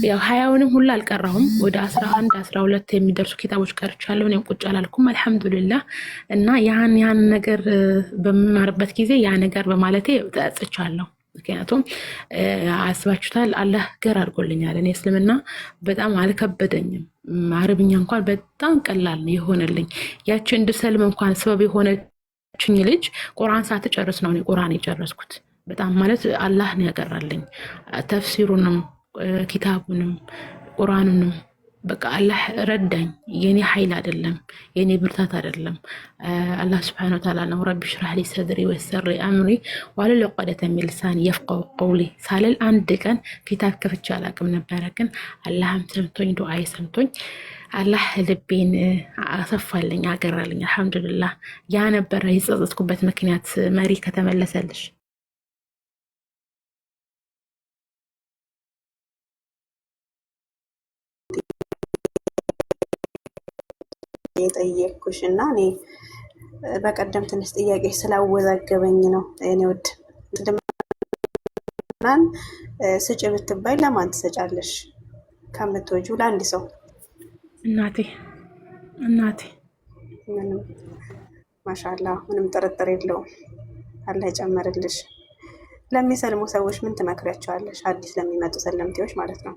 Speaker 1: ያው 20ውንም ሁሉ አልቀራሁም። ወደ 11 12 የሚደርሱ ኪታቦች ቀርቻለሁ። እኔም ቁጭ አላልኩም አልሐምዱሊላህ። እና ያን ነገር በመማርበት ጊዜ ያ ነገር በማለቴ ተጸጽቻለሁ። ምክንያቱም አስባችሁታል፣ አላህ ገር አድርጎልኛል። እኔ እስልምና በጣም አልከበደኝም። አረብኛ እንኳን በጣም ቀላል የሆነልኝ። ያቺ እንድሰልም እንኳን ሰበብ የሆነችኝ ልጅ ቁርአን ሳትጨርስ ነው እኔ ቁርአን የጨረስኩት። በጣም ማለት አላህ ነው ያቀራልኝ። ተፍሲሩንም ኪታቡንም ቁርአኑንም በቃ አላህ ረዳኝ። የኔ ኃይል አይደለም፣ የኔ ብርታት አይደለም። አላህ Subhanahu Wa Ta'ala ነው ረቢ ሽራህ ሊ ሰድሪ ወይሰር ሊ አምሪ ወለል ዑቅደተ ሚን ሊሳኒ የፍቀሁ ቀውሊ ሳልል አንድ ቀን ኪታብ ከፍቼ አላቅም ነበረ። ግን አላህም ሰምቶኝ ዱዓዬ ሰምቶኝ አላህ ልቤን አሰፋልኝ፣ አገራልኝ። አልሐምዱሊላህ። ያ ነበረ የጸጸትኩበት ምክንያት። መሪ ከተመለሰልሽ
Speaker 6: የጠየቅኩሽ እና እኔ በቀደም ትንሽ ጥያቄ ስላወዛገበኝ ነው። እኔ ወድ ድምናን ስጭ ብትባይ ለማን ትሰጫለሽ? ከምትወጂው ለአንድ ሰው። እናቴ ምንም ማሻአላህ፣ ምንም ጥርጥር የለውም። አላህ ይጨምርልሽ። ለሚሰልሙ ሰዎች ምን ትመክሪያቸዋለሽ? አዲስ ለሚመጡ ሰለምቴዎች ማለት ነው።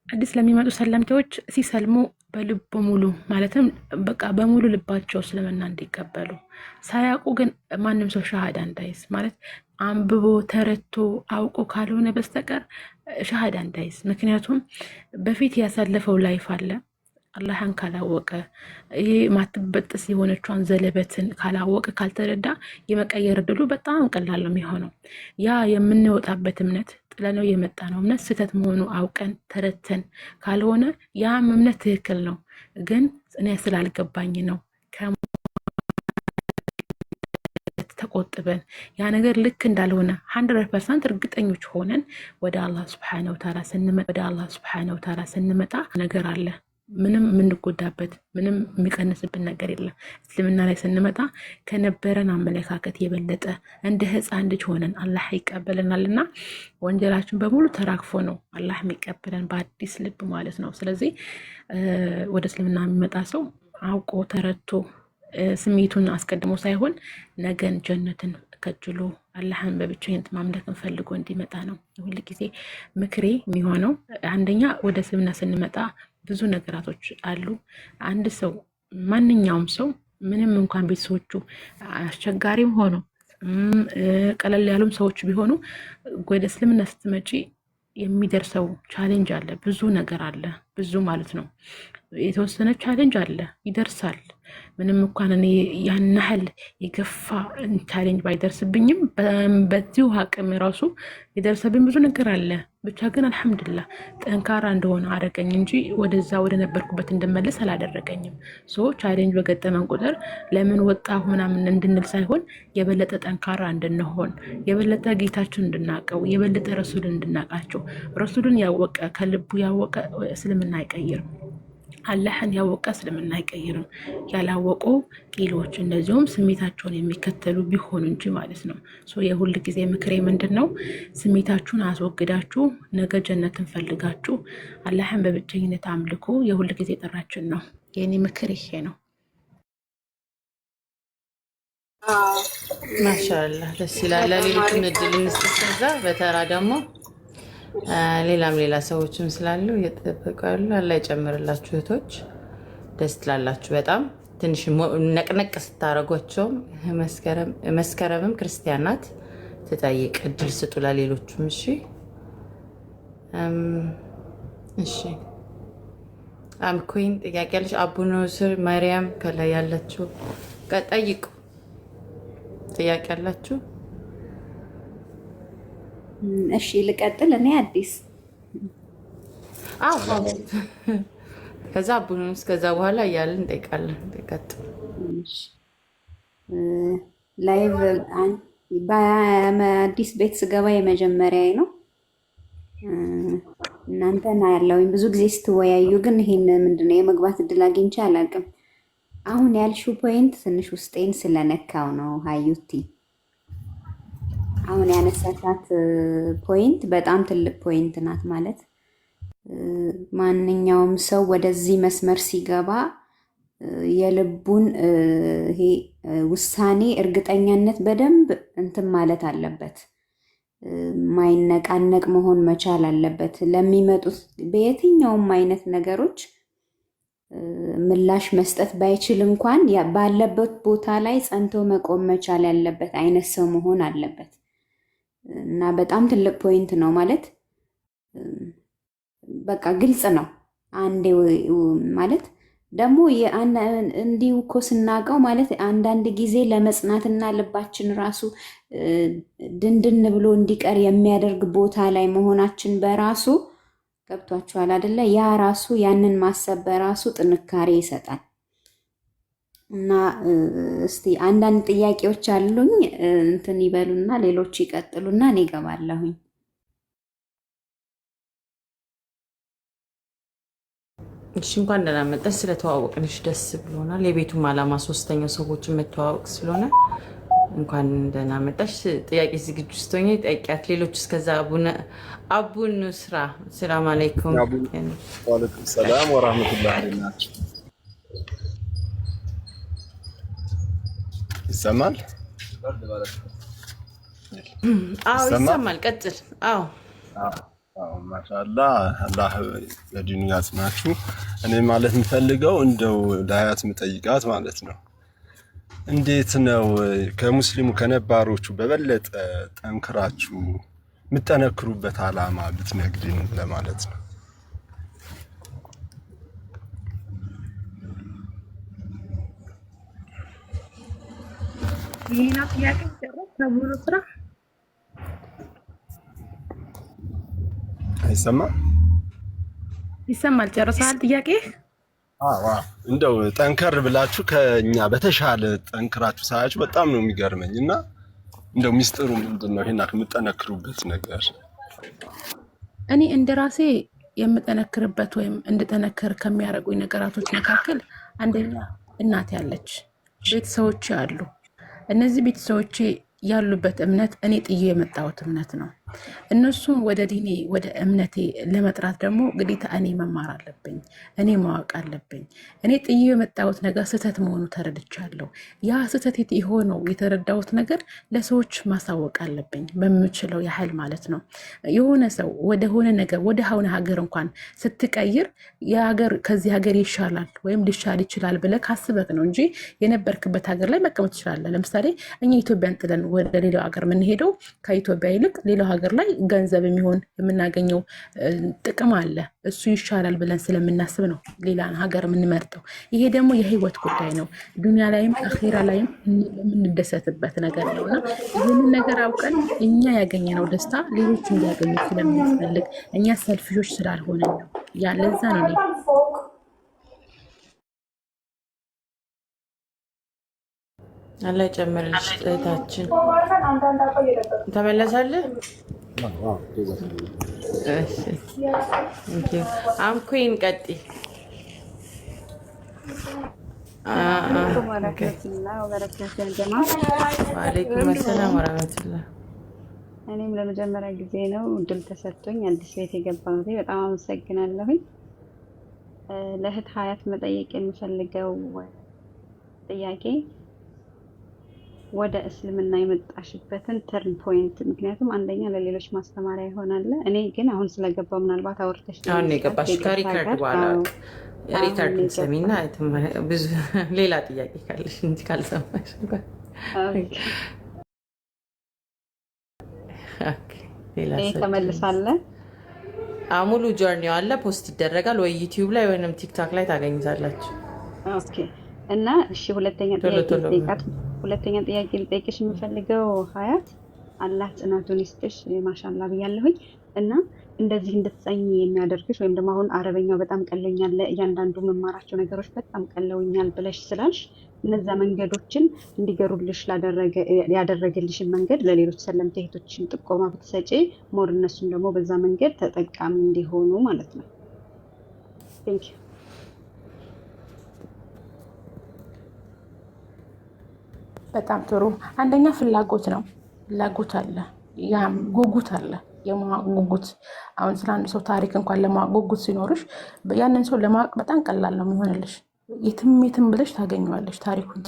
Speaker 1: አዲስ ለሚመጡ ሰለምቴዎች ሲሰልሙ በልብ ሙሉ ማለትም በቃ በሙሉ ልባቸው እስልምና እንዲቀበሉ፣ ሳያውቁ ግን ማንም ሰው ሻሃዳ እንዳይዝ ማለት አንብቦ ተረቶ አውቆ ካልሆነ በስተቀር ሻሃዳ እንዳይዝ። ምክንያቱም በፊት ያሳለፈው ላይፍ አለ። አላህን ካላወቀ ይሄ ማትበጥስ የሆነቿን ዘለበትን ካላወቀ ካልተረዳ የመቀየር እድሉ በጣም ቀላል ነው የሚሆነው። ያ የምንወጣበት እምነት ጥለነው የመጣ ነው እምነት ስህተት መሆኑ አውቀን ተረተን ካልሆነ ያም እምነት ትክክል ነው፣ ግን እኔ ስላልገባኝ ነው ተቆጥበን ያ ነገር ልክ እንዳልሆነ 100% እርግጠኞች ሆነን ወደ አላህ Subhanahu Wa Ta'ala ስንመጣ ነገር አለ። ምንም የምንጎዳበት ምንም የሚቀንስብን ነገር የለም። እስልምና ላይ ስንመጣ ከነበረን አመለካከት የበለጠ እንደ ህፃን ልጅ ሆነን አላህ ይቀበለናልና ወንጀላችን በሙሉ ተራግፎ ነው አላህ የሚቀበለን በአዲስ ልብ ማለት ነው። ስለዚህ ወደ እስልምና የሚመጣ ሰው አውቆ ተረድቶ ስሜቱን አስቀድሞ ሳይሆን ነገን ጀነትን ከጅሎ አላህን በብቸኝነት ማምለክን ፈልጎ እንዲመጣ ነው ሁሉ ጊዜ ምክሬ የሚሆነው። አንደኛ ወደ እስልምና ስንመጣ ብዙ ነገራቶች አሉ። አንድ ሰው ማንኛውም ሰው ምንም እንኳን ቤተሰቦቹ አስቸጋሪም ሆኖ ቀለል ያሉም ሰዎች ቢሆኑ ወደ እስልምና ስትመጪ የሚደርሰው ቻሌንጅ አለ። ብዙ ነገር አለ፣ ብዙ ማለት ነው። የተወሰነ ቻሌንጅ አለ፣ ይደርሳል። ምንም እንኳን እኔ ያን ያህል የገፋ ቻሌንጅ ባይደርስብኝም በዚሁ አቅም ራሱ የደረሰብኝ ብዙ ነገር አለ። ብቻ ግን አልሐምዱሊላህ ጠንካራ እንደሆነ አደረገኝ እንጂ ወደዛ ወደ ነበርኩበት እንድመለስ አላደረገኝም። ቻሌንጅ በገጠመን ቁጥር ለምን ወጣሁ ምናምን እንድንል ሳይሆን የበለጠ ጠንካራ እንድንሆን፣ የበለጠ ጌታችን እንድናቀው፣ የበለጠ ረሱልን እንድናቃቸው። ረሱልን ያወቀ ከልቡ ያወቀ እስልምና አይቀይርም። አላህን ያወቀ እስልምና አይቀይርም። ያላወቁ ቂሎች እንደዚሁም ስሜታቸውን የሚከተሉ ቢሆኑ እንጂ ማለት ነው። የሁል ጊዜ ምክሬ ምንድን ነው? ስሜታችሁን አስወግዳችሁ ነገ ጀነትን ፈልጋችሁ አላህን በብቸኝነት አምልኮ የሁል ጊዜ ጥራችን ነው። የኔ ምክር ይሄ ነው።
Speaker 2: ማሻአላህ ደስ ይላል። ለሌሎችም እድል እንስጥ። ከዛ በተራ ደግሞ ሌላ ሰዎችም ስላሉ እየተጠበቁ ያሉ አላህ ይጨምርላችሁ። እህቶች ደስ ትላላችሁ በጣም ትንሽ ነቅነቅ ስታረጓቸውም መስከረምም ክርስቲያን ናት ትጠይቅ እድል ስጡ ለሌሎችም። እሺ አምኩኝ ጥያቄ ያለች አቡነ ስር ማርያም ከላይ ያላችሁ ጠይቁ። ጥያቄ ያላችሁ?
Speaker 7: እሺ ልቀጥል። እኔ አዲስ
Speaker 2: ከዛ አቡነ ከዛ በኋላ እያልን እንጠይቃለን። ቀጥል።
Speaker 7: ላይቭ በአዲስ ቤት ስገባ የመጀመሪያዬ ነው። እናንተና ያለውኝ ብዙ ጊዜ ስትወያዩ ግን ይሄን ምንድነው የመግባት እድል አግኝቼ አላውቅም። አሁን ያልሽው ፖይንት ትንሽ ውስጤን ስለነካው ነው ሀዩቲ። አሁን ያነሳሻት ፖይንት በጣም ትልቅ ፖይንት ናት። ማለት ማንኛውም ሰው ወደዚህ መስመር ሲገባ የልቡን ይሄ ውሳኔ እርግጠኛነት በደንብ እንትን ማለት አለበት። ማይነቃነቅ መሆን መቻል አለበት። ለሚመጡት በየትኛውም አይነት ነገሮች ምላሽ መስጠት ባይችል እንኳን ባለበት ቦታ ላይ ጸንቶ መቆም መቻል ያለበት አይነት ሰው መሆን አለበት እና በጣም ትልቅ ፖይንት ነው። ማለት በቃ ግልጽ ነው። አንዴ ማለት ደግሞ እንዲሁ እኮ ስናውቀው ማለት አንዳንድ ጊዜ ለመጽናትና ልባችን ራሱ ድንድን ብሎ እንዲቀር የሚያደርግ ቦታ ላይ መሆናችን በራሱ ገብቷችኋል አይደለ? ያ ራሱ ያንን ማሰብ በራሱ ጥንካሬ ይሰጣል። እና እስቲ አንዳንድ ጥያቄዎች አሉኝ እንትን ይበሉና ሌሎች ይቀጥሉና እኔ እገባለሁኝ።
Speaker 2: እሺ እንኳን ደህና መጣሽ። ስለተዋወቅንሽ ደስ ብሎናል። የቤቱም ዓላማ ሶስተኛው ሰዎችን መተዋወቅ ስለሆነ እንኳን ደህና መጣሽ። ጥያቄ ዝግጁ ስትሆኚ ጠይቂያት። ሌሎች እስከዛ አቡነ ስራ ሰላም አለይኩም።
Speaker 8: ወአለይኩም ሰላም ወራህመቱላሂ ናችሁ። ይሰማል?
Speaker 2: አዎ ይሰማል። ቀጥል። አዎ
Speaker 8: ማሻአላህ አላህ ለዲኑ ያጽናችሁ። እኔ ማለት የምፈልገው እንደው ለሀያት የምጠይቃት ማለት ነው እንዴት ነው ከሙስሊሙ ከነባሮቹ በበለጠ ጠንክራችሁ የምጠነክሩበት ዓላማ ብትነግሪን ለማለት ነው።
Speaker 1: ይሄና ጥያቄ ጨረስ ተብሎ ስራ
Speaker 8: አይሰማም?
Speaker 1: ይሰማል። ጨርሰሃል ጥያቄ?
Speaker 8: እንደው ጠንከር ብላችሁ ከኛ በተሻለ ጠንክራችሁ ሳያችሁ በጣም ነው የሚገርመኝ እና እንደው ሚስጥሩ ምንድነው ይሄና የምጠነክሩበት ነገር?
Speaker 1: እኔ እንደራሴ የምጠነክርበት ወይም እንድጠነክር ከሚያደርጉኝ ነገራቶች መካከል አንደኛ እናቴ ያለች፣ ቤተሰቦቼ አሉ። እነዚህ ቤተሰቦቼ ያሉበት እምነት እኔ ጥዬ የመጣሁት እምነት ነው። እነሱን ወደ ዲኔ ወደ እምነቴ ለመጥራት ደግሞ ግዴታ እኔ መማር አለብኝ፣ እኔ ማወቅ አለብኝ። እኔ ጥዬ የመጣሁት ነገር ስህተት መሆኑ ተረድቻለሁ። ያ ስህተት የሆነው የተረዳሁት ነገር ለሰዎች ማሳወቅ አለብኝ በምችለው ያህል ማለት ነው። የሆነ ሰው ወደ ሆነ ነገር ወደ ሆነ ሀገር እንኳን ስትቀይር የሀገር ከዚህ ሀገር ይሻላል ወይም ሊሻል ይችላል ብለህ ካስበህ ነው እንጂ የነበርክበት ሀገር ላይ መቀመጥ ትችላለህ። ለምሳሌ እኛ ኢትዮጵያን ጥለን ወደ ሌላው ሀገር የምንሄደው ከኢትዮጵያ ይልቅ ሌላው ሀገር ላይ ገንዘብ የሚሆን የምናገኘው ጥቅም አለ። እሱ ይሻላል ብለን ስለምናስብ ነው ሌላ ሀገር የምንመርጠው። ይሄ ደግሞ የህይወት ጉዳይ ነው። ዱንያ ላይም አኺራ ላይም የምንደሰትበት ነገር ነው እና ይህንን ነገር አውቀን እኛ ያገኘነው ደስታ ሌሎች እንዲያገኙ ስለምንፈልግ እኛ ሰልፊሾች ስላልሆነን ነው። ያ ለዛ ነው
Speaker 2: አላህ ጨምርልሽ። እህታችን ተመለሳለህ? እሺ አምኩኝ ቀጥይ።
Speaker 4: አለይኩም ወረህመቱላህ ወበረካቱ ጀማ።
Speaker 2: ወአለይኩም ሰላም ወራህመቱላህ።
Speaker 4: እኔም ለመጀመሪያ ጊዜ ነው እድል ተሰጥቶኝ አዲስ ቤት የገባሁት። በጣም አመሰግናለሁኝ። ለእህት ሀያት መጠየቅ የምፈልገው ጥያቄ ወደ እስልምና የመጣሽበትን ተርን ፖይንት፣ ምክንያቱም አንደኛ ለሌሎች ማስተማሪያ ይሆናል። እኔ ግን አሁን ስለገባው ምናልባት አውርተሽ
Speaker 2: አሁን የገባሽ ከሪካርድ በኋላ ሪካርድ ሰሚና ብዙ ሌላ ጥያቄ ካለሽ እንጂ ካልሰማሽ
Speaker 4: ተመልሳለ።
Speaker 2: ሙሉ ጆርኒው አለ ፖስት ይደረጋል ወይ ዩቲዩብ ላይ ወይንም ቲክቶክ ላይ ታገኙታላችሁ።
Speaker 4: ኦኬ እና እሺ፣ ሁለተኛ ጥያቄ ልጠይቅሽ የምፈልገው ሀያት፣ አላህ ጽናቱን ይስጥሽ ማሻላ ብያለሁኝ። እና እንደዚህ እንድትጸኝ የሚያደርግሽ ወይም ደግሞ አሁን አረበኛው በጣም ቀለኛል፣ እያንዳንዱ መማራቸው ነገሮች በጣም ቀለውኛል ብለሽ ስላልሽ እነዛ መንገዶችን እንዲገሩልሽ ያደረገልሽን መንገድ ለሌሎች ሰለምቴ እህቶችን ጥቆማ ብትሰጪ ሞር እነሱም ደግሞ በዛ መንገድ ተጠቃሚ እንዲሆኑ ማለት ነው። ቴንክ ዩ።
Speaker 1: በጣም ጥሩ። አንደኛ ፍላጎት ነው። ፍላጎት አለ፣ ያም ጉጉት አለ፣ የማወቅ ጉጉት። አሁን ስለ አንድ ሰው ታሪክ እንኳን ለማወቅ ጉጉት ሲኖርሽ ያንን ሰው ለማወቅ በጣም ቀላል ነው የሚሆንልሽ። የትም ብለሽ ታገኘዋለሽ፣ ታሪኩን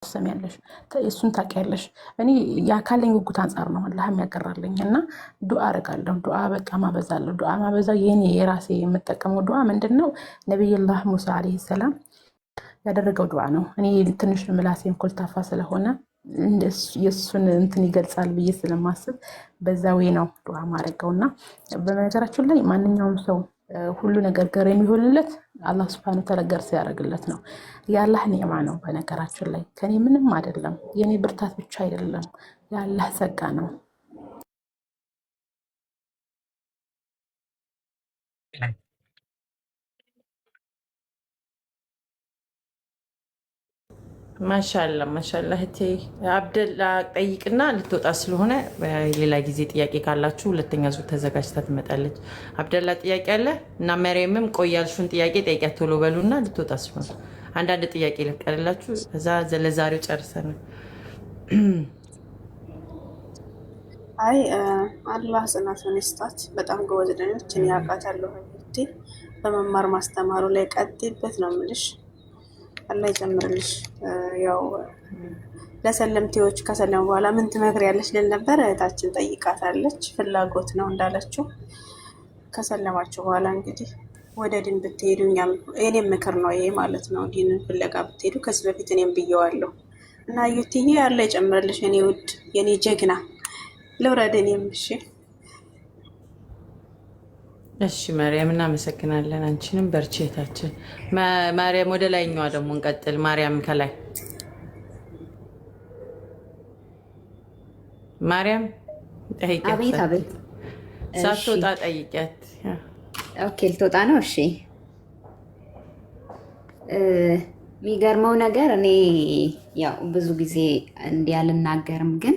Speaker 1: ትሰሚያለሽ፣ እሱን ታውቂያለሽ። እኔ ያካለኝ ጉጉት አንጻር ነው አላህ የሚያቀራልኝ እና ዱዓ አደርጋለሁ። ዱዓ በቃ ማበዛለሁ። ዱዓ ማበዛው የራሴ የምጠቀመው ዱዓ ምንድን ነው? ነቢዩላህ ሙሳ ዓለይሂ ሰላም ያደረገው ዱዓ ነው። እኔ ትንሽ ምላሴም ኮልታፋ ስለሆነ የእሱን እንትን ይገልጻል ብዬ ስለማስብ በዛ ወይ ነው ዱዓ ማድረገው። እና በነገራችን ላይ ማንኛውም ሰው ሁሉ ነገር ገር የሚሆንለት አላህ ሱብሃነሁ ወተዓላ ገር ሲያደርግለት ነው። የአላህ ኒዕማ ነው። በነገራችን ላይ ከኔ ምንም አይደለም፣ የኔ ብርታት ብቻ አይደለም፣ የአላህ ጸጋ ነው።
Speaker 2: ማሻላ ማሻላ። እህቴ አብደላ ጠይቅና ልትወጣ ስለሆነ ሌላ ጊዜ ጥያቄ ካላችሁ ሁለተኛ ዙር ተዘጋጅታ ትመጣለች። አብደላ ጥያቄ አለ እና መሪየምም ቆያልሹን ጥያቄ ጠይቂያት ቶሎ በሉና ልትወጣ ስለሆነ አንዳንድ ጥያቄ ልቀርላችሁ ከዛ ለዛሬው ጨርሰናል።
Speaker 6: አይ አላህ ጽናቱን ይስጣት። በጣም ጎበዝ ነች። እኔ አውቃታለሁ። በመማር ማስተማሩ ላይ ቀጥይበት ነው የምልሽ። አላህ ይጨምርልሽ። ያው ለሰለምቴዎች ከሰለሙ በኋላ ምን ትመክሪያለሽ ልል ነበር። እህታችን ጠይቃታለች። ፍላጎት ነው እንዳለችው። ከሰለማችሁ በኋላ እንግዲህ ወደ ዲን ብትሄዱ የኔም ምክር ነው ይሄ ማለት ነው። ዲንን ፍለጋ ብትሄዱ ከዚህ በፊት እኔም ብየዋለሁ እና ዩቲዬ አላህ ይጨምርልሽ የኔ ውድ የኔ ጀግና። ልውረድ እኔም።
Speaker 2: እሺ ማርያም እናመሰግናለን። አንቺንም በርቺ እህታችን ማርያም። ወደ ላይኛዋ ደግሞ እንቀጥል። ማርያም ከላይ ማርያም ጠይቂያት።
Speaker 7: አቤት አቤት።
Speaker 2: ሳትወጣ ጠይቂያት።
Speaker 7: ኦኬ ልትወጣ ነው። እሺ የሚገርመው ነገር እኔ ያው ብዙ ጊዜ እንዲህ አልናገርም፣ ግን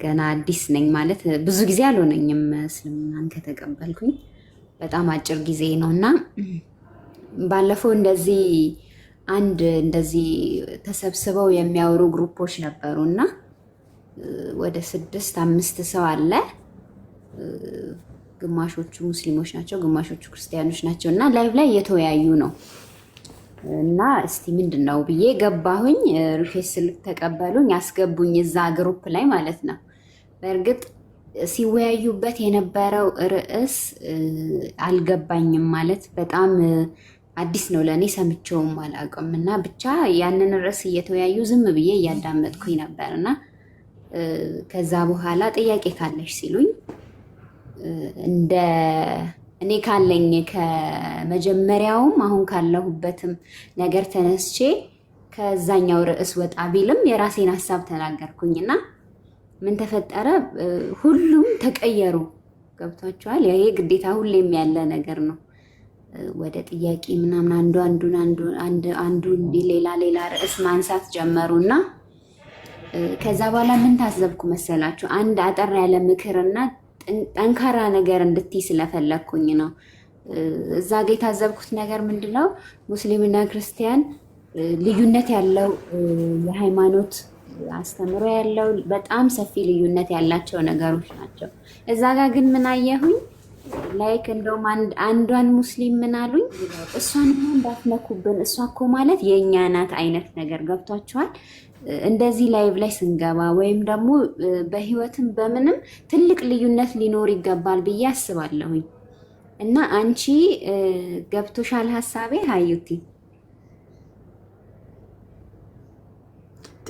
Speaker 7: ገና አዲስ ነኝ ማለት ብዙ ጊዜ አልሆነኝም እስልምናን ከተቀበልኩኝ በጣም አጭር ጊዜ ነው እና ባለፈው እንደዚህ ተሰብስበው የሚያወሩ ግሩፖች ነበሩ እና ወደ 6-5 ሰው አለ። ግማሾቹ ሙስሊሞች ናቸው፣ ግማሾቹ ክርስቲያኖች ናቸው እና ላይቭ ላይ እየተወያዩ ነው እና እስቲ ምንድን ነው ብዬ ገባሁኝ። ሪኩዌስት ስልክ ተቀበሉኝ፣ ያስገቡኝ እዛ ግሩፕ ላይ ማለት ነው። በእርግጥ ሲወያዩበት የነበረው ርዕስ አልገባኝም ማለት በጣም አዲስ ነው ለእኔ፣ ሰምቼውም አላውቅም እና ብቻ ያንን ርዕስ እየተወያዩ ዝም ብዬ እያዳመጥኩኝ ነበር እና ከዛ በኋላ ጥያቄ ካለሽ ሲሉኝ እንደ እኔ ካለኝ ከመጀመሪያውም አሁን ካለሁበትም ነገር ተነስቼ ከዛኛው ርዕስ ወጣ ቢልም የራሴን ሀሳብ ተናገርኩኝና ምን ተፈጠረ? ሁሉም ተቀየሩ። ገብቷቸዋል። ይሄ ግዴታ ሁሌም ያለ ነገር ነው። ወደ ጥያቄ ምናምን አንዱ እንዲህ ሌላ ርዕስ ማንሳት ጀመሩና ከዛ በኋላ ምን ታዘብኩ መሰላችሁ? አንድ አጠር ያለ ምክርና ጠንካራ ነገር እንድትይ ስለፈለግኩኝ ነው። እዛ ጋ የታዘብኩት ነገር ምንድነው ሙስሊምና ክርስቲያን ልዩነት ያለው የሃይማኖት አስተምሮ ያለው በጣም ሰፊ ልዩነት ያላቸው ነገሮች ናቸው። እዛ ጋ ግን ምን አየሁኝ ላይክ እንደውም አንዷን ሙስሊም ምን አሉኝ እሷን እንዳትነኩብን እሷ እኮ ማለት የእኛ ናት አይነት ነገር ገብቷቸዋል። እንደዚህ ላይቭ ላይ ስንገባ ወይም ደግሞ በህይወትም በምንም ትልቅ ልዩነት ሊኖር ይገባል ብዬ አስባለሁኝ። እና አንቺ ገብቶሻል ሀሳቤ ሀዩቲ?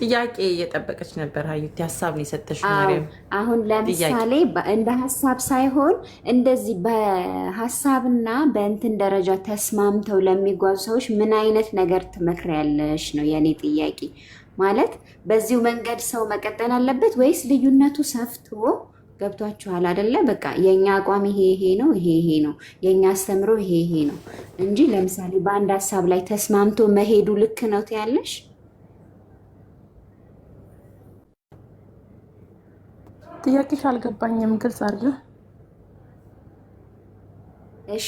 Speaker 2: ጥያቄ እየጠበቀች ነበር ሀዩቲ። ሀሳብ ነው የሰጠሽ ማርያም።
Speaker 7: አሁን ለምሳሌ እንደ ሀሳብ ሳይሆን እንደዚህ በሀሳብና በእንትን ደረጃ ተስማምተው ለሚጓዙ ሰዎች ምን አይነት ነገር ትመክሪያለሽ ነው የኔ ጥያቄ። ማለት በዚሁ መንገድ ሰው መቀጠል አለበት ወይስ ልዩነቱ ሰፍቶ ገብቷችኋል አይደለ? በቃ የኛ አቋም ይሄ ነው፣ ይሄ ነው፣ የኛ አስተምሮ ይሄ ነው እንጂ ለምሳሌ በአንድ ሀሳብ ላይ ተስማምቶ መሄዱ ልክ ነው ትያለሽ?
Speaker 1: ጥያቄሽ አልገባኝም፣ ግልጽ አድርጊው።
Speaker 7: እሺ